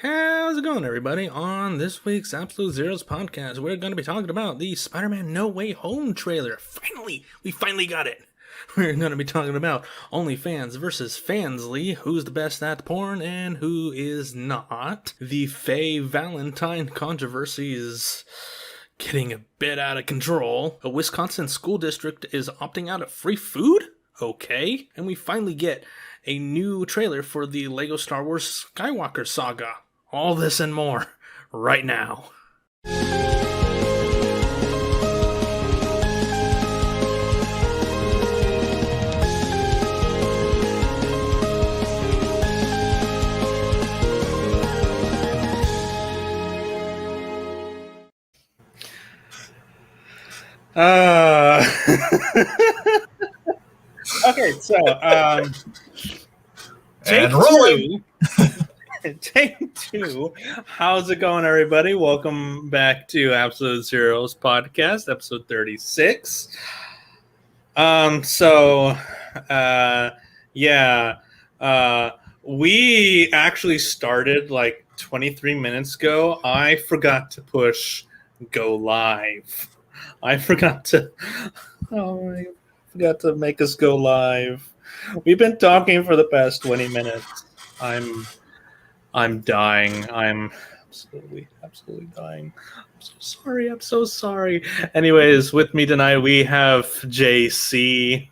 How's it going, everybody? On this week's Absolute Zeros podcast, we're going to be talking about the Spider-Man No Way Home trailer. We finally got it. We're going to be talking about OnlyFans versus Fansly, who's the best at porn and who is not. The Faye Valentine controversy is getting a bit out of control. A Wisconsin school district is opting out of free food? Okay. And we finally get a new trailer for the Lego Star Wars Skywalker Saga. All this and more right now. Okay, so and rolling. Take two. How's it going, everybody? Welcome back to Absolute Zeros podcast, episode 36. We actually started like 23 minutes ago. I forgot to push go live. I forgot to make us go live. We've been talking for the past 20 minutes. I'm dying. I'm absolutely dying. I'm so sorry. Anyways, with me tonight we have JC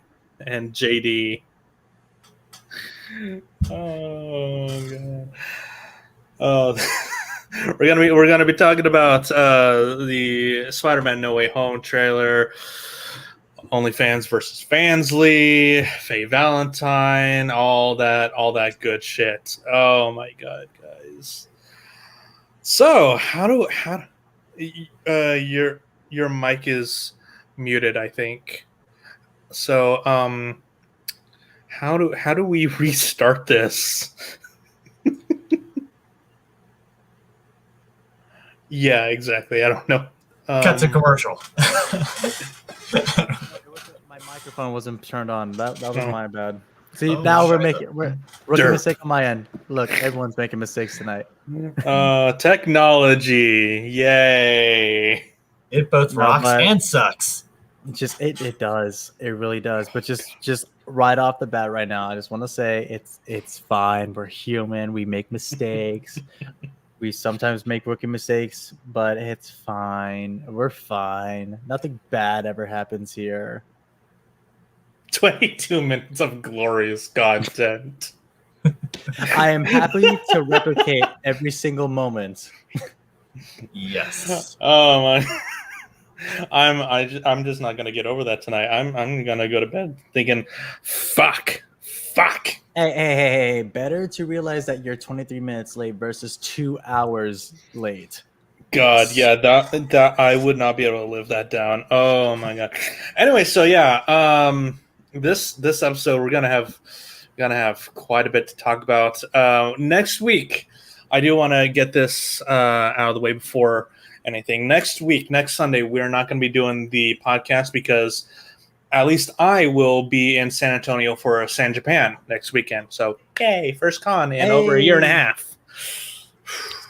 and JD. Oh god. Oh, we're gonna be talking about the Spider-Man No Way Home trailer. OnlyFans versus Fansly, Faye Valentine, all that good shit. Oh my god, guys! So your mic is muted, I think. So how do we restart this? Yeah, exactly. I don't know. Cut to commercial. My microphone wasn't turned on. That was my bad. See, now we're making a mistake on my end. Look, everyone's making mistakes tonight. Technology, yay! It both rocks and sucks. It does. It really does. But just right off the bat, right now, I just want to say it's fine. We're human. We make mistakes. We sometimes make rookie mistakes, but it's fine. We're fine. Nothing bad ever happens here. 22 minutes of glorious content. I am happy to replicate every single moment. Yes. Oh my! I'm just not gonna get over that tonight. I'm gonna go to bed thinking, fuck. Hey, better to realize that you're 23 minutes late versus 2 hours late. God, yeah, that I would not be able to live that down. Oh my god. Anyway, so yeah, this episode we're gonna have quite a bit to talk about. Next week, I do want to get this out of the way before anything. Next Sunday, we're not going to be doing the podcast because at least I will be in San Antonio for San Japan next weekend. So, yay, first con in over a year and a half.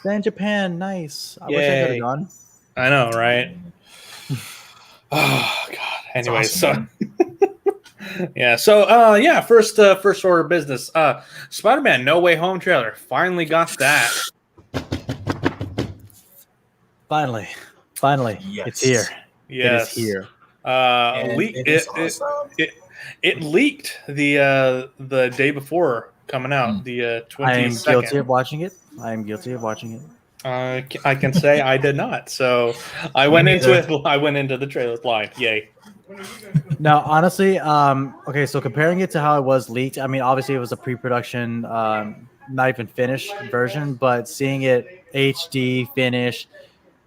San Japan, nice. I wish I could have gone. I know, right? Oh, God. Anyway, awesome, yeah. So, first order of business. Spider-Man No Way Home trailer. Finally got that. Finally. Yes. It's here. Yes. It is here. It leaked the day before coming out, the 22nd. I am guilty of watching it. I can say I did not. So I went into the trailer blind. Yay. Now, honestly, okay, so comparing it to how it was leaked, I mean, obviously it was a pre-production, not even finished version, but seeing it HD finish,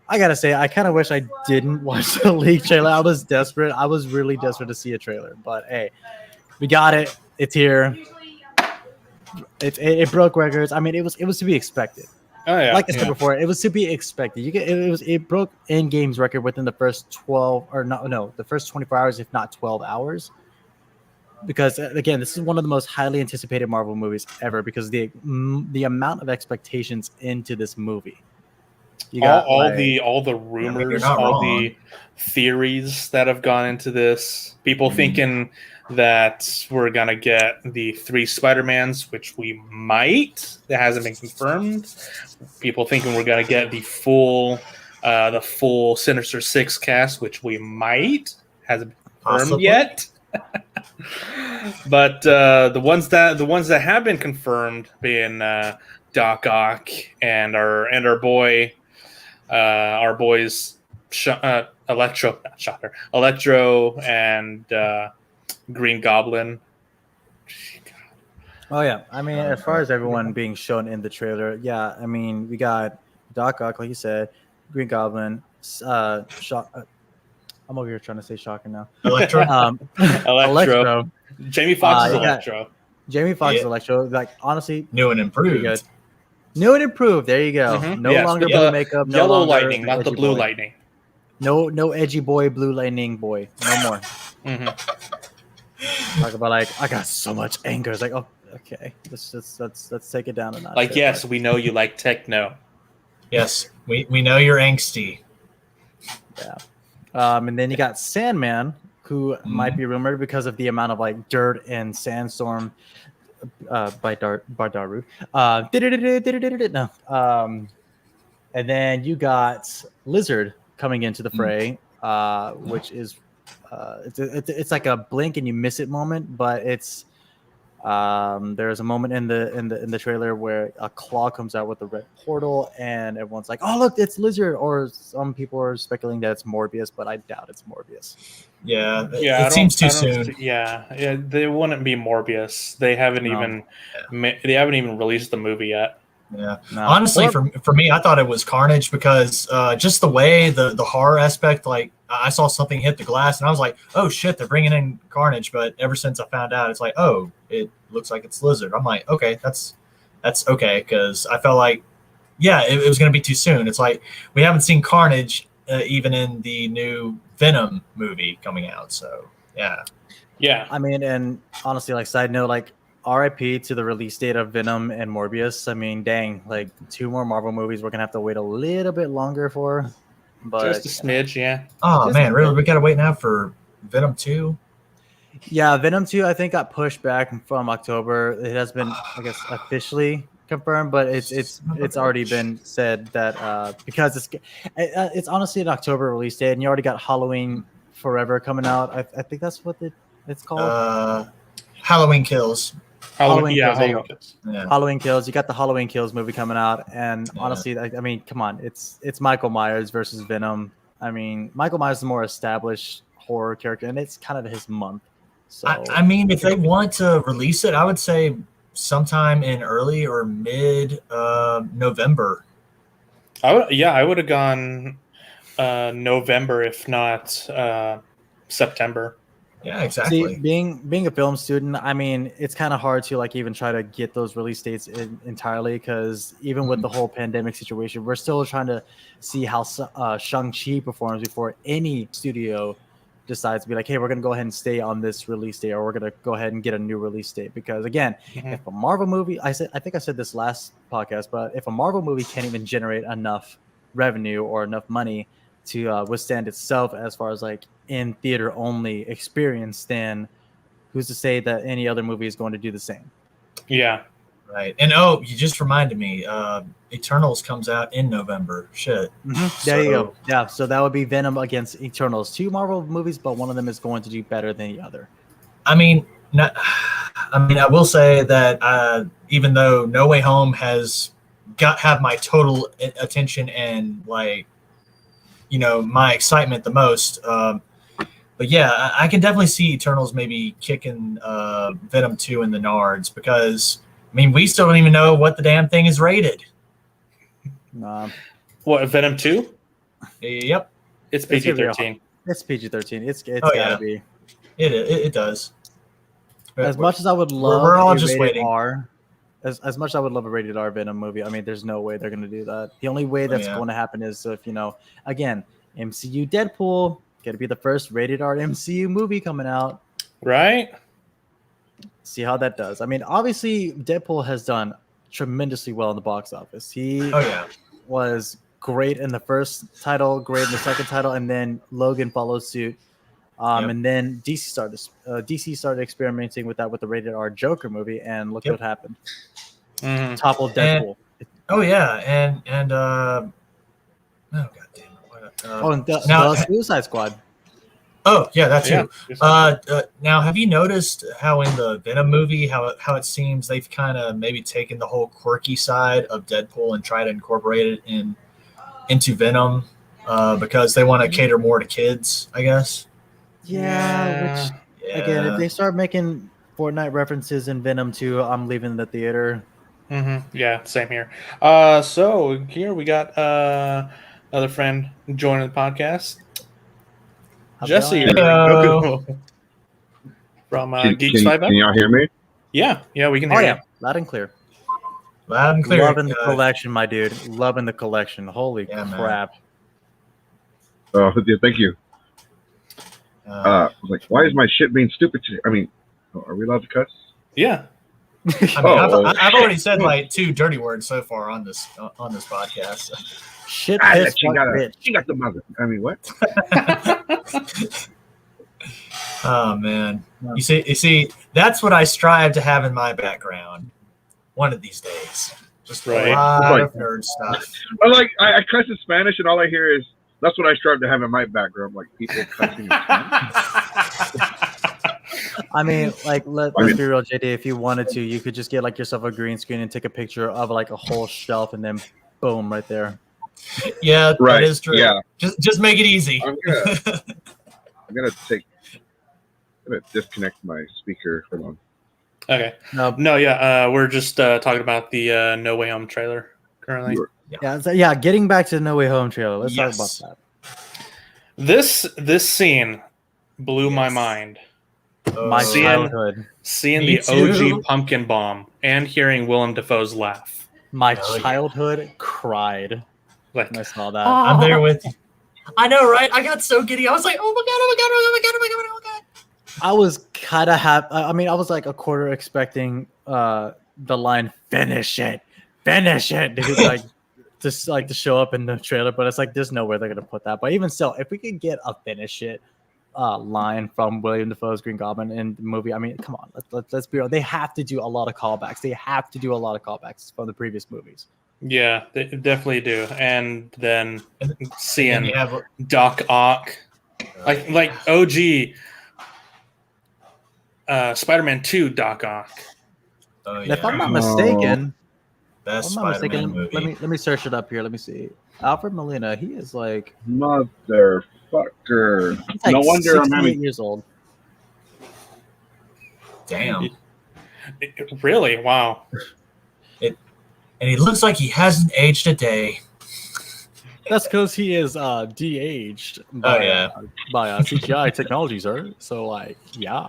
I gotta say, I kind of wish I didn't watch the leak trailer. I was desperate. I was really desperate to see a trailer, but hey, we got it. It's here. It broke records. I mean, it was to be expected. Oh yeah. Like I said before, it was to be expected. It broke in-games record within the first the first 24 hours, if not 12 hours. because again, this is one of the most highly anticipated Marvel movies ever because the amount of expectations into this movie. You got all the rumors, not all wrong. the theories that have gone into this. People thinking that we're gonna get the 3 Spider-Mans, which we might. That hasn't been confirmed. People thinking we're gonna get the full Sinister Six cast, which we might. Hasn't been confirmed Possibly. yet. But the ones that have been confirmed, being Doc Ock and our boys, Electro and Green Goblin. Oh yeah, I mean, as far as everyone being shown in the trailer, yeah, I mean, we got Doc Ock, like you said, Green Goblin, I'm over here trying to say Shocker now. Electro. Electro. Jamie Foxx is Electro. Jamie Foxx is Electro. Like honestly, new and improved. Good. New and improved. There you go. Mm-hmm. No longer blue makeup. No yellow longer lightning, not the blue boy. lightning. No edgy boy, blue lightning boy. No more. Talk about like I got so much anger. It's like, oh, okay, let's take it down a notch. Like, yes, we know you like techno. Yes, we know you're angsty. Yeah. And then you got Sandman, who might be rumored because of the amount of like dirt and sandstorm by Daru. No. And then you got Lizard coming into the fray, which is it's like a blink and you miss it moment, but it's there's a moment in the trailer where a claw comes out with a red portal and everyone's like, oh look, it's Lizard, or some people are speculating that it's Morbius, but I doubt it's Morbius. Yeah, it seems too soon. Yeah, they wouldn't be Morbius. They haven't even released the movie yet. Yeah, honestly, for me, I thought it was Carnage because just the way the horror aspect, like I saw something hit the glass and I was like, oh shit, they're bringing in Carnage. But ever since I found out, it's like, oh, it looks like it's Lizard. I'm like, okay, that's okay, because I felt like, yeah, it was going to be too soon. It's like we haven't seen Carnage even in the new Venom movie coming out. So yeah. I mean, and honestly, like side note, like RIP to the release date of Venom and Morbius. I mean, dang, like 2 more Marvel movies we're gonna have to wait a little bit longer for. But just a smidge, yeah. Oh man, really? We gotta wait now for Venom 2? Yeah, Venom 2 I think got pushed back from October. It has been, I guess, officially confirmed, but it's already been said that because it's honestly an October release date, and you already got Halloween Forever coming out. I think that's what it's called. Halloween Kills. Halloween Kills. Yeah. Halloween Kills. You got the Halloween Kills movie coming out, and honestly, I mean, come on, it's Michael Myers versus Venom. I mean, Michael Myers is the more established horror character, and it's kind of his month. So I mean, if they want to release it, I would say sometime in early or mid November. I would have gone November, if not September. Yeah, exactly. See, being a film student, I mean, it's kind of hard to like even try to get those release dates entirely, because even with the whole pandemic situation, we're still trying to see how Shang-Chi performs before any studio decides to be like, hey, we're going to go ahead and stay on this release date, or we're going to go ahead and get a new release date. Because again, if a Marvel movie, I think I said this last podcast, but if a Marvel movie can't even generate enough revenue or enough money to withstand itself as far as like in theater only experience, then who's to say that any other movie is going to do the same? Yeah. Right. And you just reminded me, Eternals comes out in November. Shit. There you go. Yeah, so that would be Venom against Eternals. 2 Marvel movies, but one of them is going to do better than the other. I mean, I will say that even though No Way Home has have my total attention and like, you know, my excitement the most. But yeah, I can definitely see Eternals maybe kicking Venom 2 in the nards, because I mean, we still don't even know what the damn thing is rated. What, Venom 2? Yep. It's PG-13. It's PG-13. It's gotta be. It does. As much as I would love we're all just waiting. As much as I would love a rated R Venom movie, I mean, there's no way they're going to do that. The only way that's going to happen is if, you know, again, MCU Deadpool, going to be the first rated R MCU movie coming out. Right? See how that does. I mean, obviously, Deadpool has done tremendously well in the box office. He was great in the first title, great in the second title, and then Logan followed suit. And then DC started experimenting with that with the rated R Joker movie, and look what happened. Toppled Deadpool. Oh god damn it! The Suicide Squad. Oh yeah, that too. Now, have you noticed how in the Venom movie, how it seems they've kind of maybe taken the whole quirky side of Deadpool and try to incorporate it into Venom, because they want to cater more to kids, I guess. Yeah. Which again, if they start making Fortnite references in Venom 2, I'm leaving the theater. Yeah, same here. So here we got another friend joining the podcast. Jesse from Geeks 5 Up. Can y'all hear me? Yeah, we can hear you. Loud and clear. Loud and clear. Loving the collection, my dude. Loving the collection. Holy crap. Oh, yeah, thank you. I was like, why is my shit being stupid today? I mean, are we allowed to cuss? Yeah. I've already said like 2 dirty words so far on this podcast. Shit, she got the mother. I mean, what? Oh man, you see, that's what I strive to have in my background. One of these days, just a lot of nerd stuff. I cuss in Spanish, and all I hear is that's what I strive to have in my background, like people cussing in Spanish. I mean, like, let's be real, JD. If you wanted to, you could just get like yourself a green screen and take a picture of like a whole shelf, and then boom, right there. Yeah, that is true. Yeah, just make it easy. I'm gonna disconnect my speaker. Hold on. Okay. We're just talking about the No Way Home trailer currently. Getting back to the No Way Home trailer. Let's talk about that. This scene blew my mind. My childhood. Seeing the OG Pumpkin Bomb and hearing Willem Dafoe's laugh. My childhood cried when I saw that. I'm there with you. I know, right? I got so giddy. I was like, oh my god. I was kind of happy. I mean, I was like a quarter expecting the line "finish it," like just like to show up in the trailer, but it's like there's nowhere they're gonna put that. But even still, if we could get a "finish it" line from William Dafoe's Green Goblin in the movie, I mean, come on, let's be real. They have to do a lot of callbacks. They have to do a lot of callbacks from the previous movies. Yeah, they definitely do. And then seeing Doc Ock, like OG Spider-Man 2 Doc Ock. If I'm not mistaken, best Spider-Man movie. Let me search it up here. Let me see. Alfred Molina, he is like motherfucker. He's like no wonder I'm 68 years old. Damn. Really? Wow. And he looks like he hasn't aged a day. That's because he is de-aged by CGI technology, sir. So like, yeah.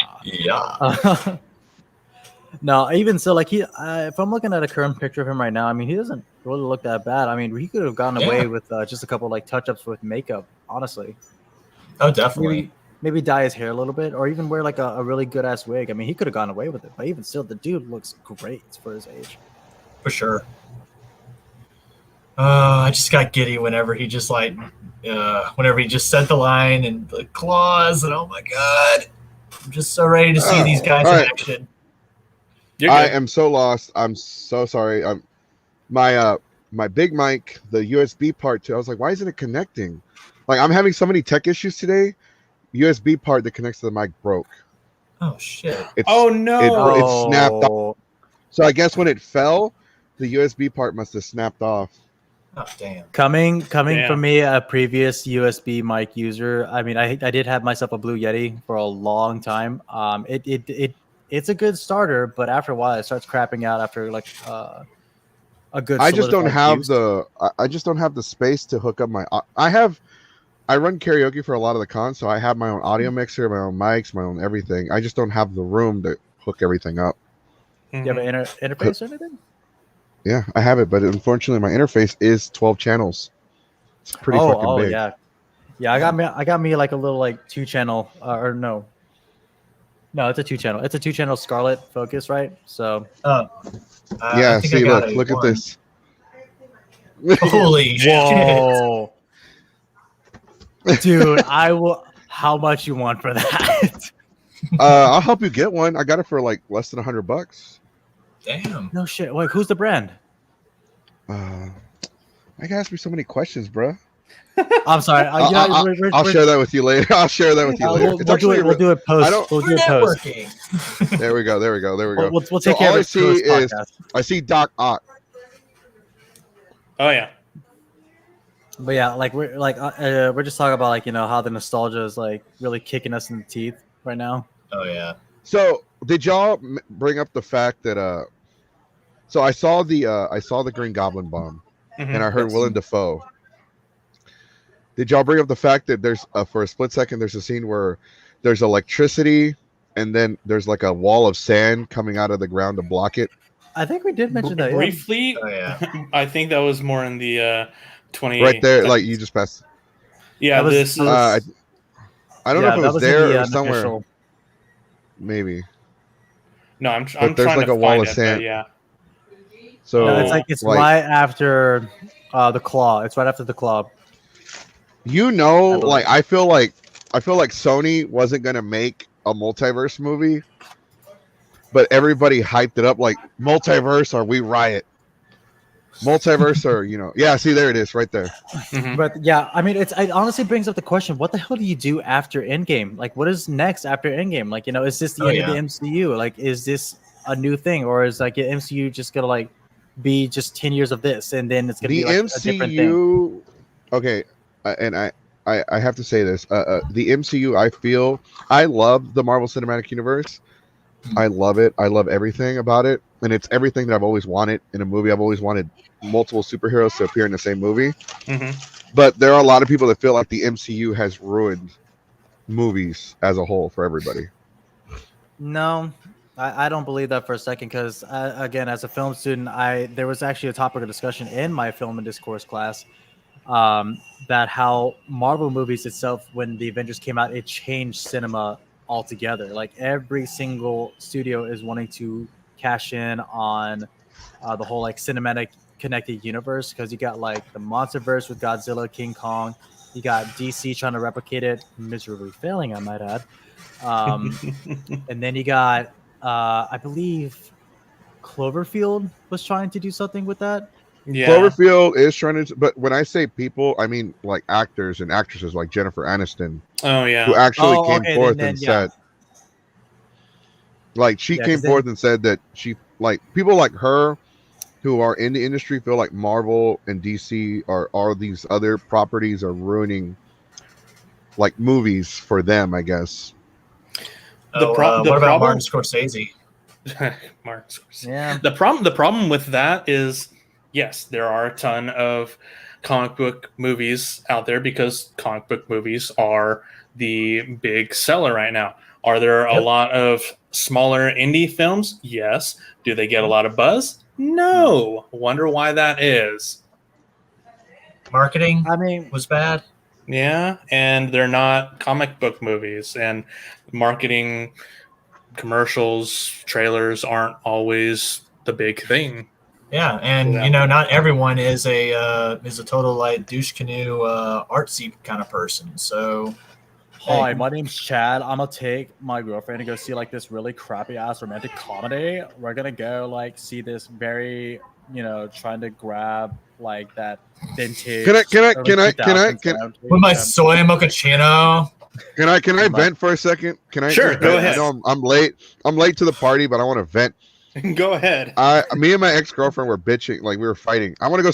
No, even so, like if I'm looking at a current picture of him right now, I mean, he doesn't really look that bad. I mean, he could have gotten away with just a couple like touch-ups with makeup, honestly. Oh, definitely. Maybe dye his hair a little bit, or even wear like a really good ass wig. I mean, he could have gotten away with it, but even still, the dude looks great for his age. For sure. I just got giddy whenever he just said the line and the claws, and oh my god, I'm just so ready to see these guys in action. I am so lost. I'm so sorry. My big mic, the USB part too. I was like, why isn't it connecting? Like, I'm having so many tech issues today. USB part that connects to the mic broke. Oh shit! It snapped off. So I guess when it fell, the USB part must have snapped off. Oh damn! Coming from me, a previous USB mic user. I mean, I did have myself a Blue Yeti for a long time. It's a good starter, but after a while, it starts crapping out after like a good. I just don't have the space to hook up my. I run karaoke for a lot of the cons, so I have my own audio mixer, my own mics, my own everything. I just don't have the room to hook everything up. Do you have an interface or anything? Yeah, I have it, but unfortunately, my interface is 12 channels. It's pretty fucking big. Yeah. I got me like a little like 2-channel or no. No, it's a 2-channel. It's a 2-channel Scarlet focus, right? So. Yeah. I think See, I got look at one. this. Holy shit! Whoa. Dude, I will. How much you want for that? I'll help you get one. I got it for like less than $100. Damn. No shit. Wait, who's the brand? I gotta ask me so many questions, bro. I'm sorry. I'll share that with you later. I'll share that with you later. We'll do it post. We'll do it post. Networking. There we go. We'll take care of it. All I see is I see Doc Ock. Oh yeah. But yeah, like we're just talking about like how the nostalgia is like really kicking us in the teeth right now. Oh yeah. So did y'all bring up the fact that so I saw the Green Goblin bomb, and I heard Willem Dafoe. Did y'all bring up the fact that there's for a split second there's a scene where there's electricity and then there's like a wall of sand coming out of the ground to block it? I think we did mention that briefly. Oh, yeah. I think that was more in the 20 right there, seconds. like you just passed. Yeah, this. I don't know if it was there or somewhere. Official. Maybe. No, I'm But there's trying like to a wall find of it, sand. but yeah. So No, it's right after the claw. It's right after the claw. Like I feel like Sony wasn't gonna make a multiverse movie, but everybody hyped it up like multiverse or we riot. Multiverse or yeah, see there it is right there. Mhm. But yeah, I mean, it honestly brings up the question: what the hell do you do after Endgame? Like, what is next after Endgame? Like, is this the end of the MCU? Like, is this a new thing, or is like the MCU just gonna like be just 10 years of this, and then it's gonna be like a different thing? Okay, and I have to say this: the MCU, I love the Marvel Cinematic Universe. I love it. I love everything about it, and it's everything that I've always wanted in a movie. I've always wanted multiple superheroes to appear in the same movie. But there are a lot of people that feel like the MCU has ruined movies as a whole for everybody. No, I don't believe that for a second, because again, as a film student, there was actually a topic of discussion in my film and discourse class that how Marvel movies itself, when the Avengers came out, it changed cinema altogether. Like every single studio is wanting to cash in on the whole like cinematic connected universe, because you got like the Monsterverse with Godzilla, King Kong. You got DC trying to replicate it, miserably failing, I might add. And then you got I believe Cloverfield was trying to do something with that. Yeah. Cloverfield is trying to, but when I say people, I mean like actors and actresses like Jennifer Aniston. Oh yeah. Who actually came forth then, and said, like she came forth and said that she like people like her who are in the industry feel like Marvel and DC are these other properties are ruining like movies for them, I guess. What about Martin Scorsese? Martin Scorsese. Yeah. The problem with that is, yes, there are a ton of comic book movies out there because comic book movies are the big seller right now. Are there a lot of smaller indie films? Yes. Do they get a lot of buzz? No. Wonder why that is. Marketing, was bad. Yeah, and they're not comic book movies, and marketing commercials, trailers aren't always the big thing. Yeah, and not everyone is a total like douche canoe artsy kind of person. So, hi, my name's Chad. I'm gonna take my girlfriend to go see like this really crappy ass romantic comedy. We're gonna go like see this very trying to grab like that vintage. Can I with my soy mochaccino? Can I vent for a second? Can I? Sure, go ahead. I know I'm late. I'm late to the party, but I want to vent. Go ahead. Me and my ex-girlfriend were bitching, like we were fighting. I want to go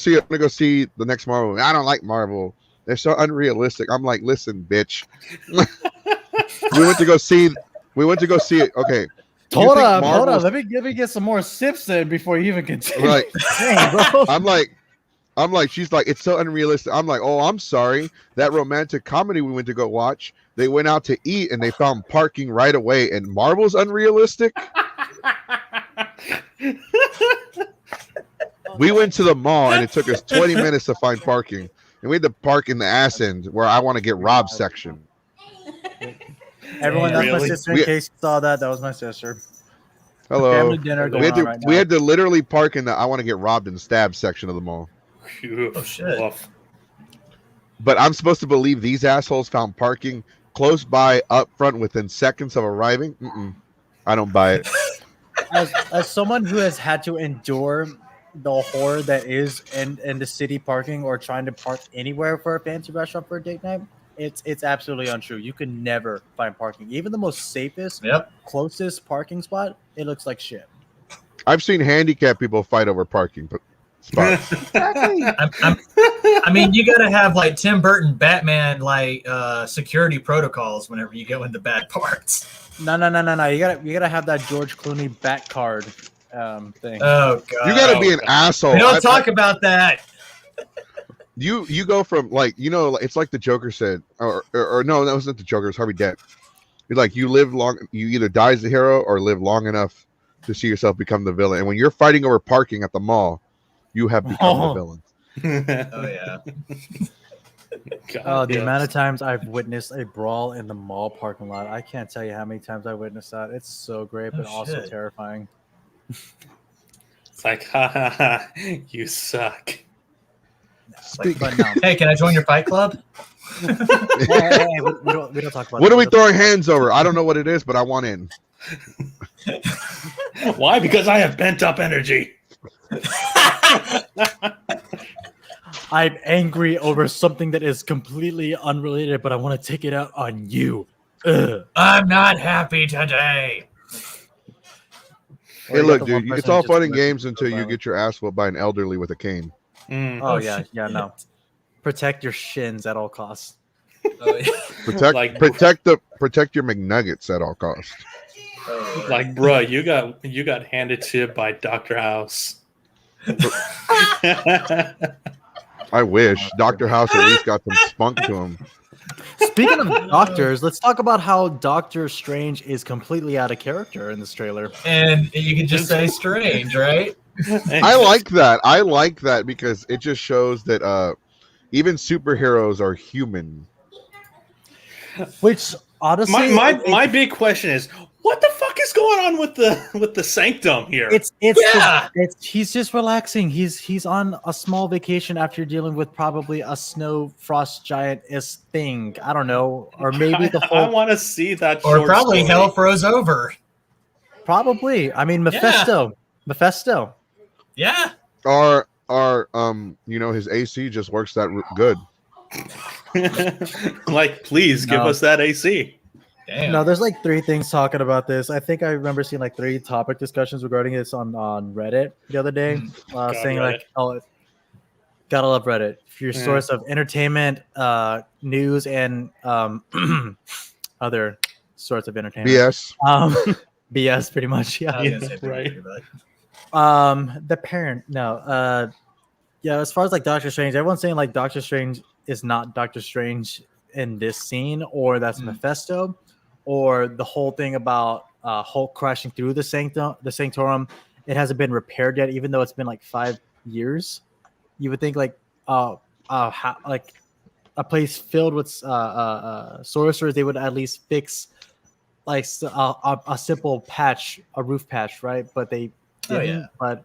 see the next Marvel movie. I don't like Marvel. They're so unrealistic. I'm like, listen, bitch. We went to go see it. Okay. Hold up. Let me get some more sips in before you even continue. Right. Dang, bro. I'm like, she's like, it's so unrealistic. I'm like, oh, I'm sorry. That romantic comedy we went to go watch, they went out to eat and they found parking right away. And Marvel's unrealistic. We went to the mall and it took us 20 minutes to find parking. And we had to park in the ass end where I want to get robbed section. Everyone, that's my Really? sister. In case you saw that, that was my sister. Hello. Family dinner going on right now. We had to literally park in the I want to get robbed and stabbed section of the mall. Oh shit. Woof. But I'm supposed to believe these assholes found parking close by, up front, within seconds of arriving. I don't buy it. As someone who has had to endure the horror that is in the city parking or trying to park anywhere for a fancy restaurant for a date night, it's absolutely untrue. You can never find parking. Even the most safest, closest parking spot, it looks like shit. I've seen handicapped people fight over parking spots. I mean, you gotta have like Tim Burton Batman security protocols whenever you go into bad parts. No. You gotta have that George Clooney bat card thing. Oh god. You gotta be an asshole. We don't talk about that. You go from it's like the Joker said, or no, that wasn't the Joker. It was Harvey Dent. You're like, you live long, you either die as the hero or live long enough to see yourself become the villain. And when you're fighting over parking at the mall, you have become the villain. Oh yeah. God, the amount of times I've witnessed a brawl in the mall parking lot, I can't tell you how many times I witnessed that. It's so great, but also terrifying. It's like, ha ha ha, you suck. But no. Hey, can I join your fight club? Hey, we don't talk about What are we throwing hands over? I don't know what it is, but I want in. Why? Because I have pent up energy. I'm angry over something that is completely unrelated, but I want to take it out on you. Ugh. I'm not happy today. Hey, look, dude, it's all fun and games until you get your ass whooped by an elderly with a cane. Oh yeah, no. Protect your shins at all costs. Protect your McNuggets at all costs. Like, bruh, you got handed to you by Dr. House. I wish Dr. House at least got some spunk to him. Speaking of doctors, let's talk about how Doctor Strange is completely out of character in this trailer. And you can just say strange, right? I like that. I like that because it just shows that even superheroes are human. Which honestly, my big question is, what the fuck is going on with the Sanctum here? He's just relaxing. He's on a small vacation after dealing with probably a snow frost giant-ish thing. I don't know, or maybe the whole. I want to see that. Or probably hell froze over. Probably. I mean, Mephisto. Yeah. Or his AC just works that good. Like, please give us that AC. Damn. No, there's like 3 things talking about this. I think I remember seeing like 3 topic discussions regarding this on Reddit the other day, saying Reddit. like, "Oh, gotta love Reddit for your source of entertainment, news, and other sorts of entertainment." BS. BS, pretty much. Yeah. Right. The parent. No. Yeah. As far as like Doctor Strange, everyone's saying like Doctor Strange is not Doctor Strange in this scene, or that's Mephisto. Or the whole thing about Hulk crashing through the Sanctorum, it hasn't been repaired yet, even though it's been like 5 years. You would think like a place filled with sorcerers, they would at least fix like a simple patch, a roof patch, right? But they didn't. But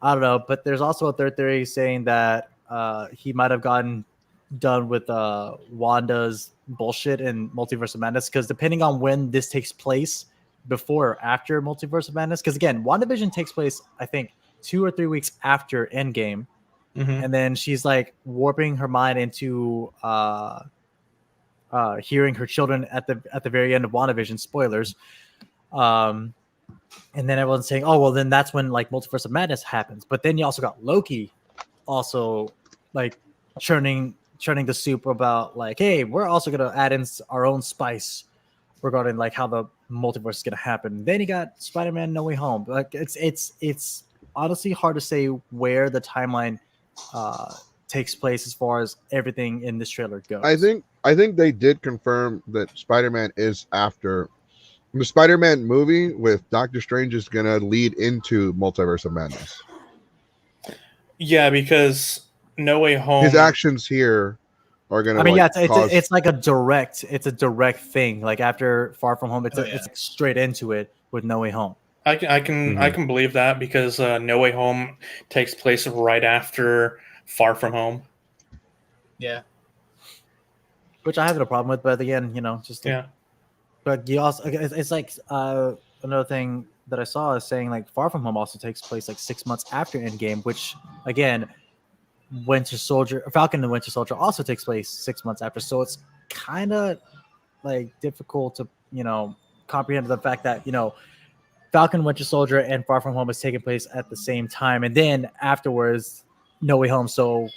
I don't know. But there's also a third theory saying that he might have gotten done with Wanda's bullshit in Multiverse of Madness, because depending on when this takes place, before or after Multiverse of Madness, because again, WandaVision takes place I think 2 or 3 weeks after Endgame, and then she's like warping her mind into hearing her children at the very end of WandaVision. Spoilers. And then everyone's saying, oh well, then that's when like Multiverse of Madness happens. But then you also got Loki also like churning the soup about like, hey, we're also gonna add in our own spice regarding like how the multiverse is gonna happen. Then you got Spider-Man No Way Home. Like it's honestly hard to say where the timeline takes place as far as everything in this trailer goes. I think they did confirm that Spider-Man is after the Spider-Man movie with Doctor Strange is gonna lead into Multiverse of Madness. Yeah, because No Way Home. His actions here are gonna. I mean, like, yeah, cause... it's like a direct thing. Like after Far From Home, it's straight into it with No Way Home. I can believe that because No Way Home takes place right after Far From Home. Yeah. Which I have no problem with, but again, just yeah. But you also, it's like another thing that I saw is saying like Far From Home also takes place like 6 months after Endgame, which again, Falcon and Winter Soldier also takes place 6 months after. So it's kind of like difficult to comprehend the fact that Falcon, Winter Soldier, and Far From Home is taking place at the same time, and then afterwards, No Way Home. So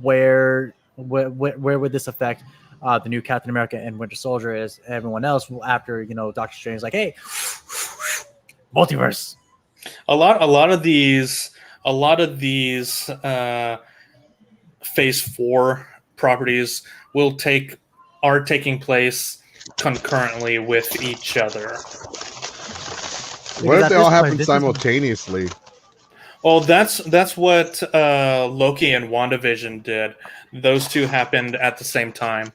where would this affect the new Captain America and Winter Soldier as everyone else after Doctor Strange is like, hey, multiverse. A lot of these Phase 4 properties are taking place concurrently with each other. What if they all happen simultaneously? Oh, that's what Loki and WandaVision did. Those two happened at the same time.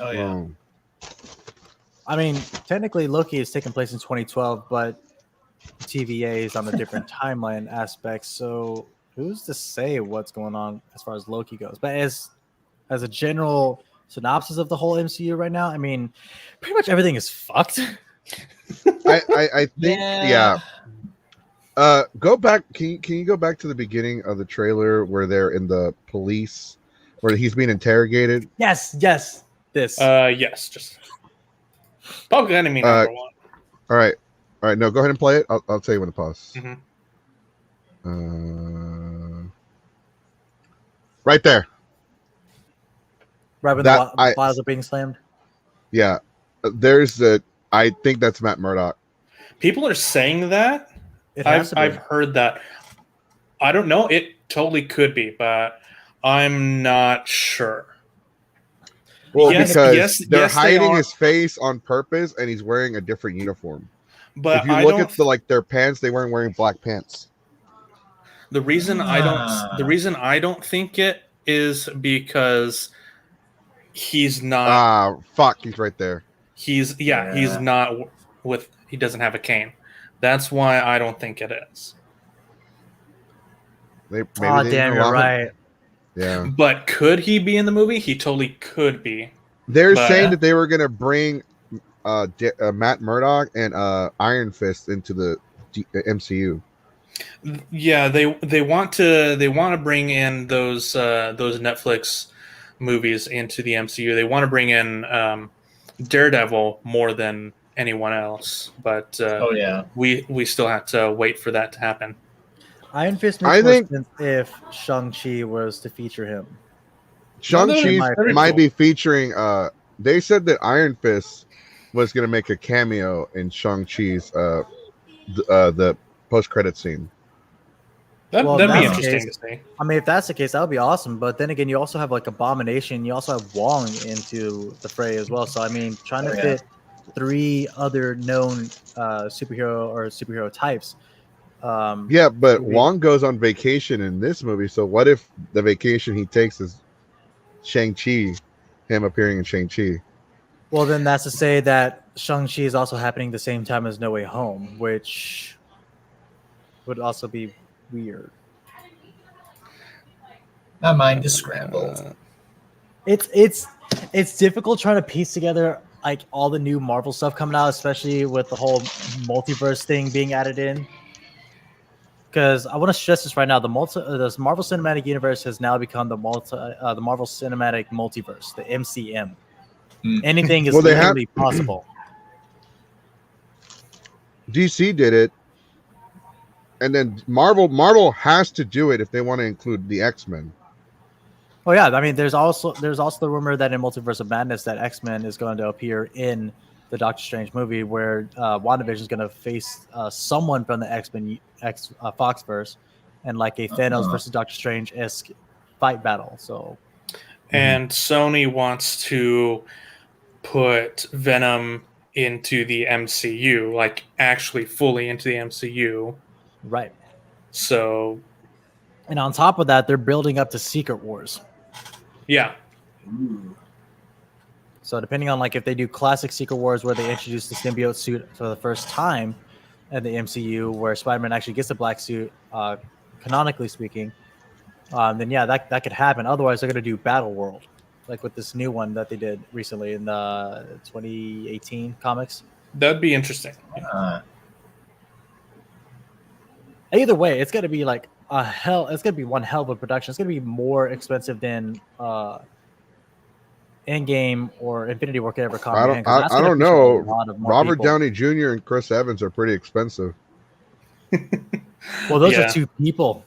Oh yeah. I mean, technically Loki is taking place in 2012, but TVA is on a different timeline aspect. So who's to say what's going on as far as Loki goes? But as a general synopsis of the whole MCU right now, I mean, pretty much everything is fucked. I think yeah. Go back. Can you go back to the beginning of the trailer where they're in the police, where he's being interrogated? Yes. This. Yes. Just Public Enemy number 1. All right. No, go ahead and play it. I'll tell you when to pause. Right there. Right when the files are being slammed. Yeah. I think that's Matt Murdock. People are saying that. I've heard that. I don't know. It totally could be, but I'm not sure. Well, because they're hiding his face on purpose, and he's wearing a different uniform. But if you look at their pants, they weren't wearing black pants. The reason I don't think it is because he's not. Fuck! He's right there. He's not with. He doesn't have a cane. That's why I don't think it is. Damn, you're right. Yeah. But could he be in the movie? He totally could be. They're saying that they were going to bring Matt Murdock and Iron Fist into the MCU. Yeah, they want to bring in those Netflix movies into the MCU. They want to bring in Daredevil more than anyone else, but we still have to wait for that to happen. Iron Fist makes more sense if Shang-Chi was to feature him. Shang-Chi might be featuring. They said that Iron Fist was going to make a cameo in Shang-Chi's the post-credit scene. That'd be interesting to see. I mean, if that's the case, that would be awesome. But then again, you also have like Abomination. You also have Wong into the fray as well. So I mean, trying to fit 3 other known superhero types. But Wong goes on vacation in this movie. So what if the vacation he takes is Shang-Chi, him appearing in Shang-Chi? Well, then that's to say that Shang-Chi is also happening the same time as No Way Home, which would also be weird. My mind is scrambled. It's difficult trying to piece together like all the new Marvel stuff coming out, especially with the whole multiverse thing being added in. Because I want to stress this right now: the Marvel Cinematic Universe has now become the Marvel Cinematic Multiverse, the MCM. Anything is literally possible. DC did it, and then Marvel has to do it if they want to include the X-Men. Oh yeah, I mean, there's also the rumor that in Multiverse of Madness that X-Men is going to appear in the Doctor Strange movie, where WandaVision is going to face someone from the X-Men Foxverse, and like a Thanos versus Doctor Strange-esque fight battle. So, and Sony wants to put Venom into the MCU, like actually fully into the MCU, right? So, and on top of that, they're building up to Secret Wars. Yeah, Ooh. So depending on like if they do classic Secret Wars where they introduce the symbiote suit for the first time in the MCU, where Spider-Man actually gets the black suit, canonically speaking, then yeah, that could happen. Otherwise, they're gonna do Battle World, like with this new one that they did recently in the 2018 comics. That'd be interesting. Either way, it's gonna be like it's gonna be one hell of a production. It's gonna be more expensive than Endgame or Infinity War could ever comprehend. I don't know. Robert Downey Jr. and Chris Evans are pretty expensive. Well, those are two people.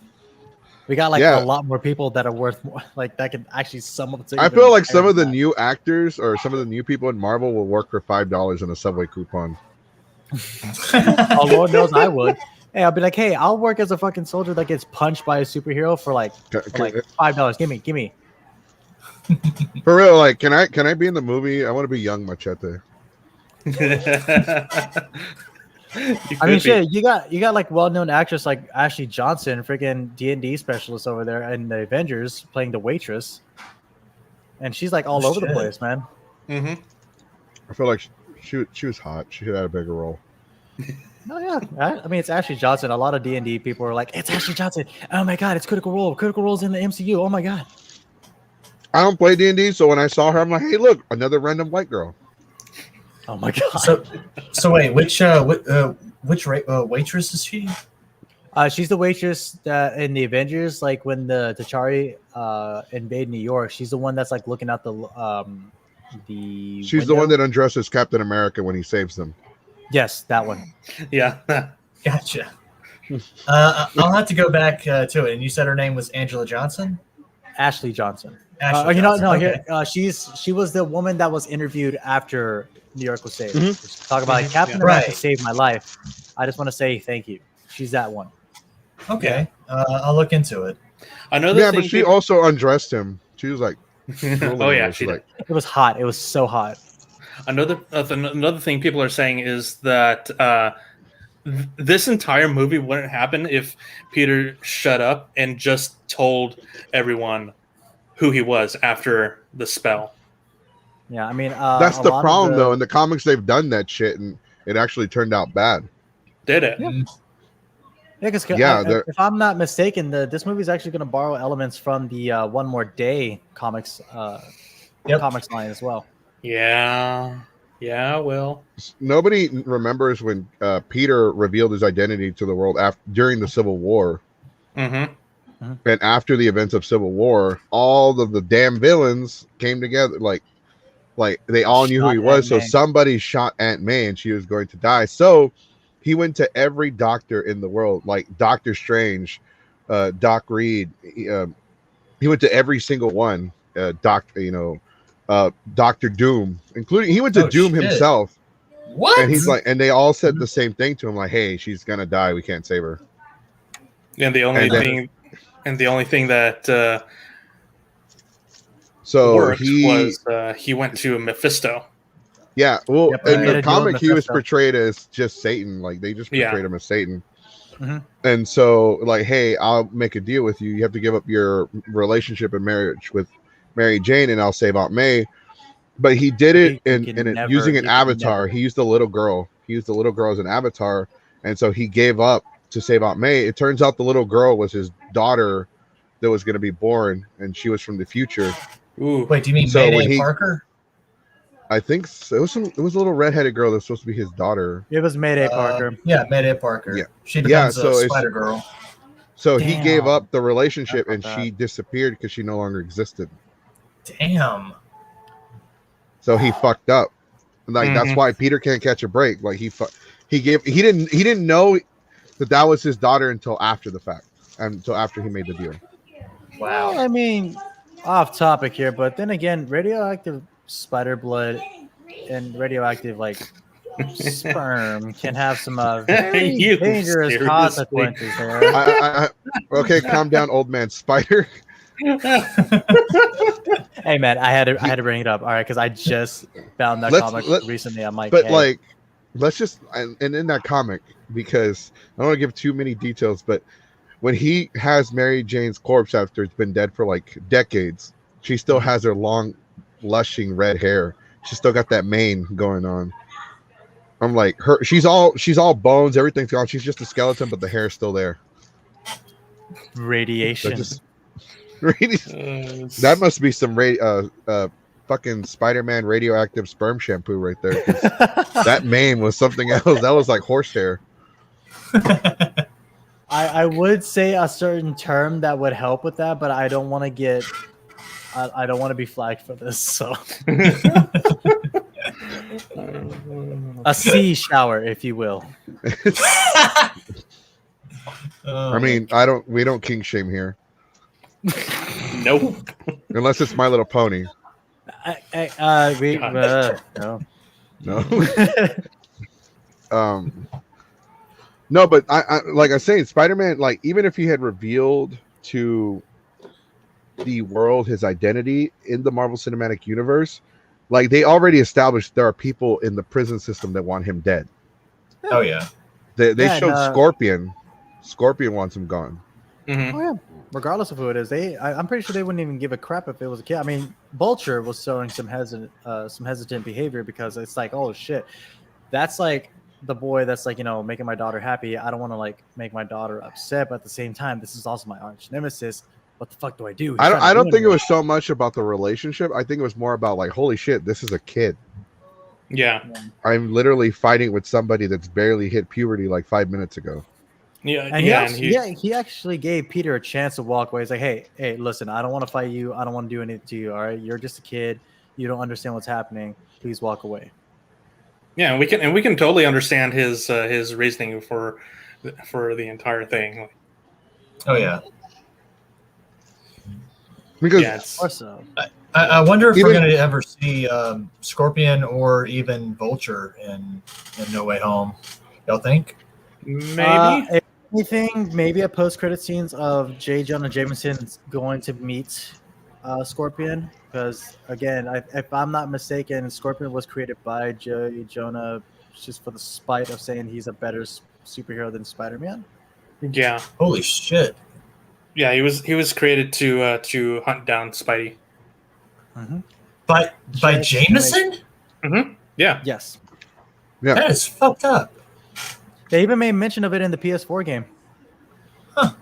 We got like a lot more people that are worth more. Like that could actually sum up. I feel like some of the new actors or some of the new people in Marvel will work for $5 in a Subway coupon. Oh, Lord knows I would. Hey, I'll be like, hey, I'll work as a fucking soldier that gets punched by a superhero for like $5. Give me. For real, like, can I be in the movie? I want to be young Machete. I mean, shit, you got like well-known actress like Ashley Johnson, freaking D&D specialist over there in the Avengers, playing the waitress, and she's like all over the place, man. Mm-hmm. I feel like she was hot. She should have had a bigger role. No, yeah. I mean, it's Ashley Johnson. A lot of D&D people are like, it's Ashley Johnson. Oh my god, it's Critical Role. Critical Role's in the MCU. Oh my god. I don't play D&D, so when I saw her, I'm like, hey, look, another random white girl. Oh my god. So wait, which waitress is she? She's the waitress that in the Avengers, like when the T'Chari invade New York. She's the one that's like looking out the She's window. the one that undresses Captain America when he saves them. Yes, that one. Yeah. Gotcha. I'll have to go back to it. And you said her name was Angela Johnson? Ashley Johnson. Ashley Johnson. No, okay. Here, she was the woman that was interviewed after New York was saved. Mm-hmm. Talk about like, Captain America saved my life. I just want to say thank you. She's that one. Okay, I'll look into it. But she also undressed him. She was like, oh yeah, she like, it was hot. It was so hot. Another thing people are saying is that this entire movie wouldn't happen if Peter shut up and just told everyone who he was after the spell. Yeah, I mean, that's the problem though. In the comics, they've done that shit, and it actually turned out bad. Did it? Yeah. Because if I'm not mistaken, this movie is actually going to borrow elements from the One More Day comics comics line as well. Yeah, well. Nobody remembers when Peter revealed his identity to the world during the Civil War. Mm-hmm. And after the events of Civil War, all of the damn villains came together. Like they all knew who he was. So somebody shot Aunt May and she was going to die. So he went to every doctor in the world, like Doctor Strange, Doc Reed. He went to every single one. Doctor Doom, including he went to Doom himself. What? And he's like, and they all said the same thing to him, like, "Hey, she's gonna die. We can't save her." And the only thing that worked was he went to Mephisto. Yeah, well, in the comic, he was portrayed as just Satan. Like they just portrayed him as Satan. Mm-hmm. And so, like, hey, I'll make a deal with you. You have to give up your relationship and marriage with Mary Jane, and I'll save Aunt May. But he did it using an avatar. He used the little girl. He used the little girl as an avatar, and so he gave up to save Aunt May. It turns out the little girl was his daughter that was going to be born, and she was from the future. Ooh. Wait, do you mean Mayday Parker? I think so. It was a little redheaded girl that's supposed to be his daughter. It was Mayday Parker. Yeah, Mayday Parker. Yeah, she becomes a Spider Girl. So he gave up the relationship, and she disappeared because she no longer existed. Damn. So he fucked up. Like that's why Peter can't catch a break. Like he didn't know that was his daughter until after the fact, until after he made the deal. Wow. Well, I mean, off topic here, but then again, radioactive spider blood and radioactive like sperm can have some very dangerous consequences there. Okay, calm down, old man spider. Hey man, I had to bring it up. All right, because I just found that comic recently. I'm like, but like, let's just and in that comic, because I don't want to give too many details, but when he has Mary Jane's corpse after it's been dead for like decades, she still has her long blushing red hair. She's still got that mane going on. I'm like, she's all bones, everything's gone. She's just a skeleton, but the hair's still there. Radiation. That must be some fucking Spider-Man radioactive sperm shampoo right there. That mane was something else. That was like horsehair. I would say a certain term that would help with that, but I don't want to get. I don't want to be flagged for this. So, a sea shower, if you will. I mean, we don't kink shame here. Nope. Unless it's My Little Pony. No. No, but I like I say, Spider-Man, like even if he had revealed to the world his identity in the Marvel Cinematic Universe, like they already established there are people in the prison system that want him dead. Oh yeah. They showed Scorpion. Scorpion wants him gone. Mm-hmm. Oh yeah. Regardless of who it is, I'm pretty sure they wouldn't even give a crap if it was a kid. I mean, Vulture was showing some hesitant behavior because it's like, oh shit, that's like the boy that's like, making my daughter happy. I don't want to like make my daughter upset, but at the same time, this is also my arch nemesis. What the fuck do I do? I don't think it was so much about the relationship. I think it was more about like, holy shit, this is a kid. Yeah. I'm literally fighting with somebody that's barely hit puberty like 5 minutes ago. Yeah, and he actually gave Peter a chance to walk away. He's like, hey, listen, I don't want to fight you. I don't want to do anything to you. All right, you're just a kid. You don't understand what's happening. Please walk away. Yeah, and we can totally understand his reasoning for the entire thing. Oh yeah. Because also, I wonder if we're going to ever see Scorpion or even Vulture in No Way Home. Y'all think? Maybe. Maybe a post-credit scenes of J. Jonah Jameson going to meet Scorpion, because again, if I'm not mistaken, Scorpion was created by J. Jonah just for the spite of saying he's a better superhero than Spider-Man. Yeah. Holy shit. Yeah, he was created to hunt down Spidey. Mm-hmm. By Jameson? Mm-hmm. Yeah. Yes. Yeah. That is fucked up. They even made mention of it in the PS4 game. Huh.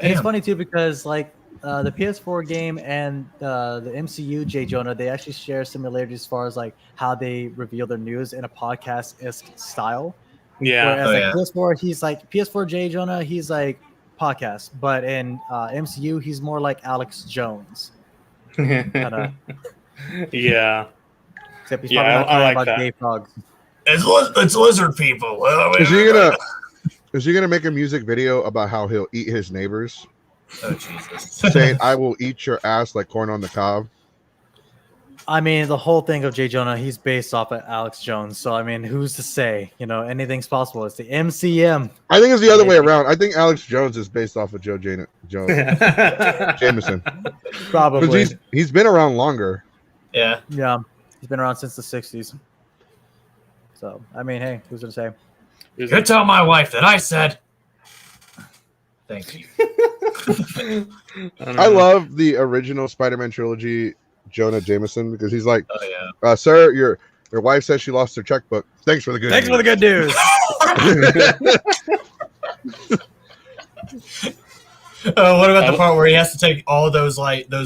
And it's funny too because like the PS4 game and the MCU J. Jonah, they actually share similarities as far as like how they reveal their news in a podcast-esque style. Yeah. Whereas PS4, he's like PS4 J. Jonah, he's like podcast, but in MCU, he's more like Alex Jones. Kinda. Yeah. Except he's probably not talking about gay frogs. It's lizard people. Is he gonna make a music video about how he'll eat his neighbors? Oh Jesus! Saying, "I will eat your ass like corn on the cob." I mean, the whole thing of J. Jonah, he's based off of Alex Jones. So I mean, who's to say? Anything's possible. It's the MCM. I think it's the other way around. I think Alex Jones is based off of Joe Jameson. Probably. He's been around longer. Yeah. Yeah. He's been around since the 60s. So, I mean, hey, who's going to say? You tell my wife that I said. Thank you. I love the original Spider-Man trilogy, Jonah Jameson, because he's like, oh, yeah. Sir, your wife says she lost her checkbook. Thanks for the good news. Thanks for the good news. What about the part where he has to take all those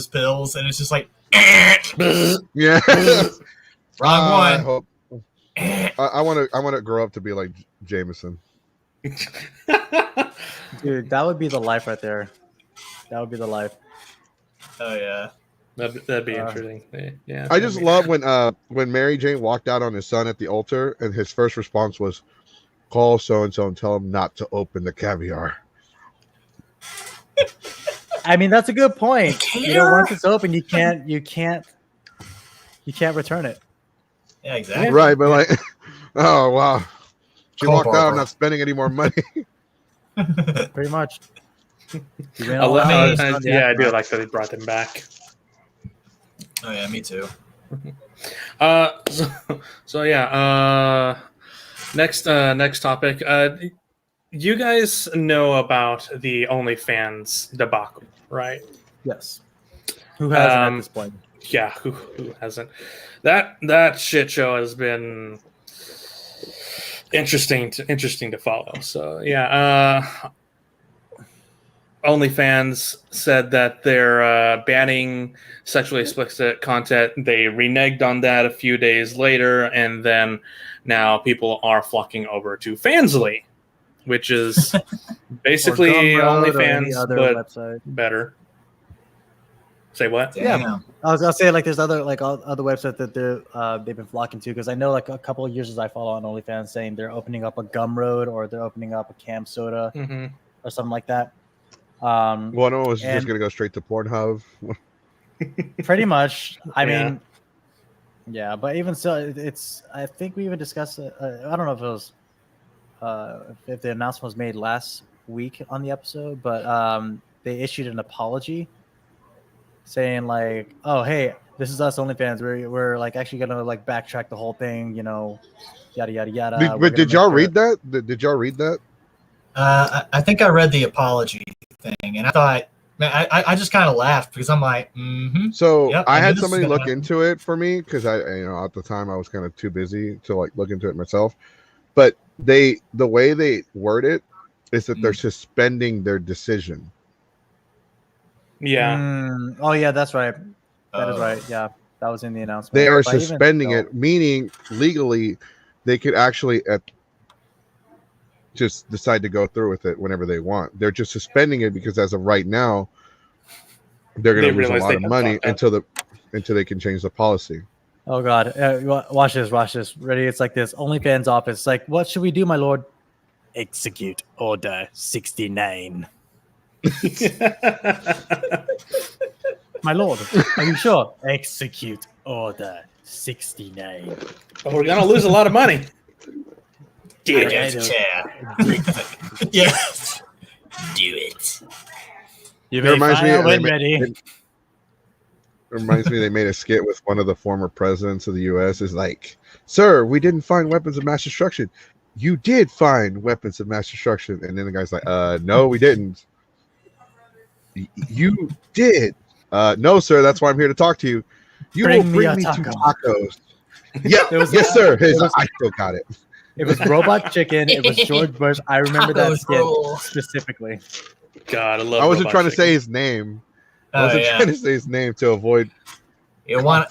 pills and it's just like yeah. Wrong one. I want to grow up to be like Jameson. Dude, that would be the life right there. That would be the life. Oh yeah. That'd be interesting. Yeah. I just love when Mary Jane walked out on his son at the altar and his first response was, "Call so and so and tell him not to open the caviar." I mean, that's a good point. Once it's open, you can't return it. Yeah, exactly. Right, but like, oh wow, she Call walked out. Barbara. I'm not spending any more money. Pretty much. I do like that they brought them back. Oh yeah, me too. So yeah. Next topic. You guys know about the OnlyFans debacle, right? Yes. Who hasn't at this point? Yeah, who hasn't? That shit show has been interesting to follow. So yeah, OnlyFans said that they're banning sexually explicit content. They reneged on that a few days later, and then now people are flocking over to Fansly, which is basically OnlyFans but website. better. Say what? Damn. Yeah, I was gonna say like there's other websites that they've been flocking to, because I know like a couple of users I follow on OnlyFans saying they're opening up a Gumroad or they're opening up a Cam Soda or something like that. One was just gonna go straight to Pornhub. Pretty much. I mean, yeah, but even so, it's. I think we even discussed it. I don't know if it was, if the announcement was made last week on the episode, but they issued an apology, saying like, "Oh, hey, this is us OnlyFans. We're like actually gonna like backtrack the whole thing, you know, yada yada yada." But did y'all read that? Did y'all read that? I think I read the apology thing, and I thought, man, I just kind of laughed because I'm like, So yep, I knew had this was somebody gonna look happen. into it for me because I, at the time I was kind of too busy to like look into it myself. But the way they word it is that they're suspending their decision. Yeah. Oh yeah, that's right. That is right. Yeah, that was in the announcement. They are But even suspending still- it, meaning legally they could actually just decide to go through with it whenever they want. They're just suspending it because as of right now, they're going to lose a realize lot they of done money fucked up. until they can change the policy. Oh god, watch this. Ready? It's like this. OnlyFans office. Like, what should we do, my lord? Execute order 69. My lord, are you sure? Execute order 69. But we're gonna lose a lot of money. Do I it. don't care. Yes, do it. You It may reminds me- fire when they- ready. It reminds me they made a skit with one of the former presidents of the U.S. is like, "Sir, we didn't find weapons of mass destruction. You did find weapons of mass destruction." And then the guy's like, "No, we didn't." You did. "No, sir. That's why I'm here to talk to you. You Bring will me bring a me to taco." tacos." Yeah, It was- yes, sir. it was- I still got it. It was Robot Chicken. It was George Bush. I remember that Tacos skit roll. specifically. God, I love. I wasn't Robot trying to Chicken. say his name. I Oh wasn't yeah, trying to say his name to avoid. you want?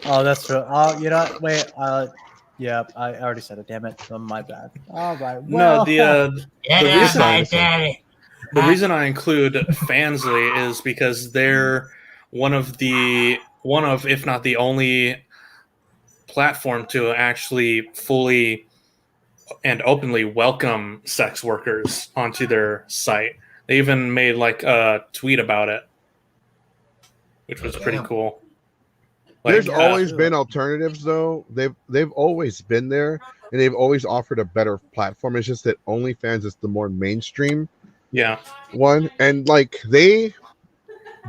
Oh, that's true. Oh, you know what? Wait. Yeah, I already said it. Damn it. Oh, my bad. All right. No, Well, the reason I include Fansly is because they're one of, if not the only platform to actually fully and openly welcome sex workers onto their site. They even made like a tweet about it, which was pretty Damn. cool. Like, There's always been alternatives, though. They've always been there, and they've always offered a better platform. It's just that OnlyFans is the more mainstream yeah. one, and like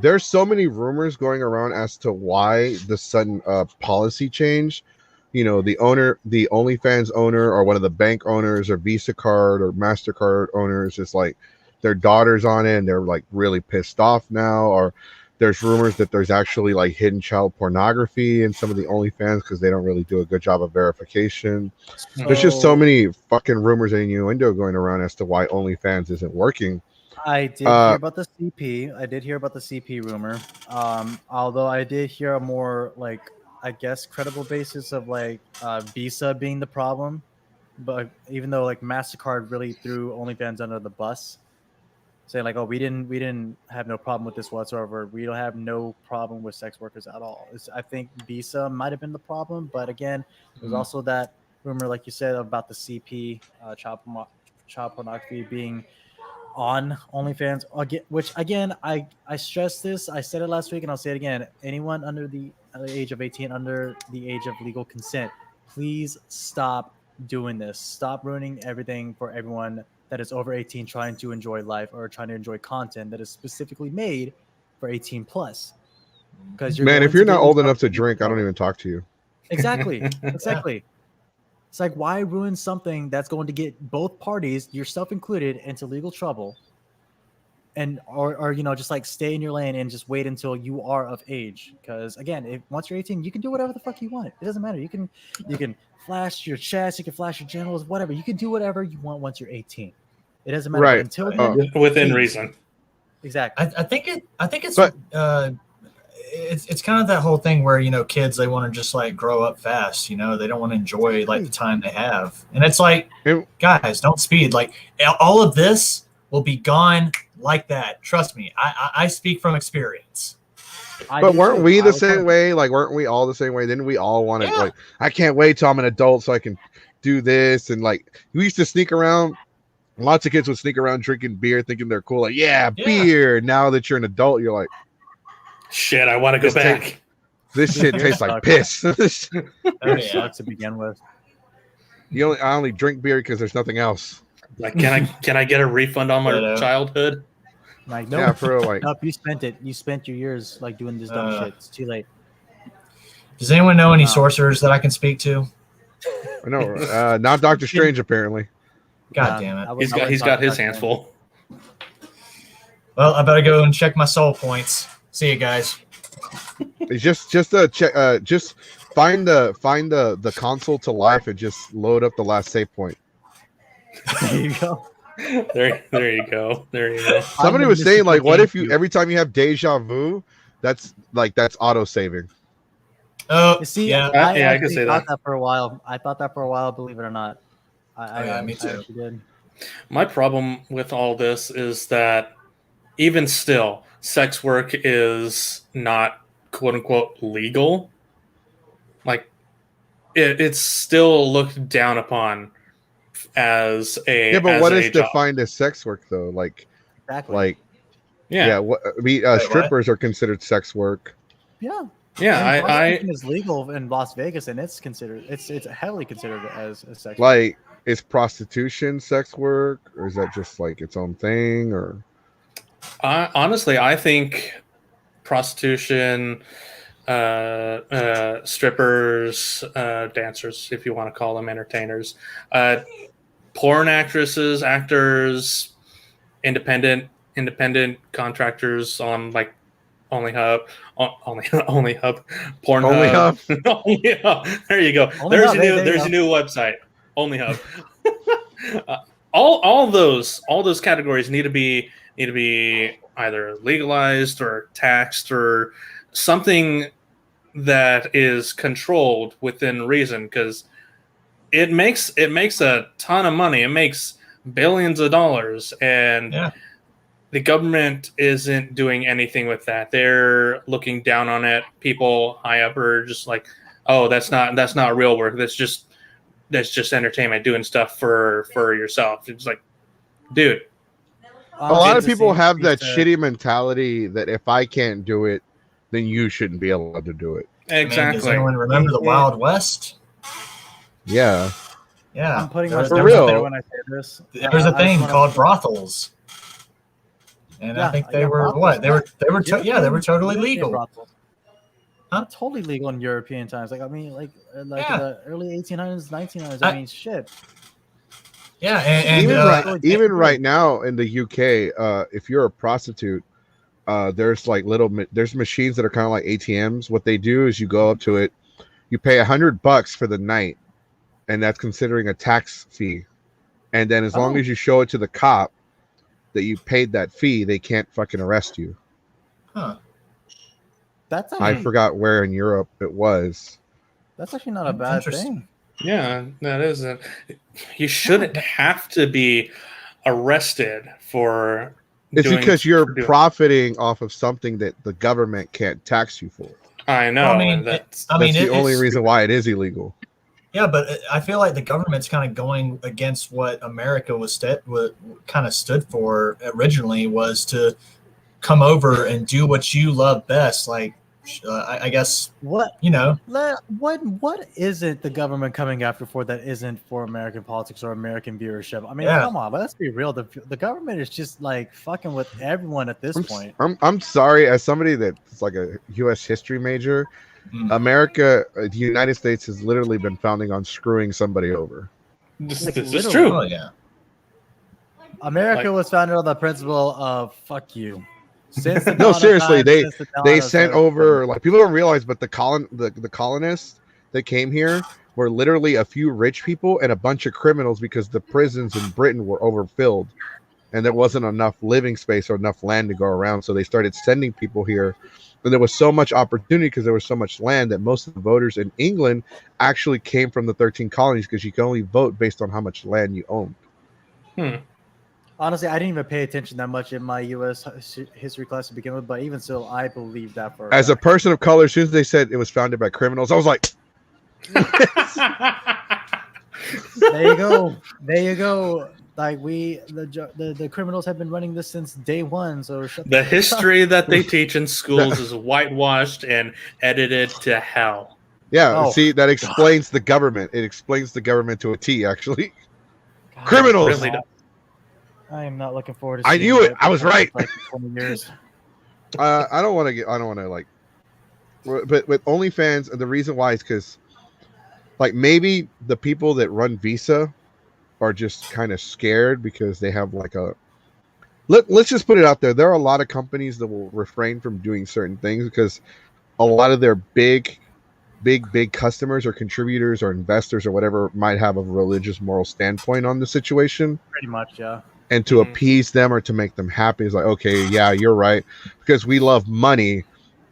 there's so many rumors going around as to why the sudden policy change. You know, the OnlyFans owner, or one of the bank owners, or Visa card or MasterCard owners, is like their daughter's on it, and they're like really pissed off now. Or there's rumors that there's actually like hidden child pornography in some of the OnlyFans because they don't really do a good job of verification. There's just so many fucking rumors and innuendo going around as to why OnlyFans isn't working. I did hear about the CP. I did hear about the CP rumor. Although I did hear a more like, I guess, credible basis of like Visa being the problem, but even though like MasterCard really threw OnlyFans under the bus, saying like, "Oh, we didn't have no problem with this whatsoever. We don't have no problem with sex workers at all." I think Visa might have been the problem, but again, there's also that rumor, like you said, about the CP child pornography being on OnlyFans again, which again, I stress this. I said it last week and I'll say it again. Anyone under the age of 18, under the age of legal consent, please stop doing this. Stop ruining everything for everyone that is over 18 trying to enjoy life or trying to enjoy content that is specifically made for 18 plus. Because Man, if you're not old enough to drink, I don't even talk to you. Exactly. It's like, why ruin something that's going to get both parties, yourself included, into legal trouble? and or just like stay in your lane and just wait until you are of age. Because again, once you're 18, you can do whatever the fuck you want. It doesn't matter. You can flash your chest, you can flash your genitals, whatever. You can do whatever you want once you're 18. It doesn't matter. Right. But until then, within reason. Exactly. I think it's kind of that whole thing where kids, they want to just like grow up fast. They don't want to enjoy like the time they have, and it's like, guys, don't speed. Like all of this will be gone like that. Trust me, I speak from experience. But weren't we the same way? Like, weren't we all the same way? Didn't we all want to like? I can't wait till I'm an adult so I can do this. And like, we used to sneak around. Lots of kids would sneak around drinking beer, thinking they're cool. Like, beer. Now that you're an adult, you're like, shit, I want to go back. This shit tastes like piss. It sucks to begin with. I only drink beer because there's nothing else. Like, can I get a refund on my childhood? Like, no, yeah, for real, like, nope, you spent it. You spent your years like doing this dumb shit. It's too late. Does anyone know any sorcerers that I can speak to? No, not Doctor Strange apparently. God damn it! He's got his hands full. Well, I better go and check my soul points. See you guys. Just check. Just find the console to life and just load up the last save point. There you go. There you go. Somebody was saying like, what if you every time you have deja vu, that's auto saving. Oh, see, yeah, I can say thought that. For a while. I thought that for a while. Believe it or not. Me too. I actually did. My problem with all this is that even still, sex work is not quote unquote legal. Like it's still looked down upon as a but what is job. defined as sex work though? Like, Exactly. like strippers are considered sex work. Yeah. Yeah, prostitution is legal in Las Vegas, and it's heavily considered as a sex. Like, is prostitution sex work, or is that just like its own thing? Or honestly, I think prostitution, strippers, dancers, if you want to call them entertainers, porn actresses, actors, independent contractors on like OnlyHub, Pornhub. OnlyHub. There you go. There's a new website. OnlyHub. all those categories need to be either legalized or taxed or something that is controlled within reason, because it makes a ton of money. It makes billions of dollars, and the government isn't doing anything with that. They're looking down on it. People high up are just like, oh, that's not real work. That's just entertainment, doing stuff for yourself. It's like, dude. A lot of people have that shitty mentality that if I can't do it, then you shouldn't be allowed to do it. Exactly. Does anyone remember the Wild West? Yeah. Yeah. I'm putting for real. when I say this. There's a thing called brothels. And I think they were what? They were totally legal. Huh? Totally legal in European times. Like in the early 1800s, 1900s. I mean, shit. Yeah, and even right now in the UK, if you're a prostitute, there's like there's machines that are kind of like ATMs. What they do is you go up to it, you pay $100 for the night, and that's considering a tax fee. And then as long as you show it to the cop that you paid that fee, they can't fucking arrest you. Huh. I forgot where in Europe it was. That's actually not a bad thing. Yeah, that isn't. You shouldn't have to be arrested for. It's because you're profiting off of something that the government can't tax you for. I know. That's the only reason why it is illegal. Yeah, but I feel like the government's kind of going against what America kind of stood for originally, was to come over and do what you love best. Like, I guess what isn't the government coming after for that isn't for American politics or American viewership? I mean, come on, but let's be real. The government is just like fucking with everyone at this point. I'm sorry, as somebody that's like a U.S. history major, America, the United States has literally been founding on screwing somebody over. This is true. Oh, yeah. America was founded on the principle of "fuck you." Since the No, dawn of seriously, time, since the dawn they of sent time. over, like, people don't realize, but the colonists that came here were literally a few rich people and a bunch of criminals because the prisons in Britain were overfilled and there wasn't enough living space or enough land to go around. So they started sending people here, and there was so much opportunity because there was so much land that most of the voters in England actually came from the 13 colonies, because you can only vote based on how much land you own. Honestly, I didn't even pay attention that much in my U.S. history class to begin with, but even still, I believe that for As a fact. person of color, as soon as they said it was founded by criminals, I was like, There you go. There you go. Like the criminals have been running this since day one. So shut The fuck up. history that they teach in schools is whitewashed and edited to hell. yeah, Oh, see, that explains the government. It explains the government to a T, actually. God, Criminals! Really does. I am not looking forward to. I seeing knew it. what I was right. Like 20 years. I don't want to like, but with OnlyFans, the reason why is because, like, maybe the people that run Visa are just kind of scared because they have like let's just put it out there. There are a lot of companies that will refrain from doing certain things because a lot of their big customers or contributors or investors or whatever might have a religious moral standpoint on the situation. Pretty much, yeah. And to appease them or to make them happy is like, okay, yeah, you're right, because we love money.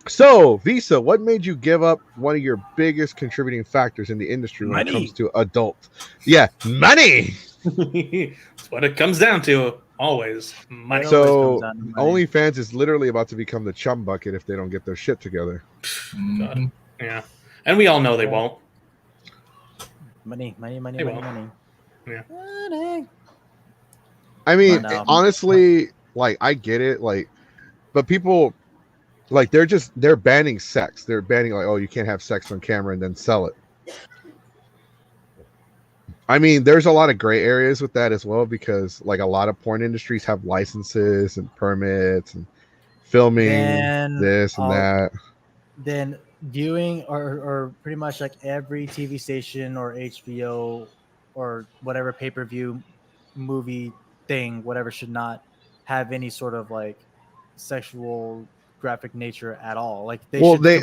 So, Visa, what made you give up one of your biggest contributing factors in the industry when it comes to adult? Yeah, money. That's what it comes down to. Always money. So, OnlyFans is literally about to become the chum bucket if they don't get their shit together. God. Yeah, and we all know they won't. Money. They won't. Yeah. Money. I mean, honestly, like, I get it, like, but people, like, they're banning sex. They're banning, like, oh, you can't have sex on camera and then sell it. I mean, there's a lot of gray areas with that as well, because, like, a lot of porn industries have licenses and permits and filming this and that. Then viewing or pretty much like every TV station or HBO or whatever pay-per-view movie thing, whatever, should not have any sort of like sexual graphic nature at all. Like they well, should they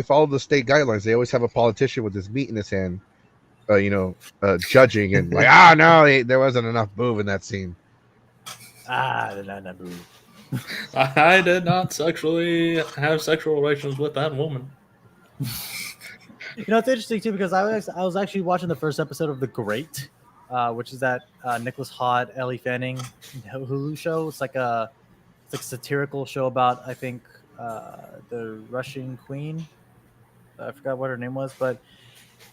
follow the state guidelines. They always have a politician with his meat in his hand, judging and like, no, there wasn't enough boob in that scene. Not boob. I did not sexually have sexual relations with that woman. You know, it's interesting too, because I was actually watching the first episode of The Great, which is that Nicholas Hott, Ellie Fanning Hulu show. It's like a satirical show about, I think, the Russian queen. I forgot what her name was, but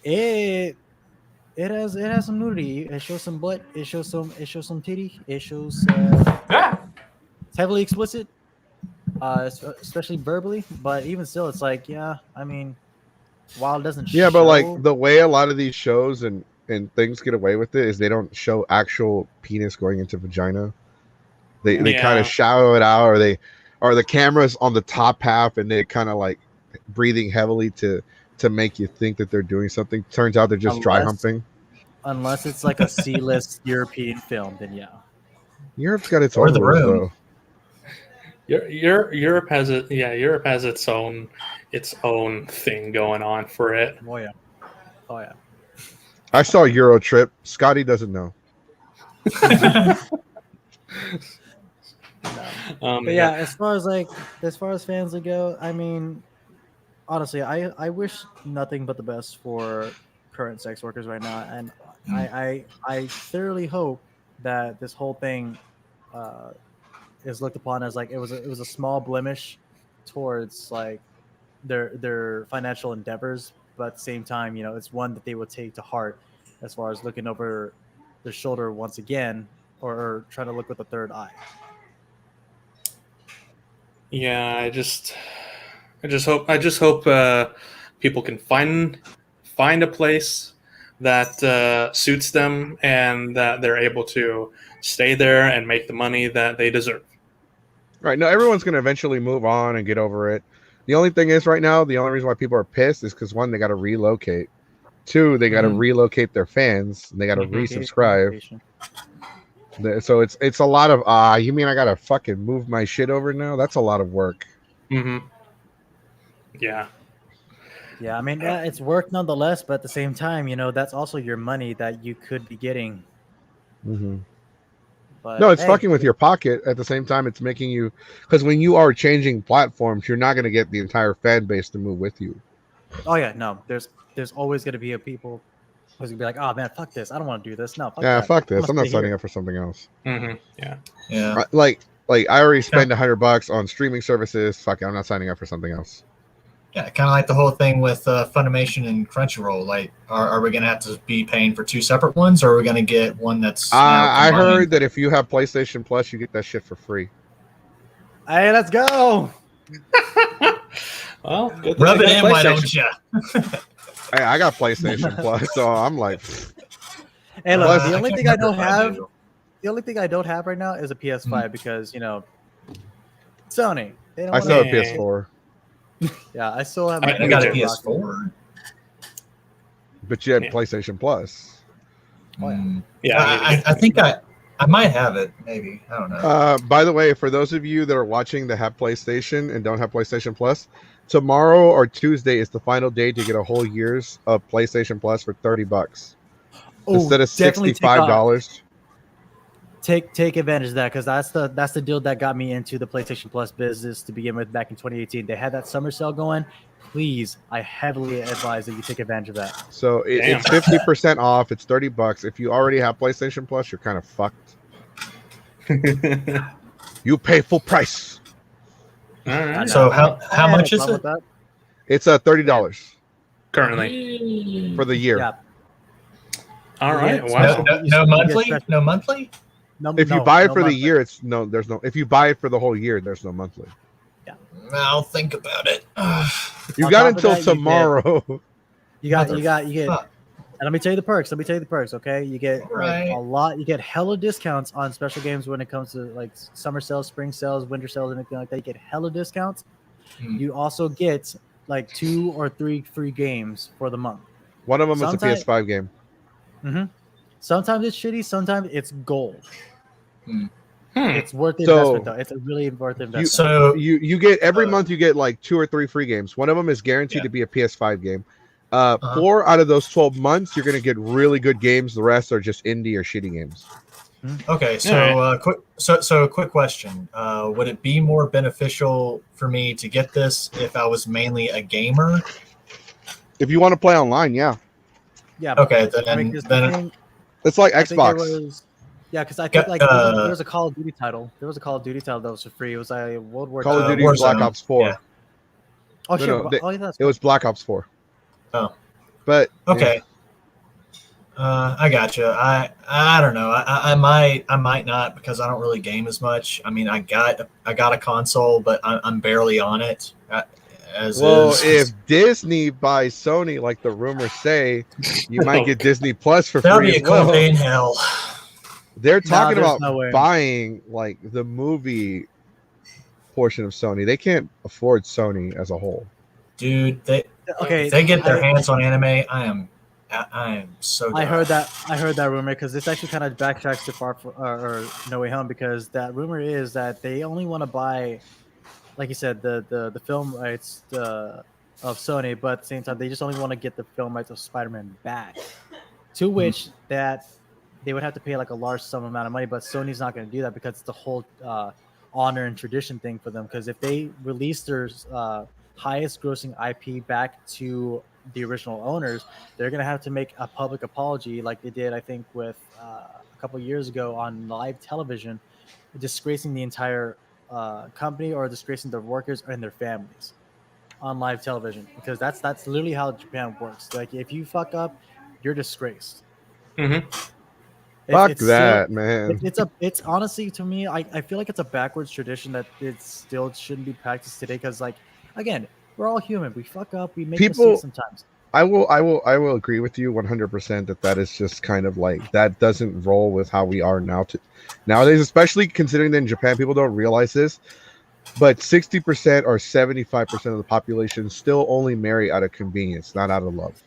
it has some nudity. It shows some butt. It shows some titty. It shows. It's heavily explicit, especially verbally. But even still, it's like, yeah, I mean, while it doesn't show... but like the way a lot of these shows and things get away with it is they don't show actual penis going into vagina. They kind of shadow it out, or the camera's on the top half and they're kind of like breathing heavily to make you think that they're doing something. Turns out they're just dry humping. Unless it's like a C-list European film, then yeah. Europe's got its own rules, though. Europe has it. Yeah, Europe has its own thing going on for it. Oh yeah. I saw Euro Trip. Scotty doesn't know. But yeah, as far as fans go, I mean, honestly, I wish nothing but the best for current sex workers right now, and I thoroughly hope that this whole thing is looked upon as like it was a small blemish towards like their financial endeavors, but at the same time, you know, it's one that they will take to heart as far as looking over their shoulder once again, or trying to look with a third eye. Yeah, I just hope people can find a place that suits them and that they're able to stay there and make the money that they deserve. Right. No, everyone's going to eventually move on and get over it. The only thing is right now, the only reason why people are pissed is because, one, they got to relocate. 2, they got to relocate their fans, and they got to resubscribe. So it's a lot of you mean I gotta fucking move my shit over now? That's a lot of work. Yeah. Yeah, I mean, yeah, it's work nonetheless, but at the same time, you know, that's also your money that you could be getting. But no, it's fucking with your pocket. At the same time, it's making you, because when you are changing platforms, you're not going to get the entire fan base to move with you. Oh yeah, no, there's always going to be a people who's going to be like, oh man, fuck this, I don't want to do this. No, fuck this. I'm not signing up for something else. Yeah. Like I already spend $100 on streaming services. Fuck it, I'm not signing up for something else. Yeah, kind of like the whole thing with Funimation and Crunchyroll. Like, are we going to have to be paying for 2 separate ones, or are we going to get one that's? I heard that if you have PlayStation Plus, you get that shit for free. Hey, let's go. Well, rub it in, why don't you? Hey, I got PlayStation Plus, so I'm like. Hey, look, Plus, the only thing I don't have right now is a PS5 because, you know, Sony. They don't I still have a PS4. Yeah, I still have. I got a PS4. But you had PlayStation Plus. Yeah, I think I might have it. Maybe, I don't know. By the way, for those of you that are watching that have PlayStation and don't have PlayStation Plus, tomorrow or Tuesday is the final day to get a whole year's of PlayStation Plus for $30 instead of $65. Take advantage of that because that's the deal that got me into the PlayStation Plus business to begin with back in 2018. They had that summer sale going. Please, I heavily advise that you take advantage of that. So it's 50% off. It's $30. If you already have PlayStation Plus, you're kind of fucked. You pay full price. All right. So how much is it? It's $30 currently for the year. Yeah. All right. Wow. No monthly. No monthly. If you buy it for the year, there's no. If you buy it for the whole year, there's no monthly. Yeah, I'll think about it. You got until tomorrow. You get. And let me tell you the perks. Okay, you get a lot. You get hella discounts on special games when it comes to like summer sales, spring sales, winter sales, anything like that. You get hella discounts. You also get like 2 or 3 free games for the month. One of them is a PS5 game. Sometimes it's shitty. Sometimes it's gold. It's worth the investment, though. It's a really worth investment. So you get every month you get like 2 or 3 free games. One of them is guaranteed to be a PS5 game. 4 out of those 12 months you're going to get really good games. The rest are just indie or shitty games. Okay, so quick question: would it be more beneficial for me to get this if I was mainly a gamer? If you want to play online, yeah. Yeah. Okay, then it's like Xbox. Yeah, because I think like there was a Call of Duty title. There was a Call of Duty title that was for free. It was a World War Call of Duty Black Ops 4. Yeah. Oh shit! It was Black Ops 4. Oh, but okay. I gotcha. I don't know. I might not because I don't really game as much. I mean, I got a console, but I'm barely on it. If Disney buys Sony, like the rumors say, you might get Disney Plus for free. That'd be a cool day in hell. They're talking about buying like the movie portion of Sony. They can't afford Sony as a whole. Dude, if they get their hands on anime, I am so down. I heard that rumor because this actually kind of backtracks to or No Way Home because that rumor is that they only want to buy, like you said, the film rights of Sony, but at the same time they just only want to get the film rights of Spider-Man back. To which that they would have to pay like a large sum amount of money, but Sony's not going to do that because it's the whole honor and tradition thing for them. Because if they release their highest grossing IP back to the original owners, they're going to have to make a public apology like they did, I think, with a couple of years ago on live television, disgracing the entire company or disgracing their workers and their families on live television, because that's literally how Japan works. Like if you fuck up, you're disgraced. Fuck that, man. It's honestly, to me, I feel like it's a backwards tradition that it still shouldn't be practiced today. Because like, again, we're all human. We fuck up. We make mistakes sometimes. I will agree with you 100% that is just kind of like that doesn't roll with how we are nowadays, especially considering that in Japan people don't realize this, but 60% or 75% of the population still only marry out of convenience, not out of love.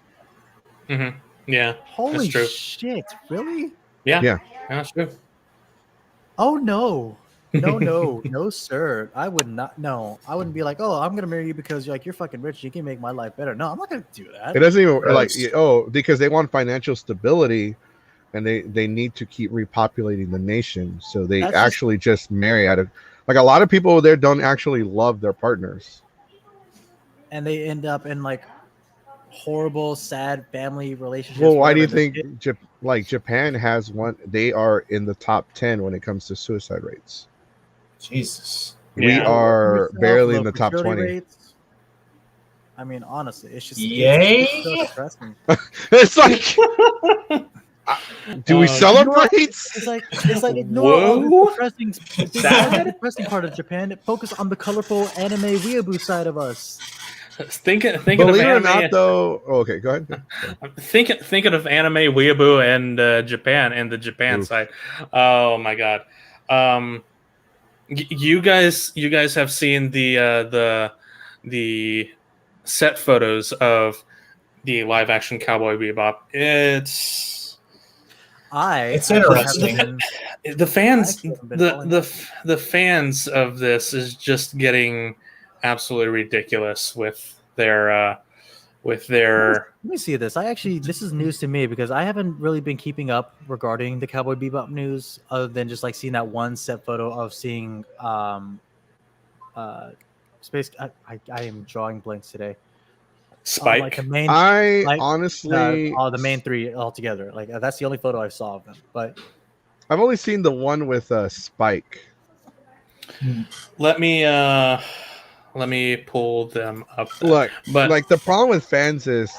Mm-hmm. Yeah. Holy true. shit! Really? Yeah, that's true. Oh no. No, sir. I would not. No, I wouldn't be like, oh, I'm gonna marry you because you're fucking rich. You can make my life better. No, I'm not gonna do that. It doesn't even Gross. because they want financial stability, and they need to keep repopulating the nation, so they That's actually just marry out of like a lot of people there don't actually love their partners. And they end up in like horrible, sad family relationships. Well, why do you whatever. think Japan has one? They are in the top 10 when it comes to suicide rates. Jesus. We Yeah. are barely in Low the top fertility 20. rates. I mean, honestly, it's just Yay! it's so depressing. It's like, do we celebrate? It's like ignore all Whoa. the depressing, the depressing part of Japan. Focus on the colorful anime weeaboo side of us. Thinking Believe of it or anime, not, though. Oh, okay, go ahead. thinking of anime weeaboo and Japan and the Japan Oof. side. Oh my god. You guys have seen the set photos of the live action Cowboy Bebop. It's interesting. the fans I actually haven't been the fans of this is just getting absolutely ridiculous with their Let me see this. This is news to me because I haven't really been keeping up regarding the Cowboy Bebop news, other than just like seeing that one set photo of seeing space. I am drawing blanks today. Spike. Like the main, Honestly, the main three altogether. Like that's the only photo I saw of them. But I've only seen the one with Spike. Let me pull them up. Look, but like the problem with fans is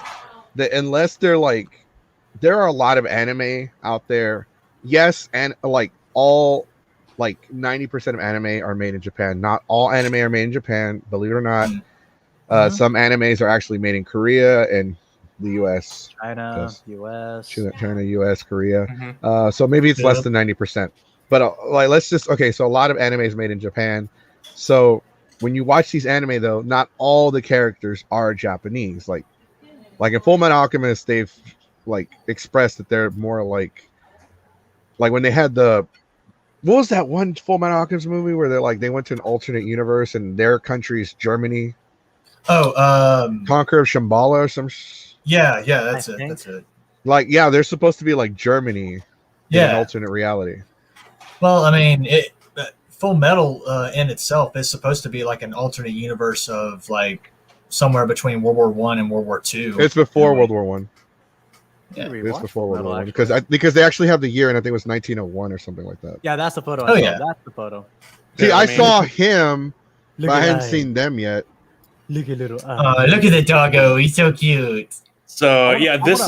that unless they're like, there are a lot of anime out there. Yes, and like all, like 90% of anime are made in Japan. Not all anime are made in Japan, believe it or not. Some animes are actually made in Korea and the U.S. China, U.S., Korea. Mhm. So maybe it's less than 90%. But like, let's just so a lot of anime is made in Japan. So when you watch these anime, though, not all the characters are Japanese. Like in Full Metal Alchemist, they've like expressed that they're more like when they had what was that one Full Metal Alchemist movie where they went to an alternate universe and their country's Germany. Conqueror of Shambhala or some. Yeah, that's it. Like, yeah, they're supposed to be like Germany. In an alternate reality. Well, I mean, Full Metal in itself is supposed to be like an alternate universe of like somewhere between World War I and World War II. It's before World War I. Yeah, it's before World War I because they actually have the year, and I think it was 1901 or something like that. Yeah, that's the photo. That's the photo. See, I saw him, but I hadn't seen them yet. Look at little. Look at the doggo. He's so cute. So this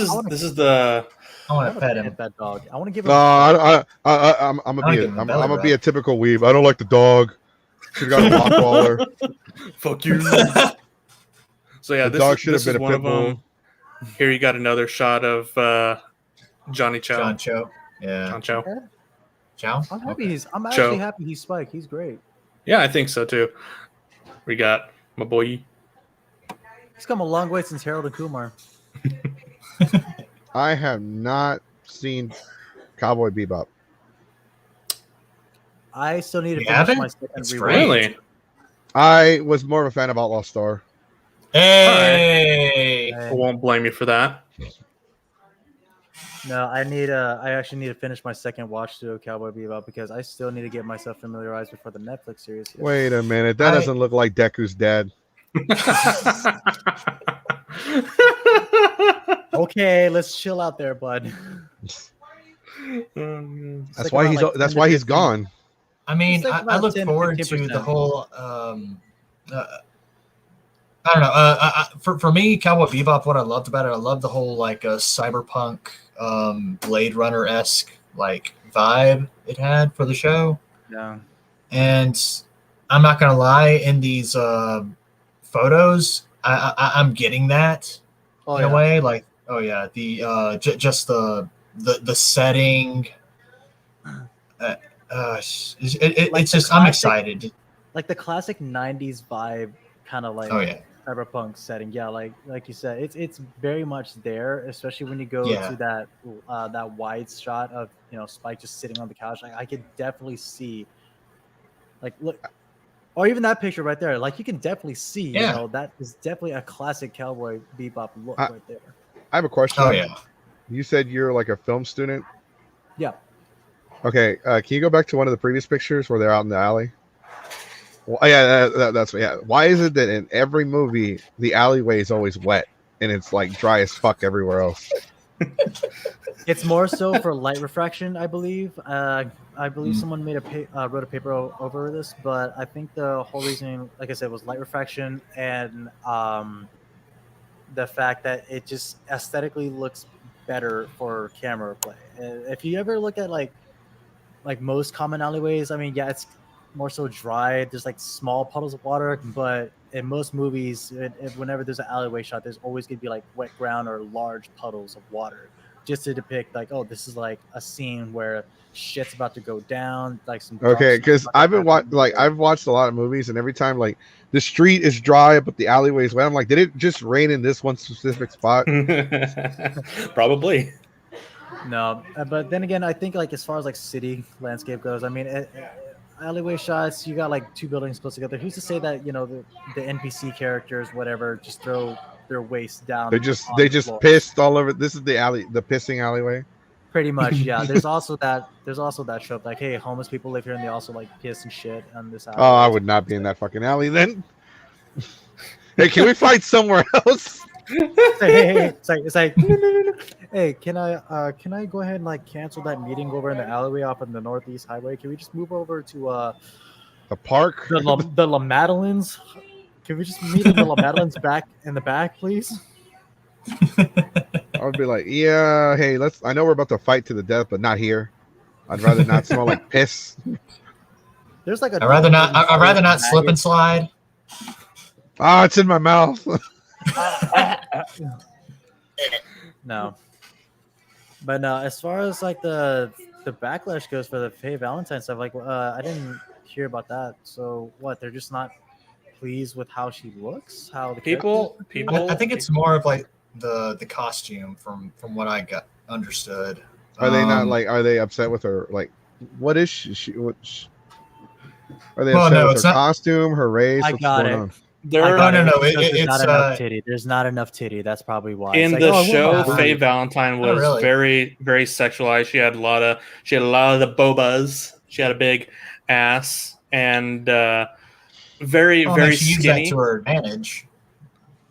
is the. I want to pet him. That dog. I want to give him. No, I'm gonna be a typical weeb. I don't like the dog. Should have got a Rottweiler. Fuck you. So yeah, the dog should have been a pit bull. Here you got another shot of Johnny Cho. John Cho. Yeah. John Cho. Okay. Chow? I'm actually happy he's Spike. He's great. Yeah, I think so too. We got my boy. He's come a long way since Harold and Kumar. I have not seen Cowboy Bebop. I still need to finish my second rewatch. Really? I was more of a fan of Outlaw Star. Hey! I won't blame you for that. No, I actually need to finish my second watch through of Cowboy Bebop because I still need to get myself familiarized before the Netflix series. Wait a minute. That doesn't look like Deku's dad. Okay, let's chill out there, bud. That's why he's gone. I mean, I look forward to the whole. I don't know. For me, Cowboy Bebop, what I loved about it, I loved the whole like cyberpunk, Blade Runner-esque like vibe it had for the show. Yeah. And I'm not gonna lie, in these photos, I'm getting that in a way. Like, oh yeah, the just the setting. It's just I'm excited. Like the classic '90s vibe, kind of like. Oh yeah. cyberpunk setting. Yeah, like you said, it's very much there, especially when you go to that wide shot of Spike just sitting on the couch. Like I could definitely see, like look, or even that picture right there. Like you can definitely see, that is definitely a classic Cowboy Bebop look right there. I have a question. Oh yeah. You said you're like a film student. Yeah. Okay. Can you go back to one of the previous pictures where they're out in the alley? Well, yeah, that's yeah. Why is it that in every movie the alleyway is always wet and it's like dry as fuck everywhere else? It's more so for light refraction, I believe. I believe someone made wrote a paper over this, but I think the whole reason, like I said, was light refraction and the fact that it just aesthetically looks better for camera play. If you ever look at like most common alleyways, I mean, yeah, it's more so dry. There's like small puddles of water, but in most movies, whenever there's an alleyway shot, there's always going to be like wet ground or large puddles of water, just to depict like, oh, this is like a scene where shit's about to go down, like some. Okay, because I've watched a lot of movies, and every time like the street is dry but the alleyway is wet, I'm like, did it just rain in this one specific spot? Probably. No, but then again, I think like as far as like city landscape goes, I mean, alleyway shots, you got like two buildings close together. Who's to say that the NPC characters, whatever, just throw their waist down? They just pissed all over. This is the pissing alleyway. Pretty much, yeah. There's also that trope like, hey, homeless people live here and they also like piss and shit on this alleyway. Oh, I would not be in that fucking alley then. Hey, can we fight somewhere else? It's like no. Hey, can I go ahead and like cancel that meeting over in the alleyway off of the Northeast Highway? Can we just move over to the park? The La Madelines? Can we just meet in the La Madelines back in the back, please? I would be like, yeah, hey, I know we're about to fight to the death, but not here. I'd rather not smell like piss. There's like I'd rather not slip and slide. Ah, it's in my mouth. No. But no, as far as like the backlash goes for the Faye Valentine stuff, like I didn't hear about that. So what? They're just not pleased with how she looks. How the people. I think it's more of like the costume from what I got understood. Are they not like? Are they upset with her? Like, what is she? Are they upset with her costume, her race? I got it. On? No. There's not enough titty. There's not enough titty. That's probably why. In the show, Faye Valentine was very, very sexualized. She had a lot of the bobas. She had a big ass and very she skinny. Used that to her advantage.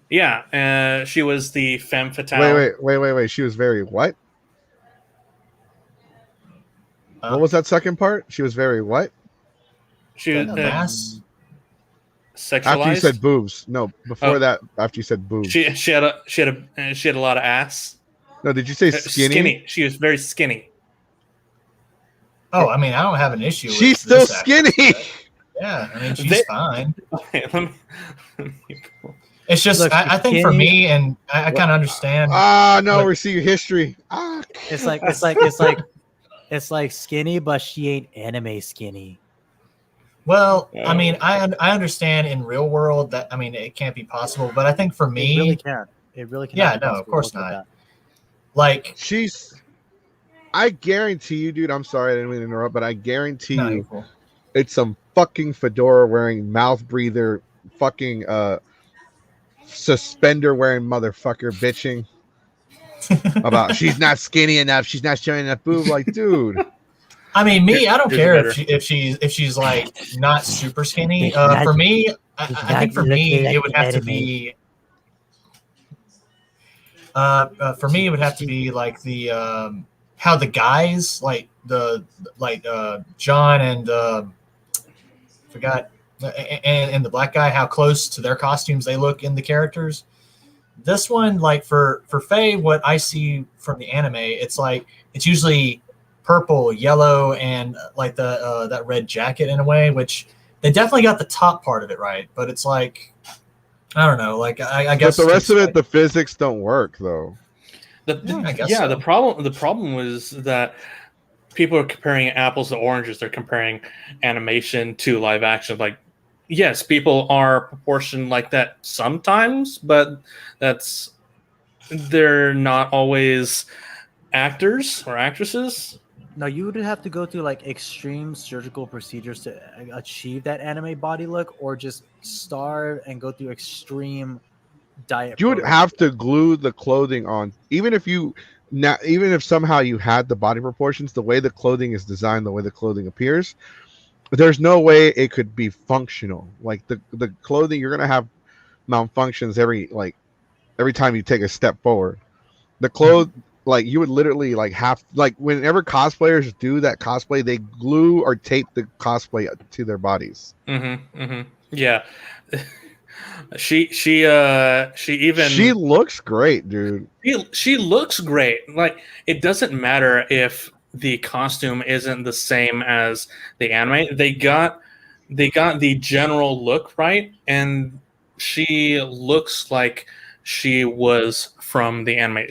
Yeah, she was the femme fatale. Wait. She was very what? What was that second part? She was very what? She was ass. Sexualized. After you said boobs. No, before that. After you said boobs. She had a lot of ass. No, did you say skinny? Skinny. She was very skinny. Oh, I mean, I don't have an issue. She's still skinny. Yeah, I mean, she's fine. Okay, let me it's just, I think for me, and I kind of understand. No, we see your history. It's like skinny, but she ain't anime skinny. Well, I mean, I understand in real world that, I mean, it can't be possible, but I think for me, it really can. Yeah, no, of course not. Like I guarantee you, dude. I'm sorry, I didn't mean to interrupt, but I guarantee you, cool. It's some fucking fedora wearing, mouth breather, fucking suspender wearing motherfucker bitching about she's not skinny enough, she's not showing enough boob. Like, dude. I mean, I don't care if she's like not super skinny. For me, I think for me it would have to be. For me, it would have to be like the how the guys like John and forgot and the black guy, how close to their costumes they look in the characters. This one, like for Faye, what I see from the anime, it's usually purple, yellow, and like the that red jacket in a way, which they definitely got the top part of it right, but it's like I don't know, like I guess. But the rest of it, the physics don't work though. The problem was that people are comparing apples to oranges. They're comparing animation to live action. Like yes, people are proportioned like that sometimes, but they're not always actors or actresses. No, you would have to go through like extreme surgical procedures to achieve that anime body look, or just starve and go through extreme diet. You would programs. have to glue the clothing on, even if somehow you had the body proportions, the way the clothing is designed, the way the clothing appears, there's no way it could be functional. Like the clothing, you're gonna have malfunctions every time you take a step forward. The clothes, like you would literally like have like whenever cosplayers do that cosplay, they glue or tape the cosplay to their bodies. Yeah. She looks great, dude. She looks great. Like, it doesn't matter if the costume isn't the same as the anime. They got the general look right, and she looks like she was from the anime.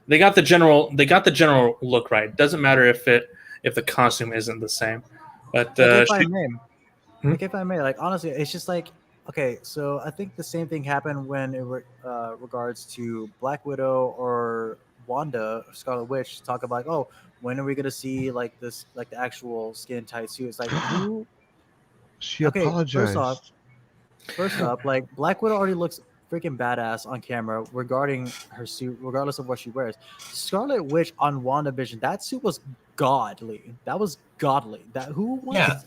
They got the general look right. Doesn't matter if the costume isn't the same. But if I may, like honestly, it's just like, okay, so I think the same thing happened when it regards to Black Widow or Wanda, or Scarlet Witch. Talk about like, oh, when are we gonna see like this, like the actual skin tight suit? It's like, who? She Okay, apologized. First up, like Black Widow already looks freaking badass on camera regarding her suit, regardless of what she wears. Scarlet Witch on WandaVision, that suit was godly. That was godly. That who? Yeah.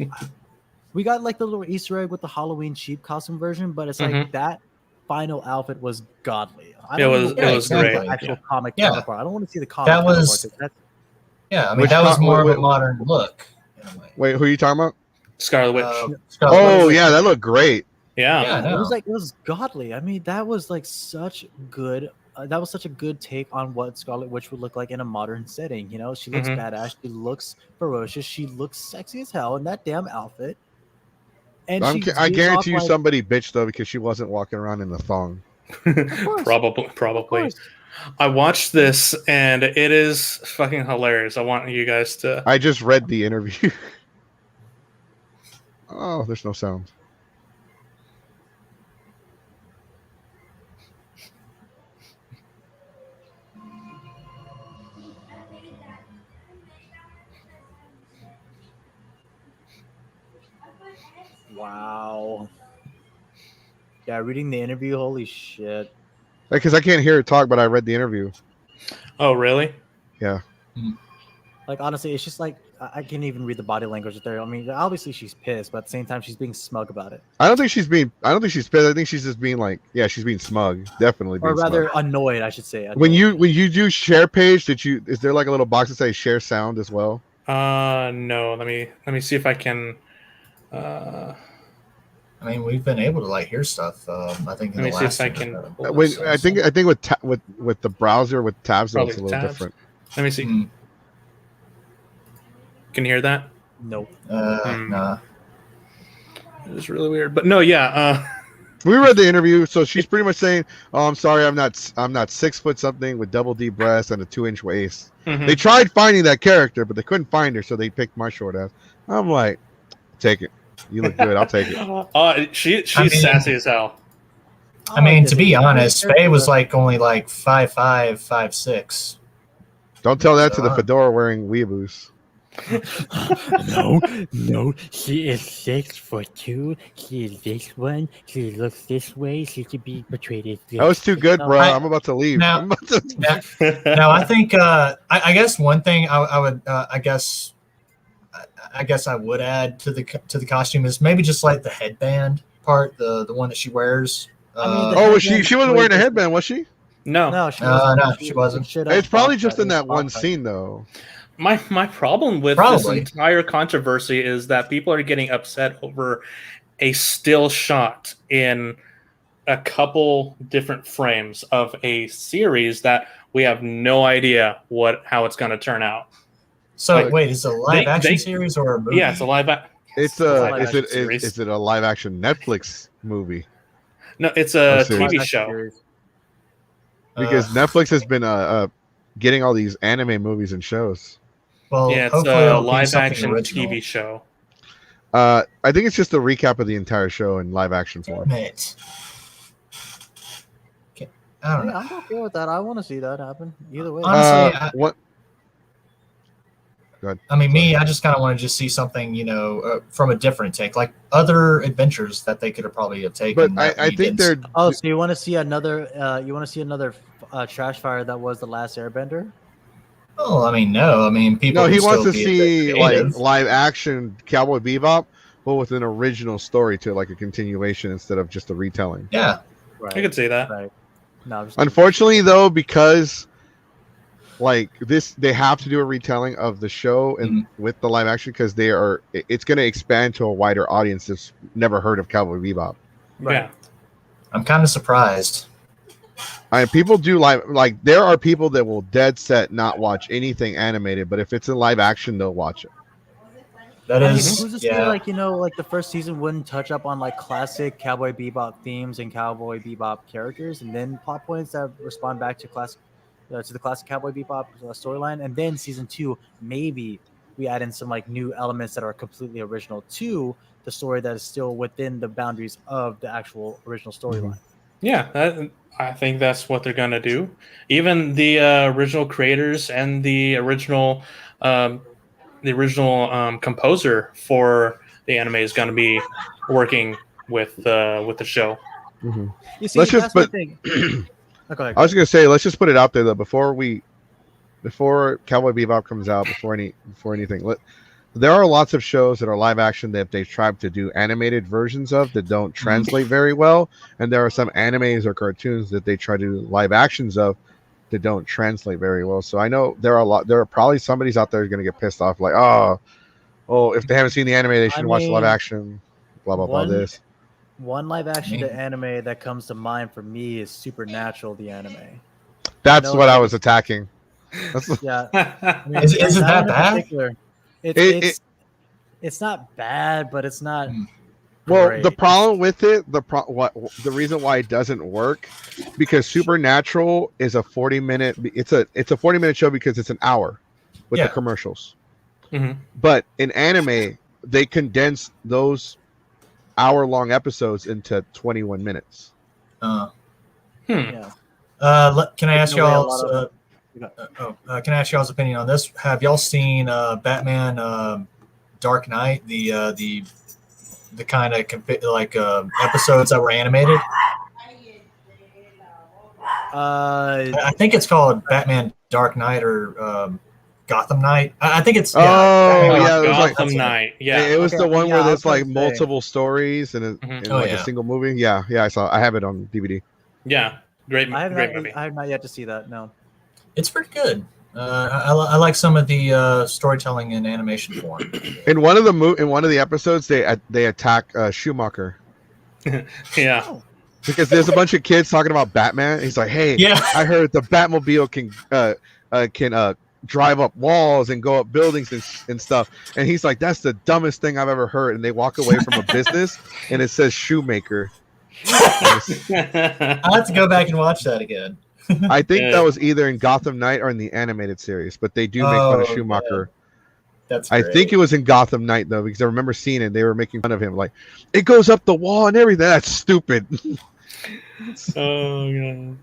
We got like the little Easter egg with the Halloween cheap costume version, but it's like that final outfit was godly. It was great. The actual comic Yeah. counterpart. I don't want to see the comic. That was counterpart. I mean, that was more of a modern look. In a way. Wait, who are you talking about? Scarlet Witch. Scarlet Witch. Yeah, that looked great. Yeah. It was godly. I mean, that was like such good. That was such a good take on what Scarlet Witch would look like in a modern setting. You know, she looks badass. She looks ferocious. She looks sexy as hell in that damn outfit. And I guarantee you somebody bitched though because she wasn't walking around in the thong. Probably. I watched this and it is fucking hilarious. I want you guys to. I just read the interview. Oh, there's no sound. Wow. Yeah, reading the interview, holy shit. Because I can't hear her talk, but I read the interview. Oh, really? Yeah. Like, honestly, it's just like, I can't even read the body language there. I mean, obviously she's pissed, but at the same time, she's being smug about it. I don't think she's pissed. I think she's just being like, yeah, she's being smug. Definitely being Or rather, smug. annoyed, I should say. Annoyed. When you do share page, is there like a little box that says share sound as well? No. Let me see if I can. I mean, we've been able to like hear stuff. I think in the last. Let me see if I can. I think with the browser with tabs, it's a little different. Let me see. Can you hear that? Nope. Nah. It was really weird, but no, yeah. We read the interview, so she's pretty much saying, "Oh, I'm sorry, I'm not 6 foot something with double D breasts and a 2-inch waist." They tried finding that character, but they couldn't find her, so they picked my short ass. I'm like, take it. You look good. I'll take it. She's sassy as hell. I mean, to be honest, Faye was like only like 5'5", 5'6". Don't tell that to the fedora wearing weeaboos. No, she is 6'2". She is this one. She looks this way. She could be portrayed as this. That was too good, bro. I'm about to leave. Now, I think I guess one thing I would I guess I would add to the costume is maybe just like the headband part, the one that she wears. She wasn't wearing a headband, was she? No, she wasn't. It's probably just in that one scene, though. My problem with this entire controversy is that people are getting upset over a still shot in a couple different frames of a series that we have no idea how it's going to movie? So wait, is it a live action series or a movie? Yeah, it's a live action. Is it a live action Netflix movie? No, it's a TV show. Because Netflix has been getting all these anime movies and shows. Well, yeah, it's a live action TV show. I think it's just a recap of the entire show in live action form. Damn it. I don't know. I'm okay with that. I want to see that happen. Either way. Honestly, What? Go ahead. I mean, me, I just kind of want to just see something, from a different take, like other adventures that they could have probably have taken. But I think they're. Oh, so you want to see another? You want to see another trash fire that was the last Airbender? Oh, I mean, no. I mean, people. No, he can wants still to be see like creative. live action Cowboy Bebop, but with an original story to it, like a continuation instead of just a retelling. Yeah. Right. I could see that. Right. No, I'm just Unfortunately, though, because like this, they have to do a retelling of the show and with the live action because it's going to expand to a wider audience that's never heard of Cowboy Bebop. Yeah. I'm kind of surprised. People do like there are people that will dead set not watch anything animated, but if it's in live action, they'll watch it. That I mean, is, who's to say, like, like the first season wouldn't touch up on like classic Cowboy Bebop themes and Cowboy Bebop characters, and then plot points that respond back to the classic Cowboy Bebop storyline, and then season 2 maybe we add in some like new elements that are completely original to the story that is still within the boundaries of the actual original storyline. Yeah, I think that's what they're gonna do. Even the original creators and the original composer for the anime is going to be working with the show. Mm-hmm. You see, let's just that's put. the thing. Oh, go ahead. I was going to say, let's just put it out there though before Cowboy Bebop comes out, before anything. There are lots of shows that are live action that they've tried to do animated versions of that don't translate very well, and there are some animes or cartoons that they try to do live actions of that don't translate very well. So I know there are probably somebody's out there who's going to get pissed off, like, oh, if they haven't seen the anime, they shouldn't watch the live action. Blah blah blah. This one live action to anime that comes to mind for me is Supernatural, the anime. That's what I was attacking. Yeah, I mean, is it that bad? It's not bad, but it's not. Well, great. the problem with it, the reason why it doesn't work, because Supernatural is a 40-minute. It's a 40-minute show because it's an hour with the commercials. Mm-hmm. But in anime, they condense those hour-long episodes into 21 minutes. Yeah. Can I ask y'all's? Can I ask y'all's opinion on this? Have y'all seen Batman Dark Knight? The kind of episodes that were animated. I think it's called Batman Dark Knight or Gotham Knight. I think it's. Gotham Knight. Yeah, it was the one where there's like multiple stories and a single movie. Yeah, I saw. I have it on DVD. Yeah, great movie. I have not yet to see that. No, it's pretty good. I like some of the storytelling in animation form. In one of the episodes, they attack Schumacher. Yeah, because there's a bunch of kids talking about Batman. He's like, "Hey, I heard the Batmobile can drive up walls and go up buildings and stuff." And he's like, "That's the dumbest thing I've ever heard." And they walk away from a business, and it says Shoemaker. I have to go back and watch that again. I think that was either in Gotham Knight or in the animated series, but they do make fun of Schumacher. That's great. I think it was in Gotham Knight though, because I remember seeing it. They were making fun of him, like it goes up the wall and everything. That's stupid. Oh god,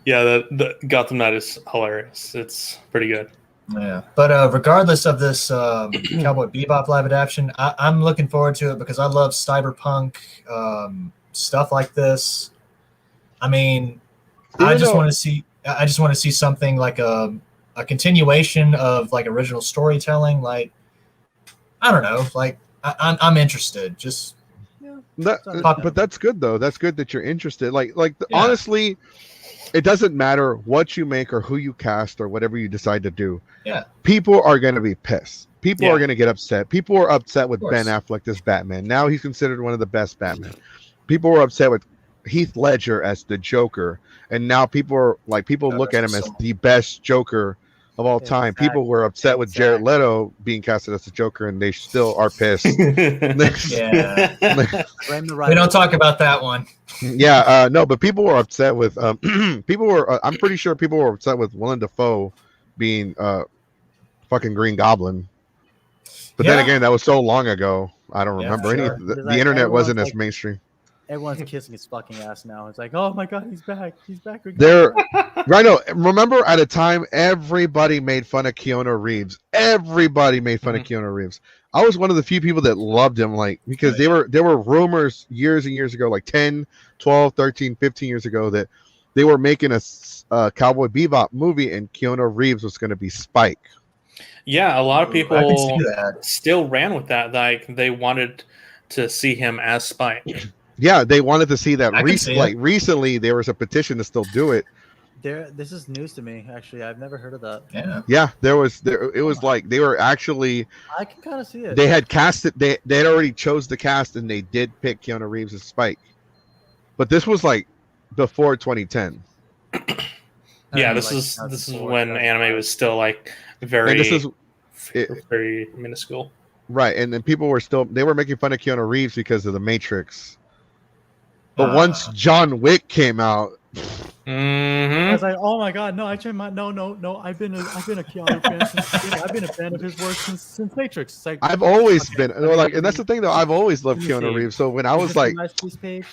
yeah. The Gotham Knight is hilarious. It's pretty good. Yeah, but regardless of this Cowboy Bebop live adaptation, I'm looking forward to it because I love cyberpunk stuff like this. I mean. I just want to see something like a continuation of like original storytelling. Like, I don't know. Like, I'm interested. Just but that's good though. That's good that you're interested. Honestly, it doesn't matter what you make or who you cast or whatever you decide to do. Yeah, people are going to be pissed. People are going to get upset. People are upset with Ben Affleck as Batman. Now he's considered one of the best Batman. People were upset with Heath Ledger as the Joker. And now people look at him as the best Joker of all time. Exactly. People were upset with Jared Leto being casted as the Joker, and they still are pissed. We don't talk about that one. No, but people were upset with I'm pretty sure people were upset with Willem Dafoe being fucking Green Goblin. But then again, that was so long ago. I don't remember sure. any. The Like, internet wasn't everyone's as mainstream. Everyone's kissing his fucking ass now. It's like, oh my god, he's back. He's back. There, right? No, remember at a time everybody made fun of Keanu Reeves. Everybody made fun of Keanu Reeves. I was one of the few people that loved him, like because there were rumors years and years ago, like 10, 12, 13, 15 years ago, that they were making a Cowboy Bebop movie and Keanu Reeves was going to be Spike. Yeah, a lot of people I can see that. still ran with that. Like they wanted to see him as Spike. Yeah, they wanted to see that. I can see Like recently, there was a petition to still do it. This is news to me. Actually, I've never heard of that. Yeah, there was. It was like they were actually. I can kind of see it. They had cast it. They had already chose the cast, and they did pick Keanu Reeves as Spike. But this was like before 2010. Yeah, this is when anime was still like very. And this is very minuscule. Right, and then people were making fun of Keanu Reeves because of The Matrix. But once John Wick came out, I was like, oh my god, no! I've been a Keanu fan since I've been a fan of his work since Matrix. It's like, I've always been like, and that's the thing though. I've always loved Keanu Reeves. So when I was like, this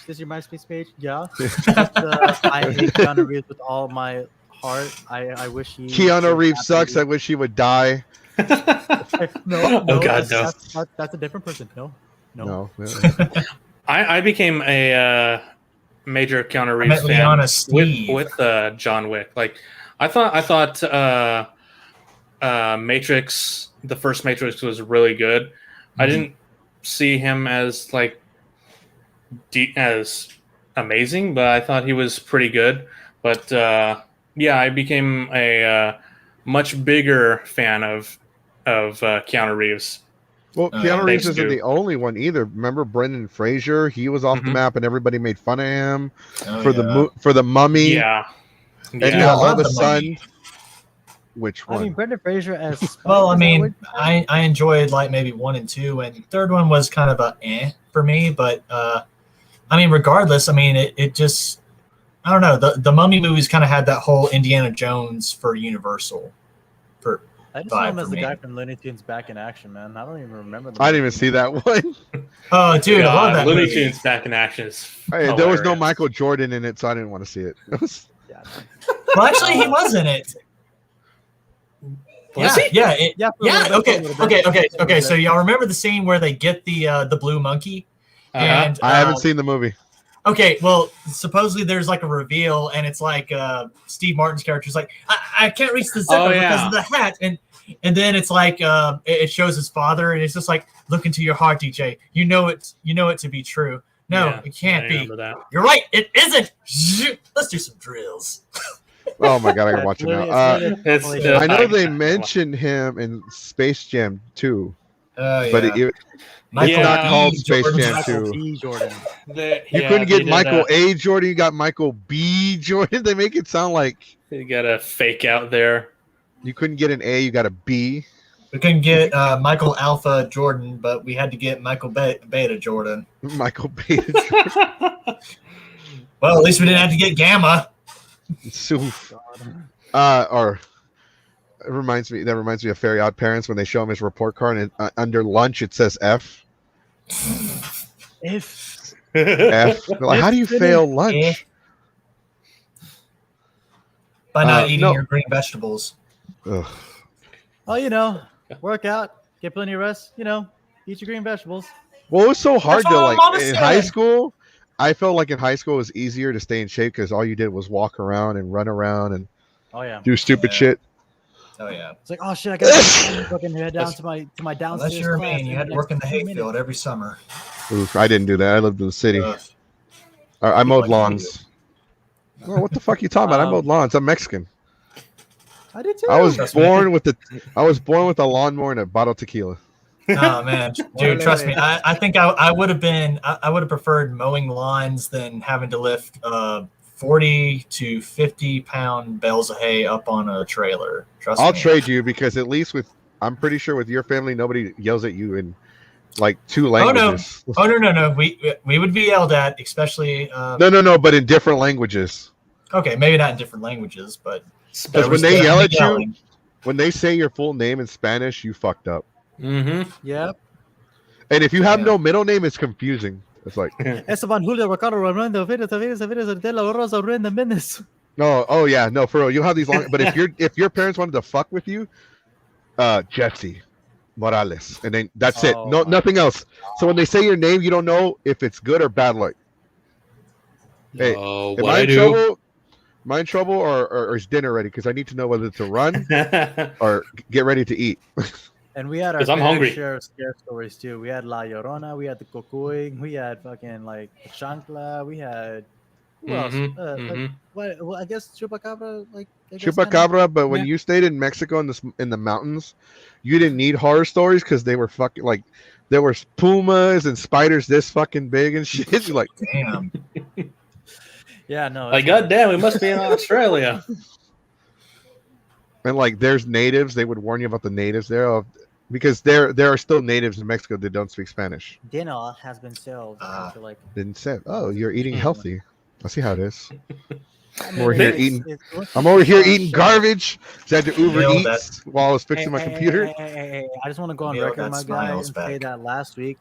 is your MySpace page, yeah. I hate Keanu Reeves with all my heart. I wish he. Keanu Reeves sucks. I wish he would die. No, oh god, no. That's a different person. No. I became a major Keanu Reeves fan with John Wick. Like I thought Matrix, the first Matrix, was really good. I didn't see him as like as amazing, but I thought he was pretty good. But I became a much bigger fan of Keanu Reeves. Well, Keanu Reeves isn't the only one either. Remember Brendan Fraser? He was off the map, and everybody made fun of him for the Mummy. Yeah, and now all of a sudden, which one? I mean, Brendan Fraser as Spike, well, I mean, I enjoyed like maybe 1 and 2, and third one was kind of a for me. But I mean, regardless, I mean, it just I don't know. The Mummy movies kind of had that whole Indiana Jones for Universal. I just saw him as the guy from Looney Tunes Back in Action, man. I don't even remember. I didn't even see that one. Oh, dude, I love that Looney movie. Tunes Back in Action is there was no Michael Jordan in it, so I didn't want to see it. Well, actually, he was in it. Okay. So y'all remember the scene where they get the blue monkey? And I haven't seen the movie. Okay, well, supposedly there's like a reveal, and it's like Steve Martin's character is like, I can't reach the zipper because of the hat, and then it's like it shows his father, and it's just like, look into your heart, DJ. You know it to be true. No, it can't be. You're right, it isn't. Let's do some drills. Oh my god, I gotta watch it now. I know they mentioned him in Space Jam 2, but it's not called Space Jam 2. You couldn't get Michael A. Jordan. You got Michael B. Jordan. They make it sound like you got a fake out there. You couldn't get an A. You got a B. We couldn't get Michael Alpha Jordan, but we had to get Michael Beta Jordan. Michael Beta Jordan. Well, at least we didn't have to get Gamma. Or it reminds me of Very Odd Parents when they show him his report card and under lunch it says F. F. Like, how do you fail lunch? By not eating your green vegetables. Ugh. Oh, work out, get plenty of rest. Eat your green vegetables. Well, it was so hard to like in high school. I felt like in high school it was easier to stay in shape because all you did was walk around and run around and do stupid shit. Oh yeah. It's like, oh shit, I gotta fucking head down to my downstairs. Unless you're a man, you had to work in the hayfield every summer. Oof, I didn't do that. I lived in the city. I mowed lawns. Well, what the fuck are you talking about? I mowed lawns. I'm Mexican. I did too. I was born with a lawnmower and a bottle of tequila. Oh man, dude, trust me. I think I would have preferred mowing lawns than having to lift 40 to 50 pound bales of hay up on a trailer. Trust me. I'll trade you because at least I'm pretty sure with your family nobody yells at you in like 2 languages. Oh no. We would be yelled at, especially. No, but in different languages. Okay, maybe not in different languages, but because when they yell at you, when they say your full name in Spanish, you fucked up. Mm-hmm. Yep. And if you have no middle name, it's confusing. It's like Esteban, Julio, Ricardo, Rolando, Rosa, Brenda, Mendes. oh yeah, no, for real. You'll have these long. But if your parents wanted to fuck with you, Jesse Morales, and then that's it. No, nothing else. So when they say your name, you don't know if it's good or bad. Like, hey, am I in trouble? Am I in trouble, or is dinner ready? Because I need to know whether to run or get ready to eat. And we had our share of scare stories too. We had La Llorona, we had the Cocuy, we had fucking like the Chancla, we had who else? Well, I guess Chupacabra, Chupacabra. But when you stayed in Mexico in the mountains, you didn't need horror stories because they were fucking like there were pumas and spiders this fucking big and shit. You're like, damn. Yeah, no. Like, goddamn, we must be in Australia. And like, there's natives. They would warn you about the natives there, because there are still natives in Mexico that don't speak Spanish. Dinner has been served. Didn't say. Oh, you're eating healthy. I see how it is. I'm over here eating garbage. So I had to Uber Eats while I was fixing my computer. Hey, I just want to go on record, my guy, and say that last week's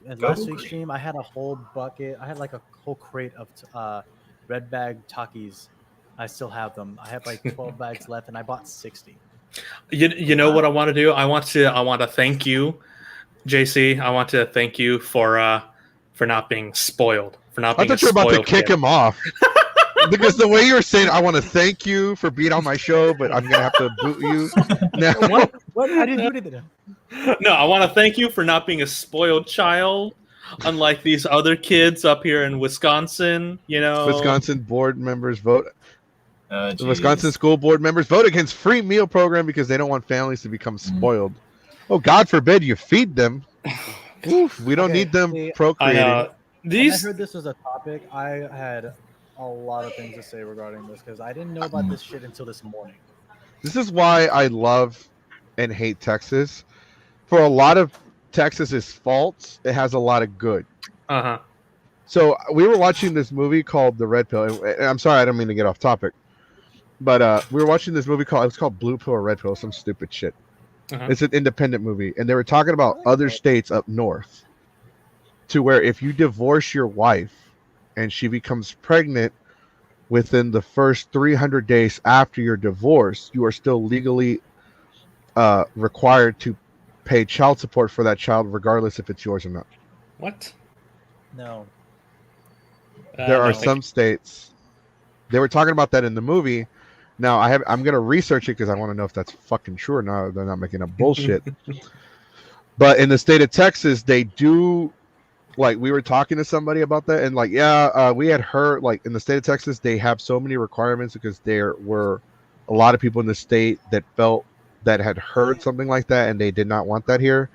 stream, I had a whole bucket. I had like a whole crate of red bag Takis. I still have them. I have like 12 bags left, and I bought 60. You know what I want to do? I want to thank you, JC. I want to thank you for not being spoiled. I thought you were about to kick him off. Because the way you were saying, I want to thank you for being on my show, but I'm gonna have to boot you. Now. What? I didn't do anything. No, I want to thank you for not being a spoiled child, unlike these other kids up here in Wisconsin. You know, Wisconsin board members vote. The Wisconsin school board members vote against free meal program because they don't want families to become spoiled. Oh, God forbid you feed them. Oof, we don't need them procreating. I heard this was a topic. I had a lot of things to say regarding this because I didn't know about this shit until this morning. This is why I love and hate Texas. For a lot of Texas's faults, it has a lot of good. So we were watching this movie called The Red Pill. And I'm sorry, I don't mean to get off topic. But we were watching this movie called Blue Pill or Red Pill, some stupid shit. It's an independent movie. And they were talking about other states up north to where if you divorce your wife and she becomes pregnant within the first 300 days after your divorce, you are still legally required to pay child support for that child regardless if it's yours or not. What? No. There are some states. They were talking about that in the movie. Now I'm gonna research it because I want to know if that's fucking true or not. They're not making up bullshit. But in the state of Texas, they do. Like we were talking to somebody about that, and like we had heard like in the state of Texas, they have so many requirements because there were a lot of people in the state that felt that had heard something like that, and they did not want that here.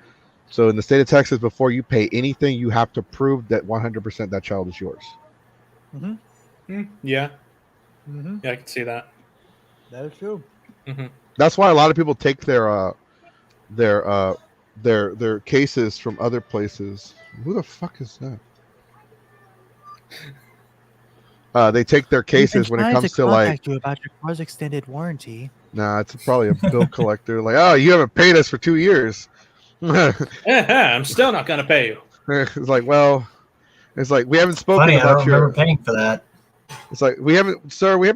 So in the state of Texas, before you pay anything, you have to prove that 100% that child is yours. Yeah. Yeah, I can see that. That is true. That's why a lot of people take their cases from other places. Who the fuck is that? They take their cases when it comes to like you about your car's extended warranty. Nah, it's probably a bill collector. Like, oh, you haven't paid us for 2 years. I'm still not gonna pay you. It's like, well, it's like we haven't spoken Funny, about I don't remember paying for that. It's like we haven't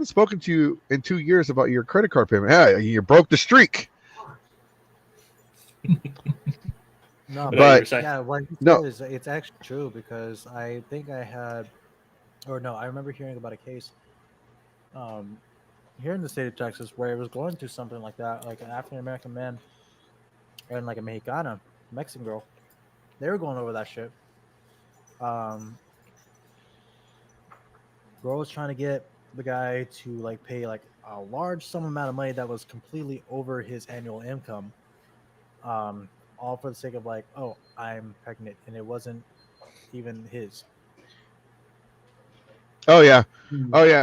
spoken to you in 2 years about your credit card payment. Yeah, you broke the streak. No, but yeah, what he said is it's actually true because I think I remember hearing about a case here in the state of Texas where it was going through something like that, like an African American man and like a Mexicana, Mexican girl. They were going over that shit. Girl was trying to get the guy to like pay like a large sum amount of money that was completely over his annual income. All for the sake of like, oh, I'm pregnant, and it wasn't even his. Oh yeah.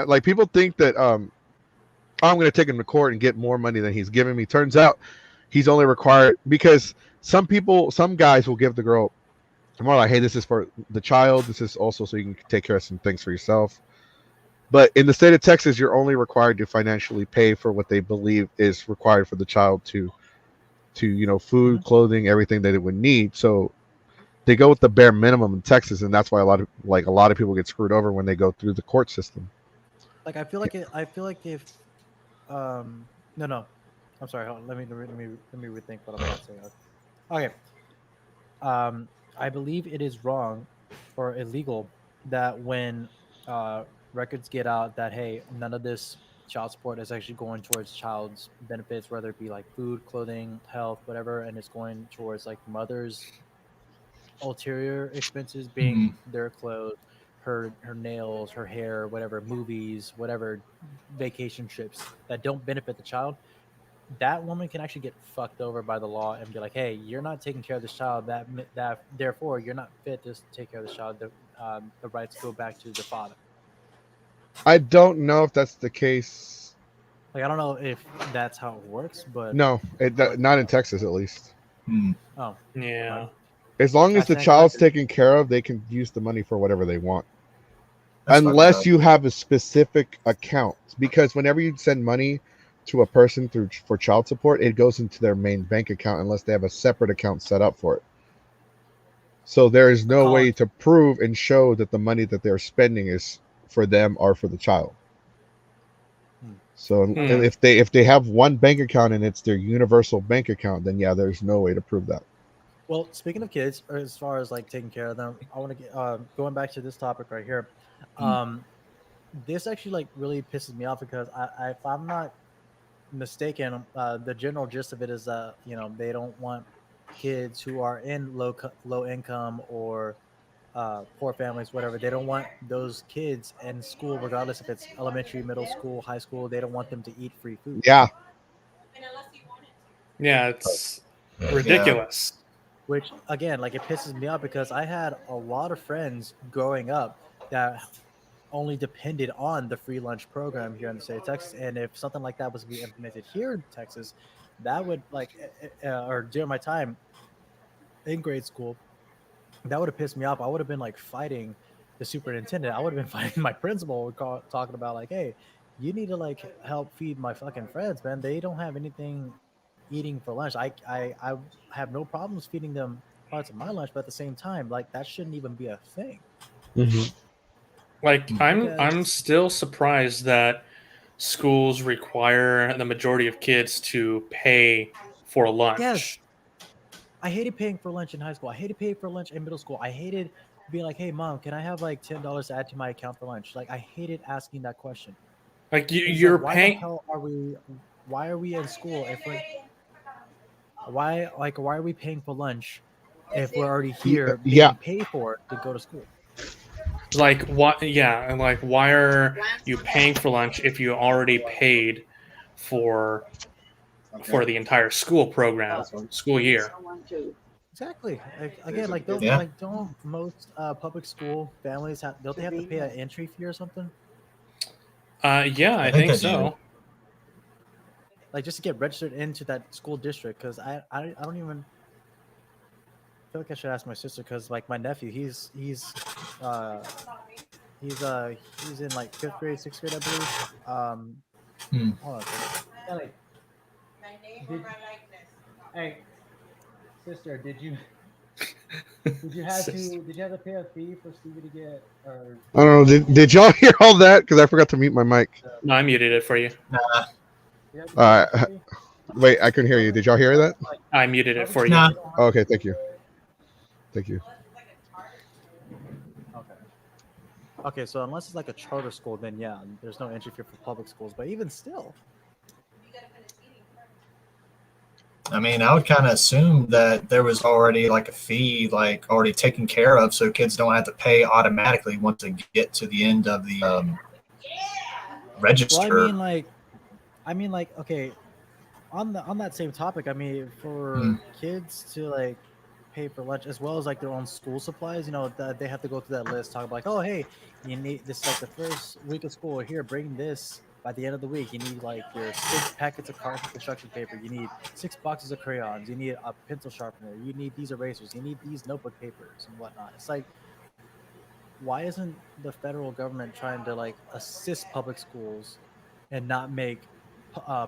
Like people think that I'm going to take him to court and get more money than he's giving me. Turns out he's only required because some guys will give the girl more like, hey, this is for the child. This is also so you can take care of some things for yourself. But in the state of Texas, you're only required to financially pay for what they believe is required for the child to food, clothing, everything that it would need. So they go with the bare minimum in Texas, and that's why a lot of people get screwed over when they go through the court system. Like I feel like if no, I'm sorry. Hold on. Let me rethink what I'm about to say. Okay. I believe it is wrong or illegal that when records get out that hey, none of this child support is actually going towards child's benefits, whether it be like food, clothing, health, whatever, and it's going towards like mother's ulterior expenses being their clothes, her nails, her hair, whatever, movies, whatever, vacation trips that don't benefit the child. That woman can actually get fucked over by the law and be like, "Hey, you're not taking care of this child. That therefore you're not fit to take care of this child. The rights go back to the father." I don't know if that's the case. Like I don't know if that's how it works, but No, not in Texas at least. Oh, Yeah. As long as the child's taken care of, they can use the money for whatever they want. Unless you have a specific account. Because whenever you send money to a person for child support, it goes into their main bank account unless they have a separate account set up for it. So there is no way to prove and show that the money that they're spending is for them or for the child. So if they have one bank account and it's their universal bank account, then yeah, there's no way to prove that. Well, speaking of kids, or as far as like taking care of them, I want to get going back to this topic right here. This actually like really pisses me off because if I'm not mistaken, the general gist of it is that they don't want kids who are in low income or poor families, whatever. They don't want those kids in school, regardless if it's elementary, middle school, high school. They don't want them to eat free food. Yeah. Yeah, it's ridiculous. Which again, like it pisses me off because I had a lot of friends growing up that only depended on the free lunch program here in the state of Texas. And if something like that was to be implemented here in Texas, that would or during my time in grade school, that would have pissed me off. I would have been like fighting the superintendent. I would have been fighting my principal, talking about like, hey, you need to like help feed my fucking friends, man. They don't have anything eating for lunch. I have no problems feeding them parts of my lunch, but at the same time, like that shouldn't even be a thing. Like I'm still surprised that schools require the majority of kids to pay for lunch. Yes. I hated paying for lunch in high school. I hated paying for lunch in middle school. I hated being like, hey mom, can I have like $10 to add to my account for lunch? Like I hated asking that question. Like you're paying. Why are we in school if we're why are we paying for lunch if we're already here being paid for it to go to school? Like what? Yeah, and like why are you paying for lunch if you already paid for the entire school program, school year? Exactly. Don't most public school families don't they have to pay an entry fee or something? Yeah, I think so. Like just to get registered into that school district, because I don't even feel like I should ask my sister, because like my nephew, he's in like 5th grade, 6th grade, I believe. Hold on a second. Ellie, hey, sister, did you have to pay a fee for Stevie to get? Or I don't know. Did y'all hear all that? Because I forgot to mute my mic. No, I muted it for you. Wait, I couldn't hear you. Did y'all hear that? I muted it for you. Nah. Okay, thank you. Thank you. Okay, so unless it's like a charter school, then yeah, there's no entry fee for public schools. But even still, I mean, I would kind of assume that there was already like a fee, like already taken care of, so kids don't have to pay automatically once they get to the end of the register. Well, I mean, okay, on that same topic, I mean, for kids to like pay for lunch as well as like their own school supplies, that they have to go through that list, talk about like, oh, hey, you need this like the first week of school here, bring this. By the end of the week, you need like your 6 packets of carbon construction paper. You need 6 boxes of crayons. You need a pencil sharpener. You need these erasers. You need these notebook papers and whatnot. It's like, why isn't the federal government trying to like assist public schools and not make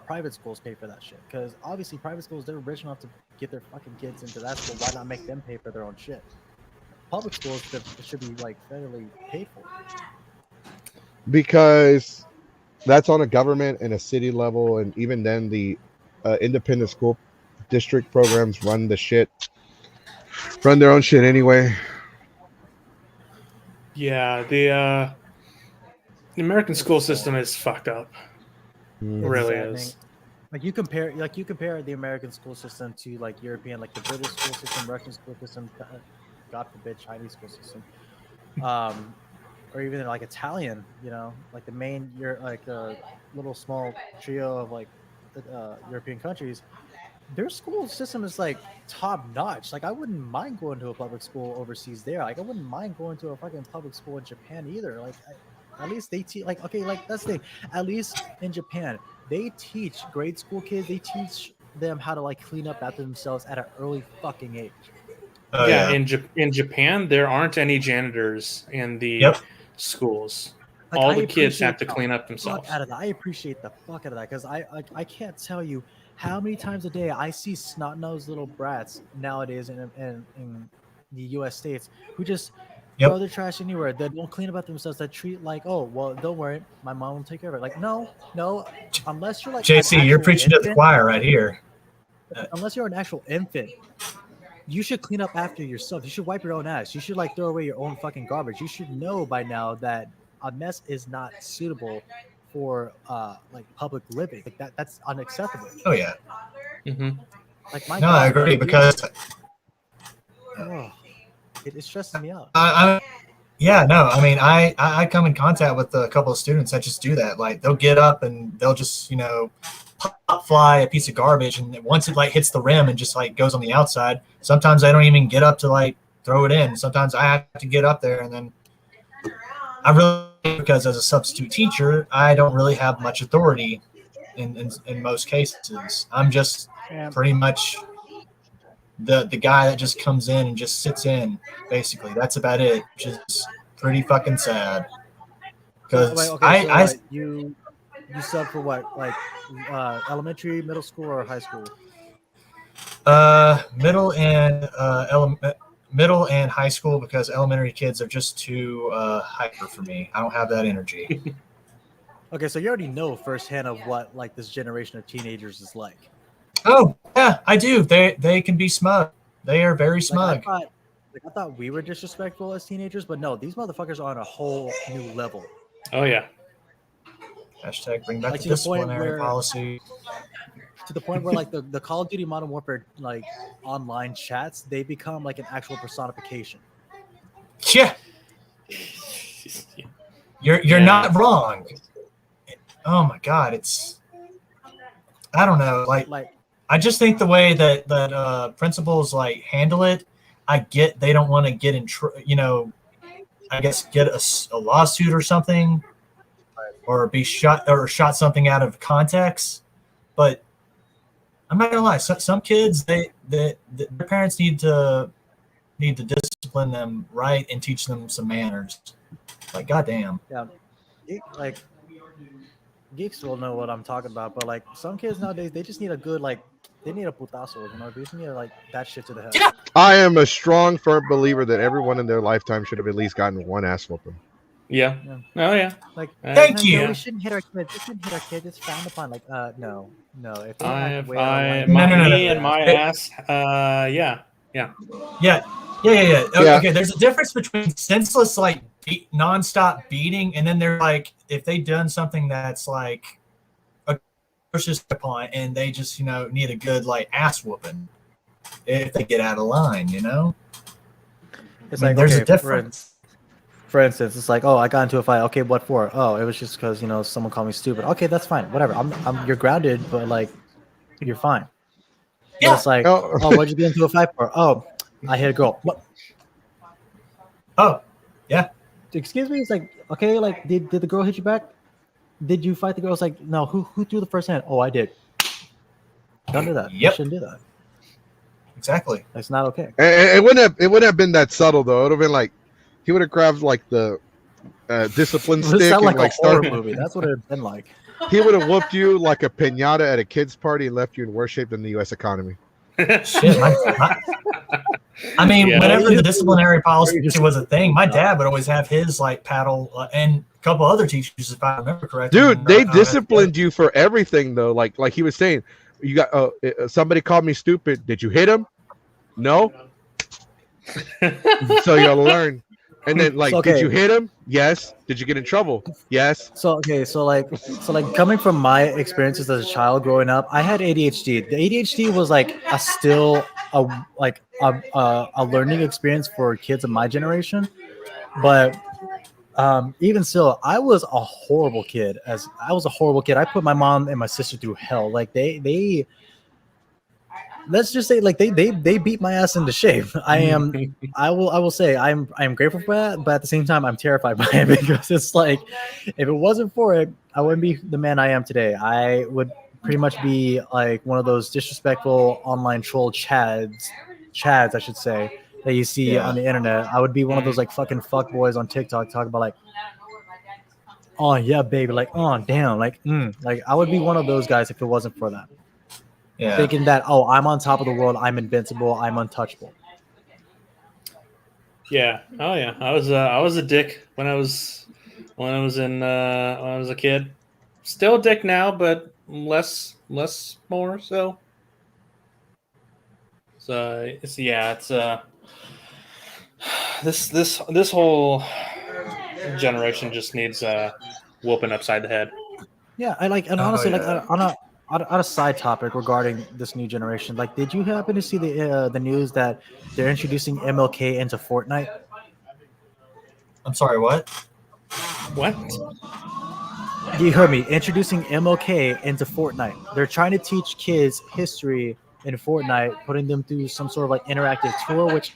private schools pay for that shit? Because obviously private schools, they're rich enough to get their fucking kids into that school. Why not make them pay for their own shit? public schools should be like federally paid for? Because that's on a government and a city level, and even then the independent school district programs run their own shit anyway. Yeah, the American school system is fucked up. It really is. Like you compare the American school system to like European, like the British school system, Russian school system, God forbid Chinese school system, or even like Italian. You know, like the main like a little small trio of like European countries. Their school system is like top notch. Like I wouldn't mind going to a public school overseas there. Like I wouldn't mind going to a fucking public school in Japan either. Like at least they teach. Like okay, like that's the thing. At least in Japan, they teach grade school kids. They teach them how to like clean up after themselves at an early fucking age. Yeah. In Japan, there aren't any janitors in the schools. Like, all the kids have to clean up themselves. I appreciate the fuck out of that because I can't tell you how many times a day I see snot-nosed little brats nowadays in the U.S. states who just throw their trash anywhere. They don't clean up after themselves. They treat like, oh, well, don't worry, my mom will take care of it. Like, no, unless you're like JC, you're preaching to the choir right here. Unless you're an actual infant, you should clean up after yourself. You should wipe your own ass. You should like throw away your own fucking garbage. You should know by now that a mess is not suitable for like public living. Like that's unacceptable. Oh yeah. Mm-hmm. Like my I agree because it stresses me out. I mean, I come in contact with a couple of students that just do that. Like they'll get up and they'll just pop fly a piece of garbage, and once it like hits the rim and just like goes on the outside, sometimes I don't even get up to like throw it in. Sometimes I have to get up there, and then I really, because as a substitute teacher, I don't really have much authority in most cases. I'm just pretty much the guy that just comes in and just sits in, basically. That's about it, which is pretty fucking sad. Because you sub for what, like elementary, middle school, or high school? Middle and high school, because elementary kids are just too hyper for me. I don't have that energy. Okay, so you already know firsthand of what like this generation of teenagers is like. Oh yeah, I do. They can be smug. They are very smug. I thought we were disrespectful as teenagers, but no, these motherfuckers are on a whole new level. Oh yeah. Hashtag bring back the disciplinary policy. To the point where like the Call of Duty Modern Warfare like online chats, they become like an actual personification. Yeah. You're not wrong. Oh my god, I don't know, like I just think the way that principals like handle it, I get they don't want to get in I guess get a lawsuit or something, or be shot something out of context, but I'm not gonna lie. Some kids, their parents need to discipline them right and teach them some manners. Like, goddamn. Yeah, like geeks will know what I'm talking about. But like some kids nowadays, they just need a good they need a putazo. They just need like that shit to the head. Yeah. I am a strong, firm believer that everyone in their lifetime should have at least gotten one ass whooping. Yeah. Oh yeah. Like, thank you. We shouldn't hit our kids. We shouldn't hit our kids. It's frowned upon. Like, no. If my ass. Yeah. Okay, there's a difference between senseless like nonstop beating, and then they're like, if they've done something that's like atrocious upon, and they just need a good like ass whooping if they get out of line. It's like there's a difference. For instance, it's like, oh, I got into a fight. Okay, what for? Oh, it was just because someone called me stupid. Okay, that's fine. Whatever. You're grounded, but like, you're fine. Yeah. But it's like, oh, what'd you get into a fight for? Oh, I hit a girl. What? Oh, yeah. Excuse me. It's like, okay, like, did the girl hit you back? Did you fight the girl? It's like, no. Who threw the first hand? Oh, I did. Don't do that. Yep. You shouldn't do that. Exactly. That's not okay. It wouldn't have been that subtle though. It would have been like he would have grabbed like the discipline stick and like like a horror movie. That's what it'd been like. He would have whooped you like a piñata at a kid's party and left you in worse shape than the U.S. economy. Shit, I mean, Yeah. whenever the disciplinary policy was a thing, my dad would always have his like paddle and a couple other teachers, if I remember correctly. Dude, they disciplined you for everything though. Like he was saying, you got somebody called me stupid. Did you hit him? No. So you'll learn. And then like, did you hit him? Yes. Did you get in trouble? Yes. So like coming from my experiences as a child growing up, I had ADHD. The ADHD was like a learning experience for kids of my generation. But even still, I was a horrible kid. I put my mom and my sister through hell. Like they let's just say like they beat my ass into shape. I will say I'm grateful for that, but at the same time I'm terrified by it because it's like if it wasn't for it, I wouldn't be the man I am today. I would pretty much be like one of those disrespectful online troll chads I should say that you see on the internet. I would be one of those like fucking fuck boys on TikTok talking about like, oh yeah baby, like oh damn, like like I would be one of those guys if it wasn't for that. Yeah. Thinking that, oh, I'm on top of the world, I'm invincible, I'm untouchable. Yeah. Oh yeah. I was a dick when I was a kid. Still a dick now, but less more so. So it's this whole generation just needs whooping upside the head. Yeah, honestly, like on a side topic regarding this new generation, like, did you happen to see the news that they're introducing MLK into Fortnite? I'm sorry, what? What? You heard me. Introducing MLK into Fortnite. They're trying to teach kids history in Fortnite, putting them through some sort of like interactive tour, which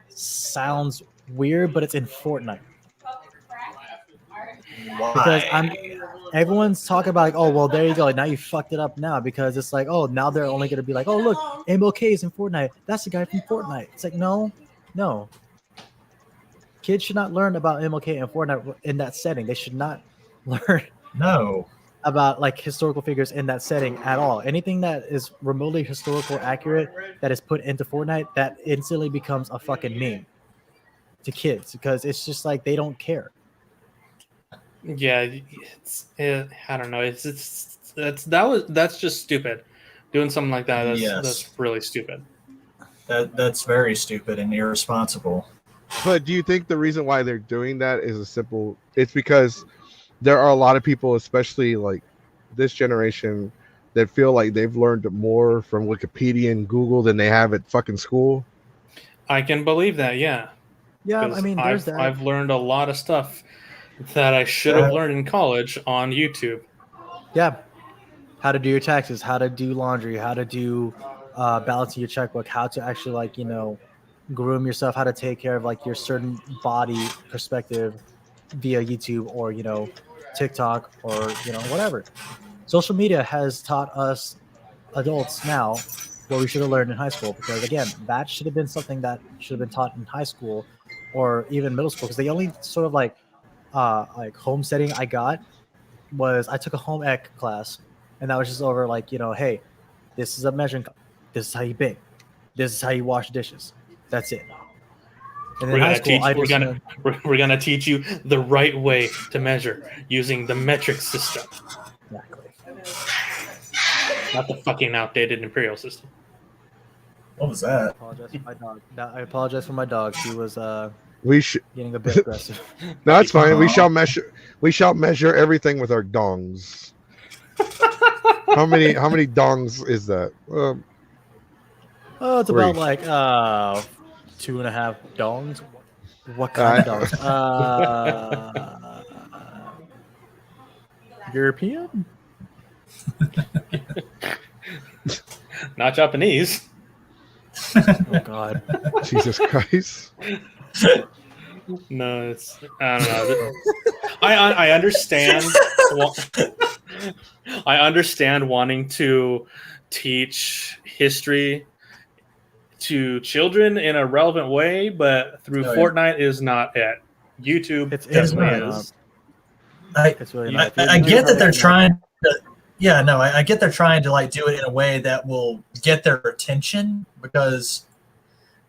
sounds weird, but it's in Fortnite. Because everyone's talking about like, oh well, there you go. Now you fucked it up now because it's like, oh, now they're only gonna be like, oh look, MLK is in Fortnite. That's the guy from Fortnite. It's like no. Kids should not learn about MLK and Fortnite in that setting. They should not learn about like historical figures in that setting at all. Anything that is remotely historical accurate that is put into Fortnite, that instantly becomes a fucking meme to kids because it's just like they don't care. Yeah, I don't know. That's just stupid. Doing something like that, that's really stupid. That's very stupid and irresponsible. But do you think the reason why they're doing that is it's because there are a lot of people, especially like this generation, that feel like they've learned more from Wikipedia and Google than they have at fucking school? I can believe that, yeah. Yeah, I mean, there's that. I've learned a lot of stuff that I should have learned in college on YouTube. Yeah. How to do your taxes, how to do laundry, how to do balancing your checkbook, how to actually like, groom yourself, how to take care of like your certain body perspective via YouTube or, TikTok or, whatever. Social media has taught us adults now what we should have learned in high school because again, that should have been something that should have been taught in high school or even middle school because the only sort of like home setting I got was I took a home ec class and that was just over like, hey, this is a measuring cup. This is how you bake. This is how you wash dishes. That's it. And then we're gonna teach you the right way to measure using the metric system. Exactly. Not the fucking outdated imperial system. What was that? I apologize for my dog. She was getting a bit aggressive. No, that's fine. We shall measure everything with our dongs. How many dongs is that? It's 3. About like 2.5 dongs. What kind of dongs? European? Not Japanese. Oh God. Jesus Christ. No, it's I don't know. I understand. I understand wanting to teach history to children in a relevant way, but through Fortnite is not it. YouTube definitely is. It's really not. I get that they're trying to. Yeah, no, I get they're trying to like do it in a way that will get their attention because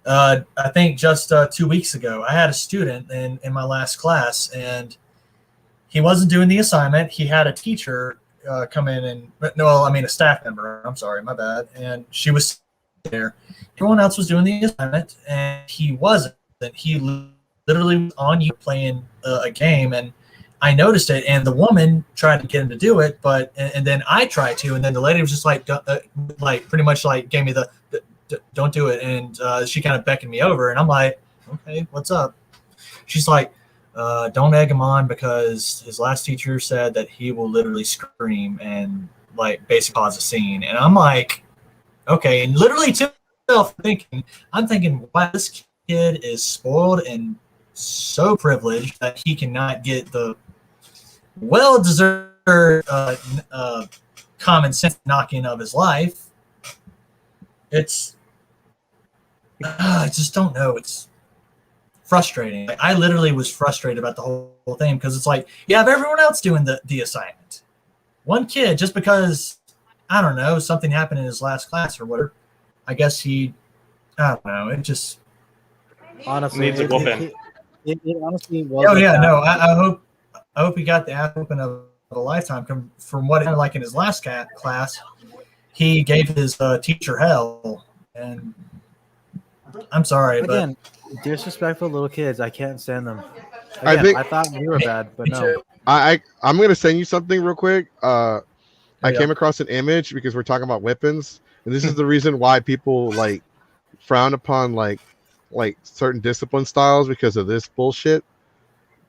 I think just 2 weeks ago, I had a student in my last class, and he wasn't doing the assignment. He had a teacher come in a staff member. I'm sorry, my bad. And she was there. Everyone else was doing the assignment, and he wasn't. He literally was on you playing a game, and I noticed it. And the woman tried to get him to do it, and then I tried to, and then the lady was just like pretty much like gave me the don't do it, and she kind of beckoned me over, and I'm like, okay, what's up? She's like, don't egg him on because his last teacher said that he will literally scream and like basically cause a scene. And I'm like, okay, and literally to myself I'm thinking, wow, this kid is spoiled and so privileged that he cannot get the well-deserved common sense knocking of his life. I just don't know. It's frustrating. I literally was frustrated about the whole thing because it's like you have everyone else doing the assignment. One kid, just because, I don't know, something happened in his last class or whatever, I guess I don't know. It just Honestly, needs a whooping. It honestly was. Oh yeah, no. I hope he got the ass whooping of a lifetime. From what it sounded like in his last class, he gave his teacher hell, and I'm sorry, Again, disrespectful little kids. I can't stand them. I thought you were bad, but no. I'm gonna send you something real quick. I came across an image because we're talking about weapons, and this is the reason why people like frown upon like certain discipline styles because of this bullshit.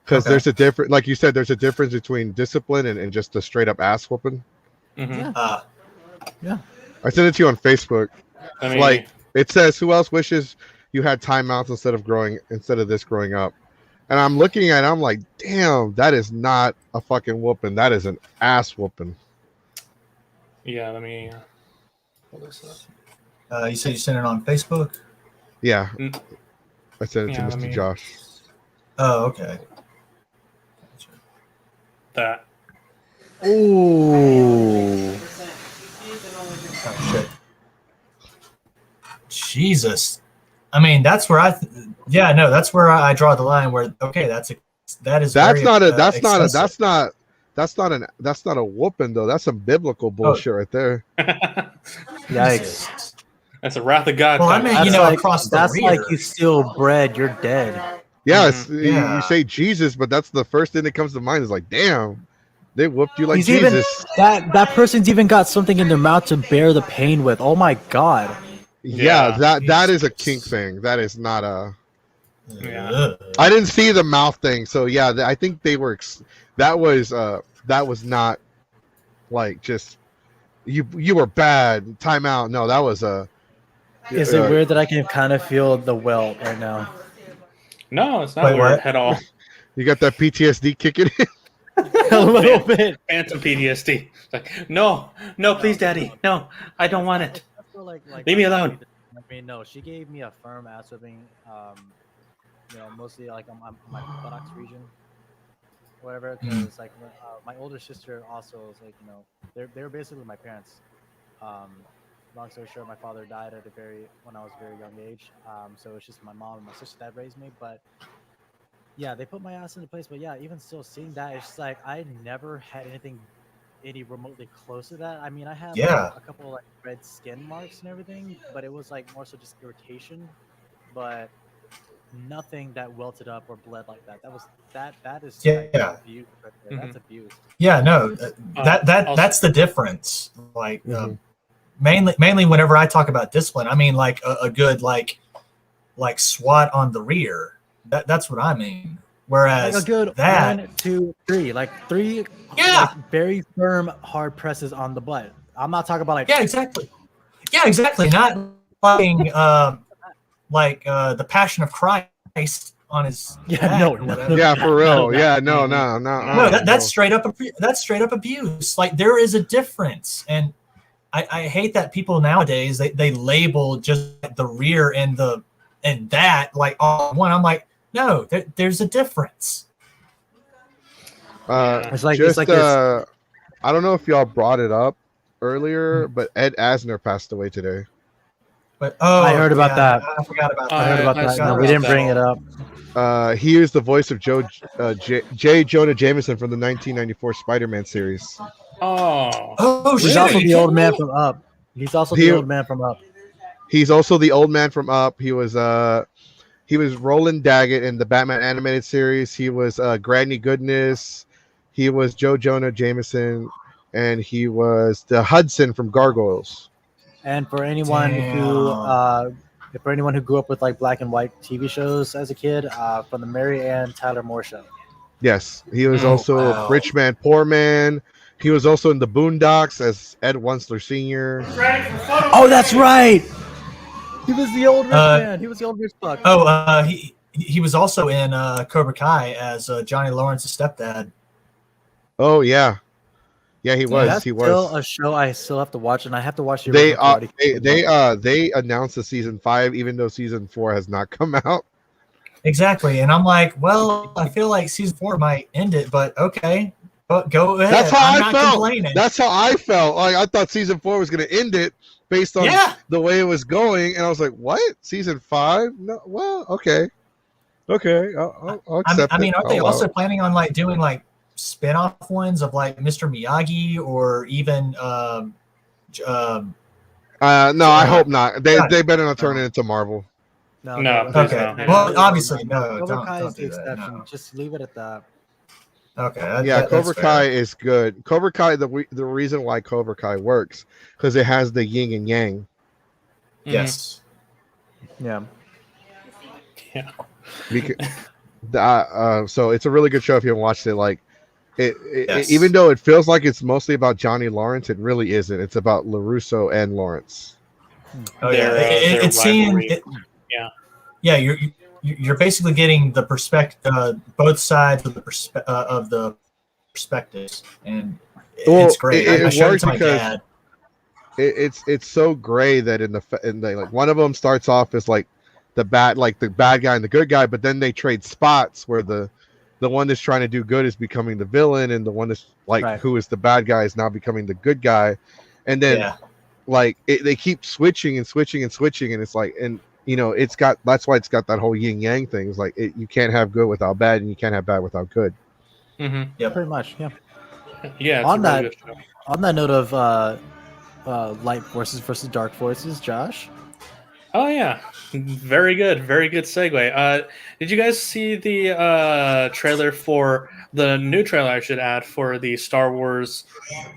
Because there's a different, like you said, there's a difference between discipline and just a straight up ass whooping. Mm-hmm. Yeah. I sent it to you on Facebook. I mean, Like it says, who else wishes you had timeouts instead of this growing up? And I'm looking at it, I'm like, damn, that is not a fucking whooping. That is an ass whooping. yeah, let me pull this up. You said you sent it on Facebook? Yeah. Mm. I sent it Yeah, to Mr. Josh. Oh, okay. That. Ooh. Oh, shit. Jesus. I mean, that's where that's where I draw the line where, okay, that's not a whooping though. That's some biblical bullshit right there. Yikes. That's a wrath of God. Well, I mean, across the rear. Like you steal bread, you're dead. Yeah, Yeah. you say Jesus, but that's the first thing that comes to mind is like, damn, they whooped you like He's Jesus. That person's even got something in their mouth to bear the pain with. Oh my God. Yeah, that is a kink thing. That is not a. Yeah. I didn't see the mouth thing, so yeah, I think they were. That was not like just you were bad. Time out. No, that was a. Is it weird that I can kind of feel the welt right now? No, it's not Wait, weird what? at all. You got that PTSD kicking in. A little bit. Phantom PTSD. It's like, no, please, Daddy, no, I don't want it. Leave me alone. I mean, no, she gave me a firm ass whipping. Mostly like on my buttocks region, whatever. Because like my older sister also was like, they were basically my parents. Long story short, my father died when I was a very young age. So it's just my mom and my sister that raised me. But yeah, they put my ass into place. But yeah, even still seeing that, it's just like I never had anything any remotely close to that. I mean, I had a couple like red skin marks and everything, but it was like more so just irritation, but nothing that welted up or bled like that. That is like abuse right there. Mm-hmm. That's abuse. Yeah, no, that's the difference. Like mainly whenever I talk about discipline, I mean like a good like SWAT on the rear. That's what I mean. Whereas like a good 1, 2, 3, like 3 like very firm hard presses on the butt. I'm not talking about like exactly. Not fucking the Passion of Christ on his yeah, for real. No, that's straight up abuse. Like there is a difference, and I hate that people nowadays they label just the rear and that like all one. I'm like, no, there's a difference. It's like this. I don't know if y'all brought it up earlier, but Ed Asner passed away today. But I heard about that. I forgot about that. I heard about I that. saw No, we about didn't that. bring it up. He is the voice of J. Jonah Jameson from the 1994 Spider-Man series. Oh, He's shit, also are you the old kidding man me? from Up. He's also He- the old man from Up. He's also the old man from Up. He was Roland Daggett in the Batman animated series. He was Granny Goodness. He was Joe Jonah Jameson, and he was the Hudson from Gargoyles. And for anyone who grew up with like black and white TV shows as a kid, from the Mary Ann Tyler Moore Show. Yes, he was Oh, also wow. Rich Man, Poor Man. He was also in the Boondocks as Ed Wensler Sr. Oh, that's right. He was the old rich man. He was the old rich fuck. He was also in Cobra Kai as Johnny Lawrence's stepdad. Oh yeah, he was. That's He still was. a show I still have to watch, and I have to watch the They original Karate Kid. they announced the season 5, even though season 4 has not come out. Exactly, and I'm like, well, I feel like season 4 might end it, but okay, go ahead. That's how I'm I not felt. complaining. That's how I felt. Like I thought season 4 was going to end it based on the way it was going, and I was like, "What? Season 5? No. Well, okay, I'll accept I mean, it. are they I'll also allow it. planning on like doing like spin-off ones of like Mr. Miyagi or even No, I hope not. They better not turn it into Marvel. No, no. please okay. no. Well, obviously no. Cobra Don't, Kai don't is the do that, exception. no. Just leave it at that. Okay. Yeah, that's Cobra fair. Kai is good. Cobra Kai, the reason why Cobra Kai works because it has the yin and yang. Yes. Yeah. Yeah. Because, so it's a really good show if you haven't watched it. Like Yes. even though it feels like it's mostly about Johnny Lawrence, it really isn't. It's about LaRusso and Lawrence. Oh yeah. Their It's seeing. rivalry. Yeah. Yeah, you're basically getting the both sides of the perspectives, and Well, it's great. I it showed it works to my because dad. It's so gray that in the like one of them starts off as like the bad guy and the good guy, but then they trade spots where the one that's trying to do good is becoming the villain, and the one that's like Right. who is the bad guy is now becoming the good guy, and then like they keep switching and switching and switching, and it's like, and you know, that's why it's got that whole yin yang thing. It's like you can't have good without bad, and you can't have bad without good. Mm-hmm. Yep. Pretty much. Yeah. Yeah. It's On a that- really good show. On that note of light forces versus dark forces, Josh. Oh yeah, very good segue. Did you guys see the trailer for the new trailer? I should add for the Star Wars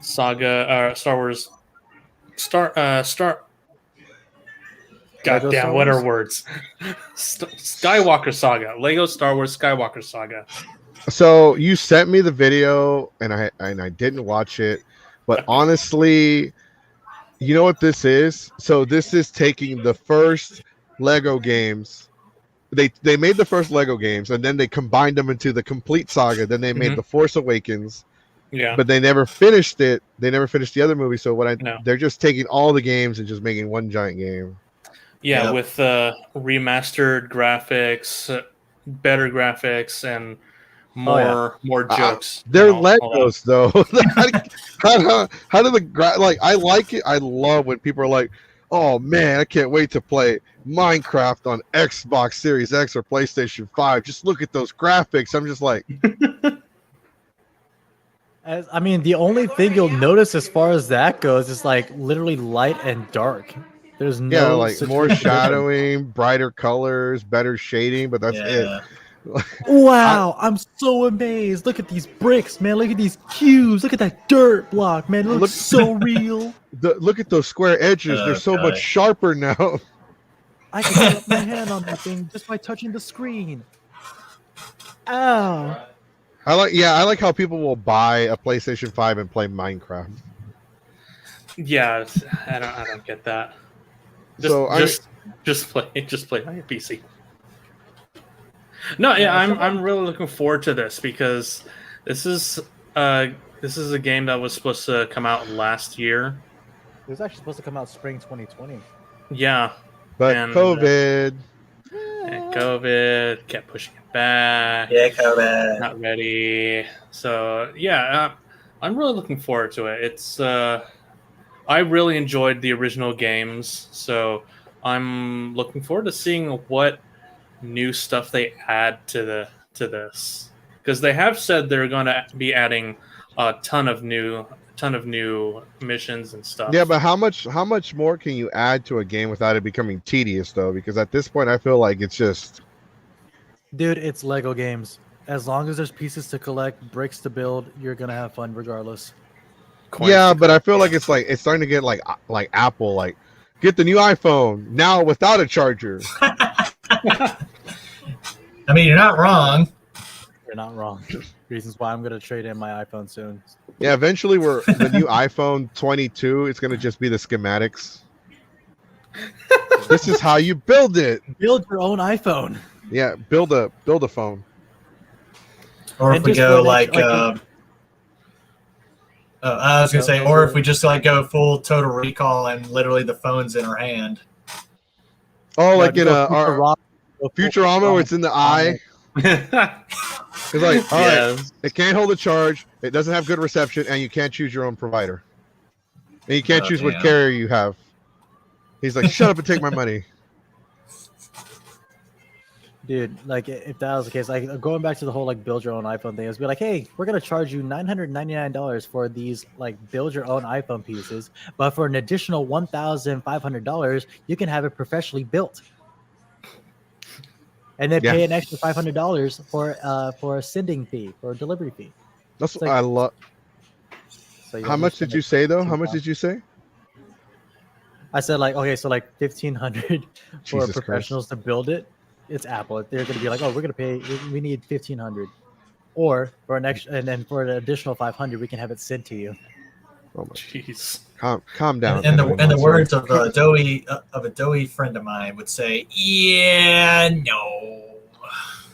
Saga, Star Wars Star. Lego God damn, Star what Wars? are words? Skywalker Saga, Lego Star Wars Skywalker Saga. So you sent me the video, and I didn't watch it, but honestly, you know what this is? So this is taking the first Lego games. They made the first Lego games, and then they combined them into the complete saga. Then they made Mhm. The Force Awakens, Yeah, but they never finished it. They never finished the other movie. So No. they're just taking all the games and just making one giant game. yeah, Yep. with remastered graphics, better graphics, and more jokes. They're you know, all that. Legos though. how do like? I like it. I love when people are like, "Oh man, I can't wait to play Minecraft on Xbox Series X or PlayStation 5. Just look at those graphics." I'm just like, I mean, the only thing you'll notice as far as that goes is like literally light and dark. There's no yeah, like such more thing. shadowing, brighter colors, better shading, but that's it. Wow, I'm so amazed. Look at these bricks, man. Look at these cubes. Look at that dirt block, man. It looks so real. Look at those square edges. They're so much sharper now. I can put my hand on that thing just by touching the screen. Ow. I like how people will buy a PlayStation 5 and play Minecraft. Yeah, I don't get that. Just play on your PC. No, yeah, I'm really looking forward to this because this is a game that was supposed to come out last year. It was actually supposed to come out spring 2020. Yeah, But And, COVID. and COVID kept pushing it back. Yeah, COVID. Not ready. So yeah, I'm really looking forward to it. It's I really enjoyed the original games, so I'm looking forward to seeing what new stuff they add to this, because they have said they're going to be adding a ton of new missions and stuff. Yeah, but how much more can you add to a game without it becoming tedious though? Because at this point, I feel like it's just. Dude, it's Lego games. As long as there's pieces to collect, bricks to build, you're gonna have fun regardless. Yeah, but I feel like it's starting to get like Apple, like get the new iPhone now without a charger. I mean, you're not wrong. You're not wrong. Reasons why I'm gonna trade in my iPhone soon. Yeah, eventually the new iPhone 22. It's gonna just be the schematics. This is how you build it. Build your own iPhone. Yeah, build a phone. Or if And we just go for like, next- I was gonna say, or if we just like go full Total Recall and literally the phone's in our hand. Oh, like No, in go Futurama, where it's in the eye. It's like, all right, it can't hold a charge. It doesn't have good reception, and you can't choose your own provider. And you can't choose what carrier you have. He's like, shut up and take my money. Dude, like if that was the case, like going back to the whole like build your own iPhone thing, it's be like, hey, we're gonna charge you $999 for these like build your own iPhone pieces, but for an additional $1,500, you can have it professionally built, and then pay an extra $500 for a sending fee or a delivery fee. That's what like- I love. So How much did you say though? How much did you say? I said like okay, so like $1,500 for Jesus professionals to build it. It's Apple. They're going to be like, oh, we're going to pay. We need $1,500, or for an extra, and then for an additional $500, we can have it sent to you. Oh my, Jeez. calm down. And the words of a doughy friend of mine would say, "Yeah, no."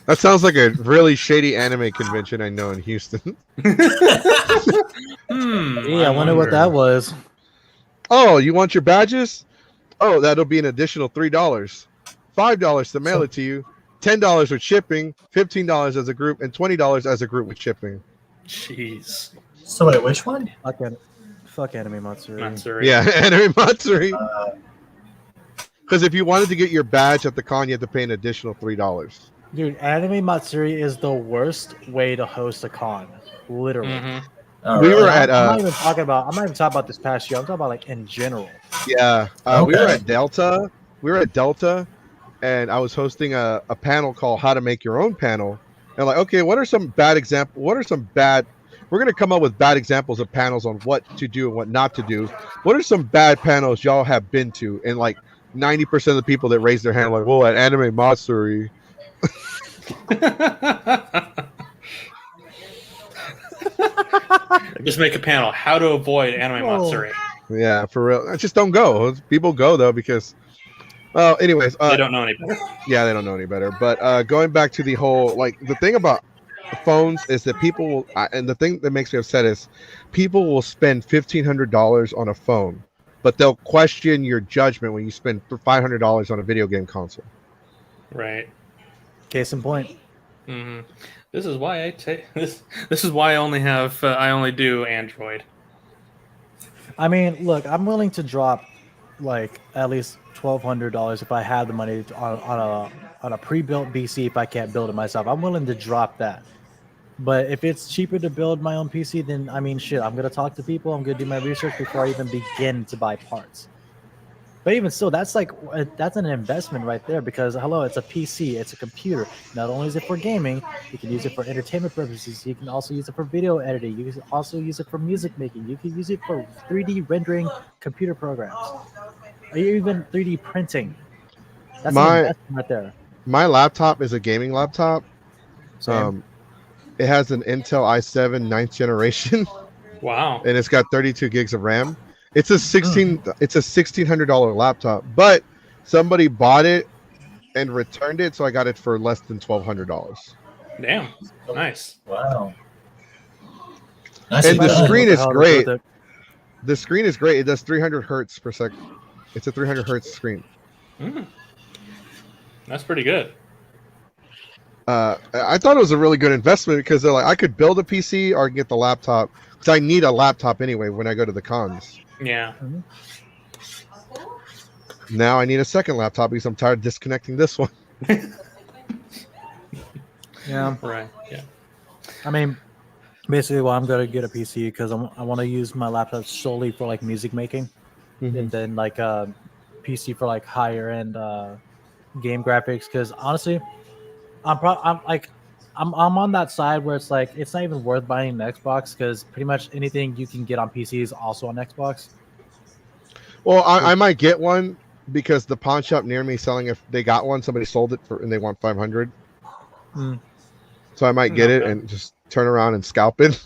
That sounds like a really shady anime convention I know in Houston. I wonder what that was. Oh, you want your badges? Oh, that'll be an additional $3. $5 to mail it to you, $10 with shipping, $15 as a group, and $20 as a group with shipping. Jeez. So wait, which one? Fuck Anime Matsuri. Yeah, Anime Matsuri. Because if you wanted to get your badge at the con, you had to pay an additional $3. Dude, Anime Matsuri is the worst way to host a con. Literally. Mm-hmm. We were at. I'm not even talking about this past year. I'm talking about like in general. Yeah, we were at Delta. And I was hosting a panel called How to Make Your Own Panel. And like, okay, what are some bad examples? We're going to come up with bad examples of panels on what to do and what not to do. What are some bad panels y'all have been to? And like 90% of the people that raised their hand were like, whoa, at Anime Matsuri. Just make a panel. How to avoid Anime Matsuri. Yeah, for real. I just don't go. People go though because anyways, they don't know any better. Yeah, they don't know any better. But going back to the whole, like, the thing about phones is that people will, and the thing that makes me upset is people will spend $1,500 on a phone, but they'll question your judgment when you spend $500 on a video game console. Right. Case in point. Mm-hmm. This is why I take this. This is why I only have. I only do Android. I mean, look, I'm willing to drop like at least $1,200 if I have the money on a pre-built PC. If I can't build it myself, I'm willing to drop that. But if it's cheaper to build my own PC, then I mean, shit, I'm gonna talk to people. I'm gonna do my research before I even begin to buy parts. But even still, that's an investment right there because hello, it's a PC, it's a computer. Not only is it for gaming, you can use it for entertainment purposes. You can also use it for video editing. You can also use it for music making. You can use it for 3D rendering computer programs. Or even 3D printing. That's an investment right there. My laptop is a gaming laptop. Same. It has an Intel i7 9th generation. Wow. And it's got 32 gigs of RAM. It's a $1,600 laptop, but somebody bought it and returned it, so I got it for less than $1,200. Damn. Nice. Wow. And the screen is great. The screen is great. It does 300 hertz per second. It's a 300 hertz screen. That's pretty good. I thought it was a really good investment because they're like, I could build a PC or I can get the laptop because I need a laptop anyway when I go to the cons. Yeah. now I need a second laptop because I'm tired of disconnecting this one. Yeah. Right. Yeah. I mean, basically, well, I'm gonna get a PC because I want to use my laptop solely for like music making, and then like PC for like higher end game graphics. Because honestly, I'm on that side where it's like it's not even worth buying an Xbox because pretty much anything you can get on PC is also on Xbox. Well, I might get one because the pawn shop near me selling, if they got one, somebody sold it for and they want 500. So I might get it and just turn around and scalp it.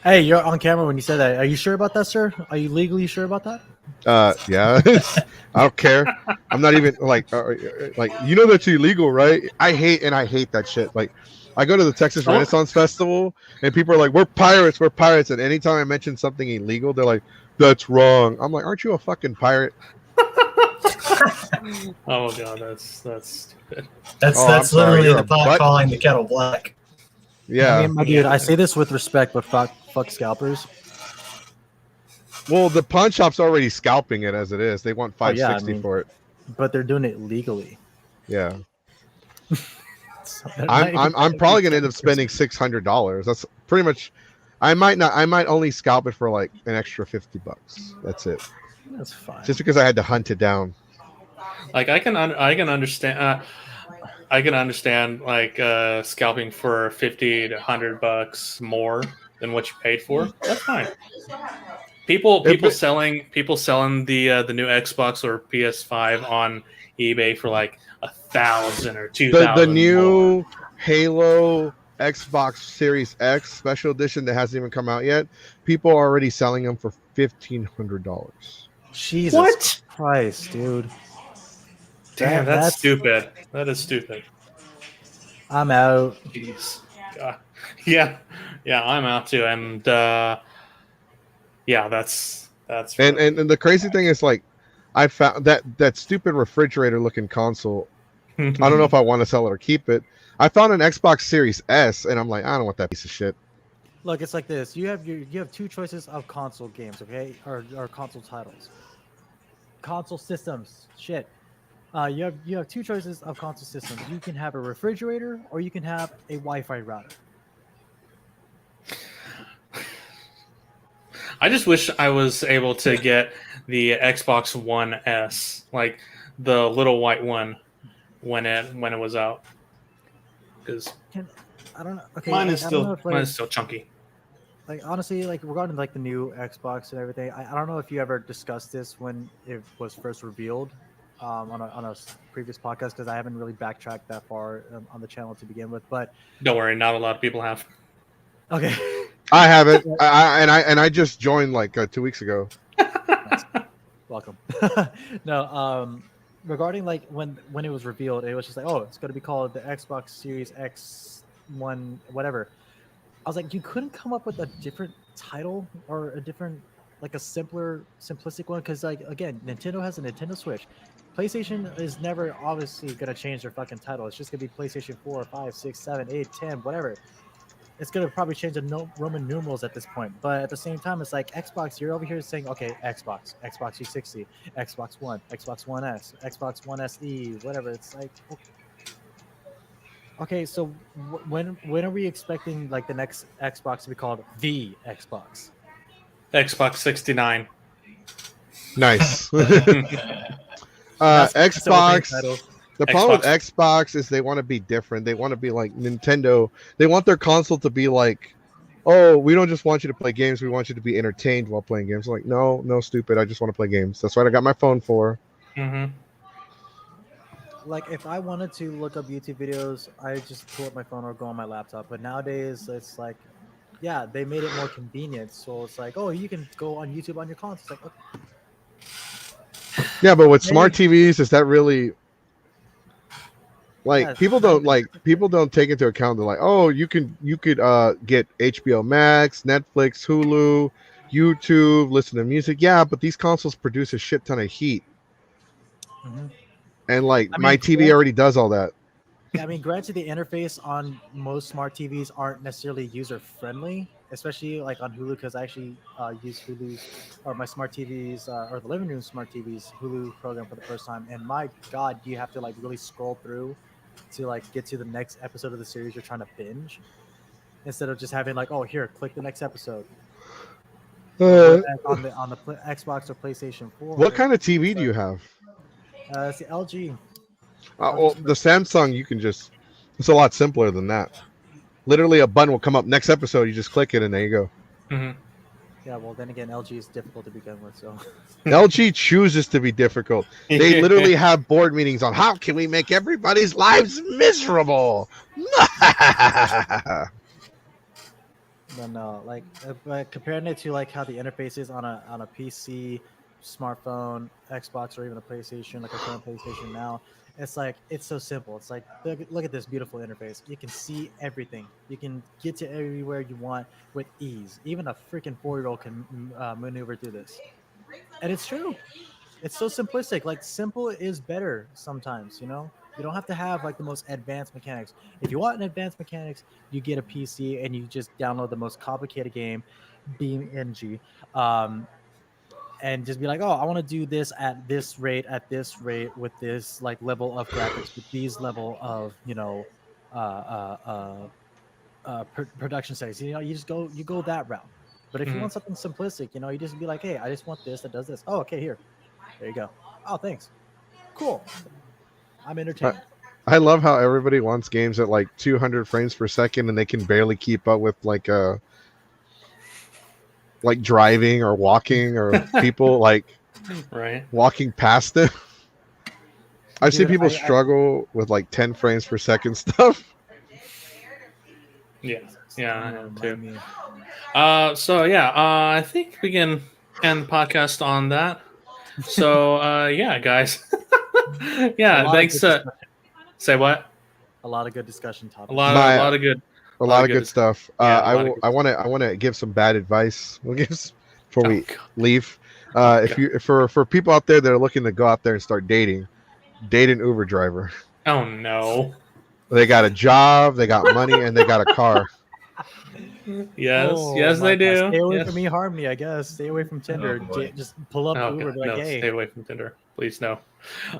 Hey, you're on camera when you said that. Are you sure about that, sir? Are you legally sure about that? Yeah. I don't care. I'm not even like you know that's illegal, right? I hate that shit. Like, I go to the Texas Renaissance Festival and people are like, "We're pirates, we're pirates." And anytime I mention something illegal, they're like, "That's wrong." I'm like, "Aren't you a fucking pirate?" Oh god, that's stupid. That's literally the pot calling the kettle black. Yeah, I mean, my dude, I say this with respect, but fuck scalpers. Well, the pawn shop's already scalping it as it is. They want 560 for it. But they're doing it legally. Yeah. So I'm probably gonna end up spending $600. That's pretty much. I might only scalp it for like an extra $50. That's it. That's fine. Just because I had to hunt it down. Like I can understand. I can understand like scalping for $50 to $100 more than what you paid for. That's fine. People selling the new Xbox or PS5 on eBay for like $1,000 or $2,000. The new more. Halo Xbox Series X special edition that hasn't even come out yet. People are already selling them for $1,500. Jesus Christ, dude! Damn, that's stupid. That is stupid. I'm out. Jeez. God. Yeah, I'm out too, and yeah, that's. And the crazy thing is, like, I found that stupid refrigerator looking console. I don't know if I want to sell it or keep it. I found an Xbox Series S, and I'm like, I don't want that piece of shit. Look, it's like this. You have two choices of console games, okay, or console titles. Console systems, shit. You have two choices of console systems. You can have a refrigerator, or you can have a Wi-Fi router. I just wish I was able to get the Xbox One S, like the little white one, when it was out. Because I don't know. Okay, mine is still chunky. Like honestly, like regarding like the new Xbox and everything, I don't know if you ever discussed this when it was first revealed on a previous podcast, because I haven't really backtracked that far on the channel to begin with. But don't worry, not a lot of people have. Okay. I haven't. I just joined like 2 weeks ago. Nice. Welcome. No, regarding like when it was revealed, it was just like, oh, it's going to be called the Xbox Series X1, whatever. I was like, you couldn't come up with a different title or a different, like a simplistic one, because like again, Nintendo has a Nintendo Switch. PlayStation is never obviously going to change their fucking title. It's just going to be PlayStation 4, 5, 6, 7, 8, 10, whatever. It's going to probably change the Roman numerals at this point. But at the same time, it's like Xbox, you're over here saying, okay, Xbox 360, Xbox One, Xbox One S, Xbox One SE, whatever. It's like, okay, so when are we expecting like the next Xbox to be called the Xbox? Xbox 69. Nice. Xbox. The problem with Xbox is they want to be different. They want to be like Nintendo. They want their console to be like, oh, we don't just want you to play games. We want you to be entertained while playing games. I'm like, no, stupid. I just want to play games. That's what I got my phone for. Mm-hmm. Like, if I wanted to look up YouTube videos, I just pull up my phone or go on my laptop. But nowadays, it's like, yeah, they made it more convenient. So it's like, oh, you can go on YouTube on your console. It's like, okay. Yeah, but with smart TVs, is that really... Like, people don't take into account. They're like, oh, you could get HBO Max, Netflix, Hulu, YouTube, listen to music. Yeah, but these consoles produce a shit ton of heat. Mm-hmm. And like, my TV already does all that. Yeah, I mean, granted, the interface on most smart TVs aren't necessarily user friendly, especially like on Hulu, because I actually use Hulu's or my smart TVs or the living room smart TVs Hulu program for the first time. And my God, you have to like really scroll through to like get to the next episode of the series you're trying to binge, instead of just having like, oh, here, click the next episode. Uh, On the Xbox or PlayStation 4. what kind of TV do you have? It's the LG. Well, the Samsung, you can just. It's a lot simpler than that. Literally, a button will come up. Next episode, you just click it, and there you go. Mm-hmm. Yeah, well, then again, LG is difficult to begin with, so. LG chooses to be difficult. They literally have board meetings on how can we make everybody's lives miserable. But no, like comparing it to like how the interface is on a PC, smartphone, Xbox, or even a PlayStation, like a current PlayStation now, it's like it's so simple. It's like look at this beautiful interface. You can see everything. You can get to everywhere you want with ease. Even a freaking 4-year-old can maneuver through this, and it's true. It's so simplistic. Like simple is better sometimes. You don't have to have like the most advanced mechanics. If you want an advanced mechanics, you get a PC and you just download the most complicated game, BeamNG, and just be like, oh, I want to do this at this rate, with this like level of graphics, with these level of production settings. You just go that route. But if you want something simplistic, you just be like, hey, I just want this that does this. Oh, okay, here, there you go. Oh, thanks. Cool. I'm entertained. I love how everybody wants games at like 200 frames per second, and they can barely keep up with like driving or walking or people like right walking past them. I've seen people struggle with like 10 frames per second stuff. Yeah, I have too. So yeah, I think we can end the podcast on that. So yeah, guys. Yeah, thanks. Say what? A lot of good discussion topics. A lot of good stuff. Yeah, I want to give some bad advice. Before we leave. For people out there that are looking to go out there and start dating, date an Uber driver. Oh no. They got a job, they got money, and they got a car. Yes, they do. Stay away from eHarmony, I guess. Stay away from Tinder. Just pull up Uber. God, hey. Stay away from Tinder, please. No.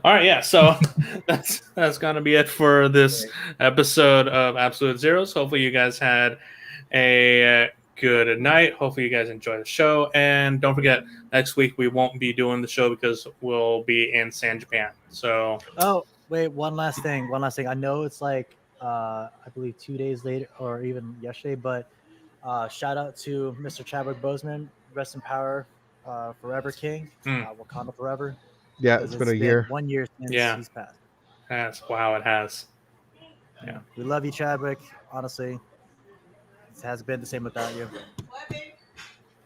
All right, yeah. So that's gonna be it for this episode of Absolute Zeros. Hopefully, you guys had a good night. Hopefully, you guys enjoy the show. And don't forget, next week we won't be doing the show because we'll be in San Japan. So. Oh wait, one last thing. I know it's like I believe 2 days later or even yesterday, but. Shout out to Mr. Chadwick Boseman, rest in power, forever king, Wakanda forever. Yeah, it's been a year. 1 year since he's passed. It has. Yeah, we love you, Chadwick. Honestly, it hasn't been the same without you.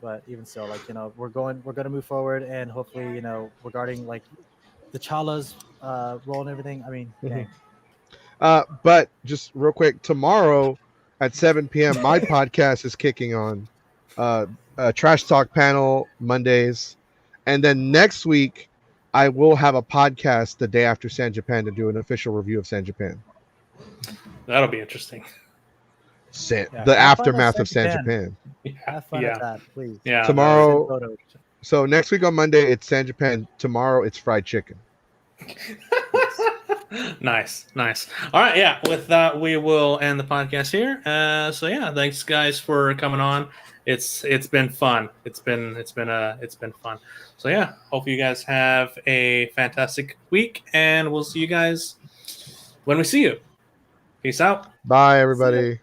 But even so, like we're gonna move forward, and hopefully, regarding like the T'Challa's role and everything. I mean, dang. But just real quick, tomorrow. At 7 p.m., my podcast is kicking on. A Trash Talk panel Mondays. And then next week, I will have a podcast the day after San Japan to do an official review of San Japan. That'll be interesting. The aftermath of San Japan. Have fun at that, please. Yeah. Tomorrow. So next week on Monday, it's San Japan. Tomorrow, it's fried chicken. Nice. All right, yeah. With that, we will end the podcast here. So yeah, thanks guys for coming on. It's been fun. It's been fun. So yeah, hope you guys have a fantastic week, and we'll see you guys when we see you. Peace out. Bye, everybody.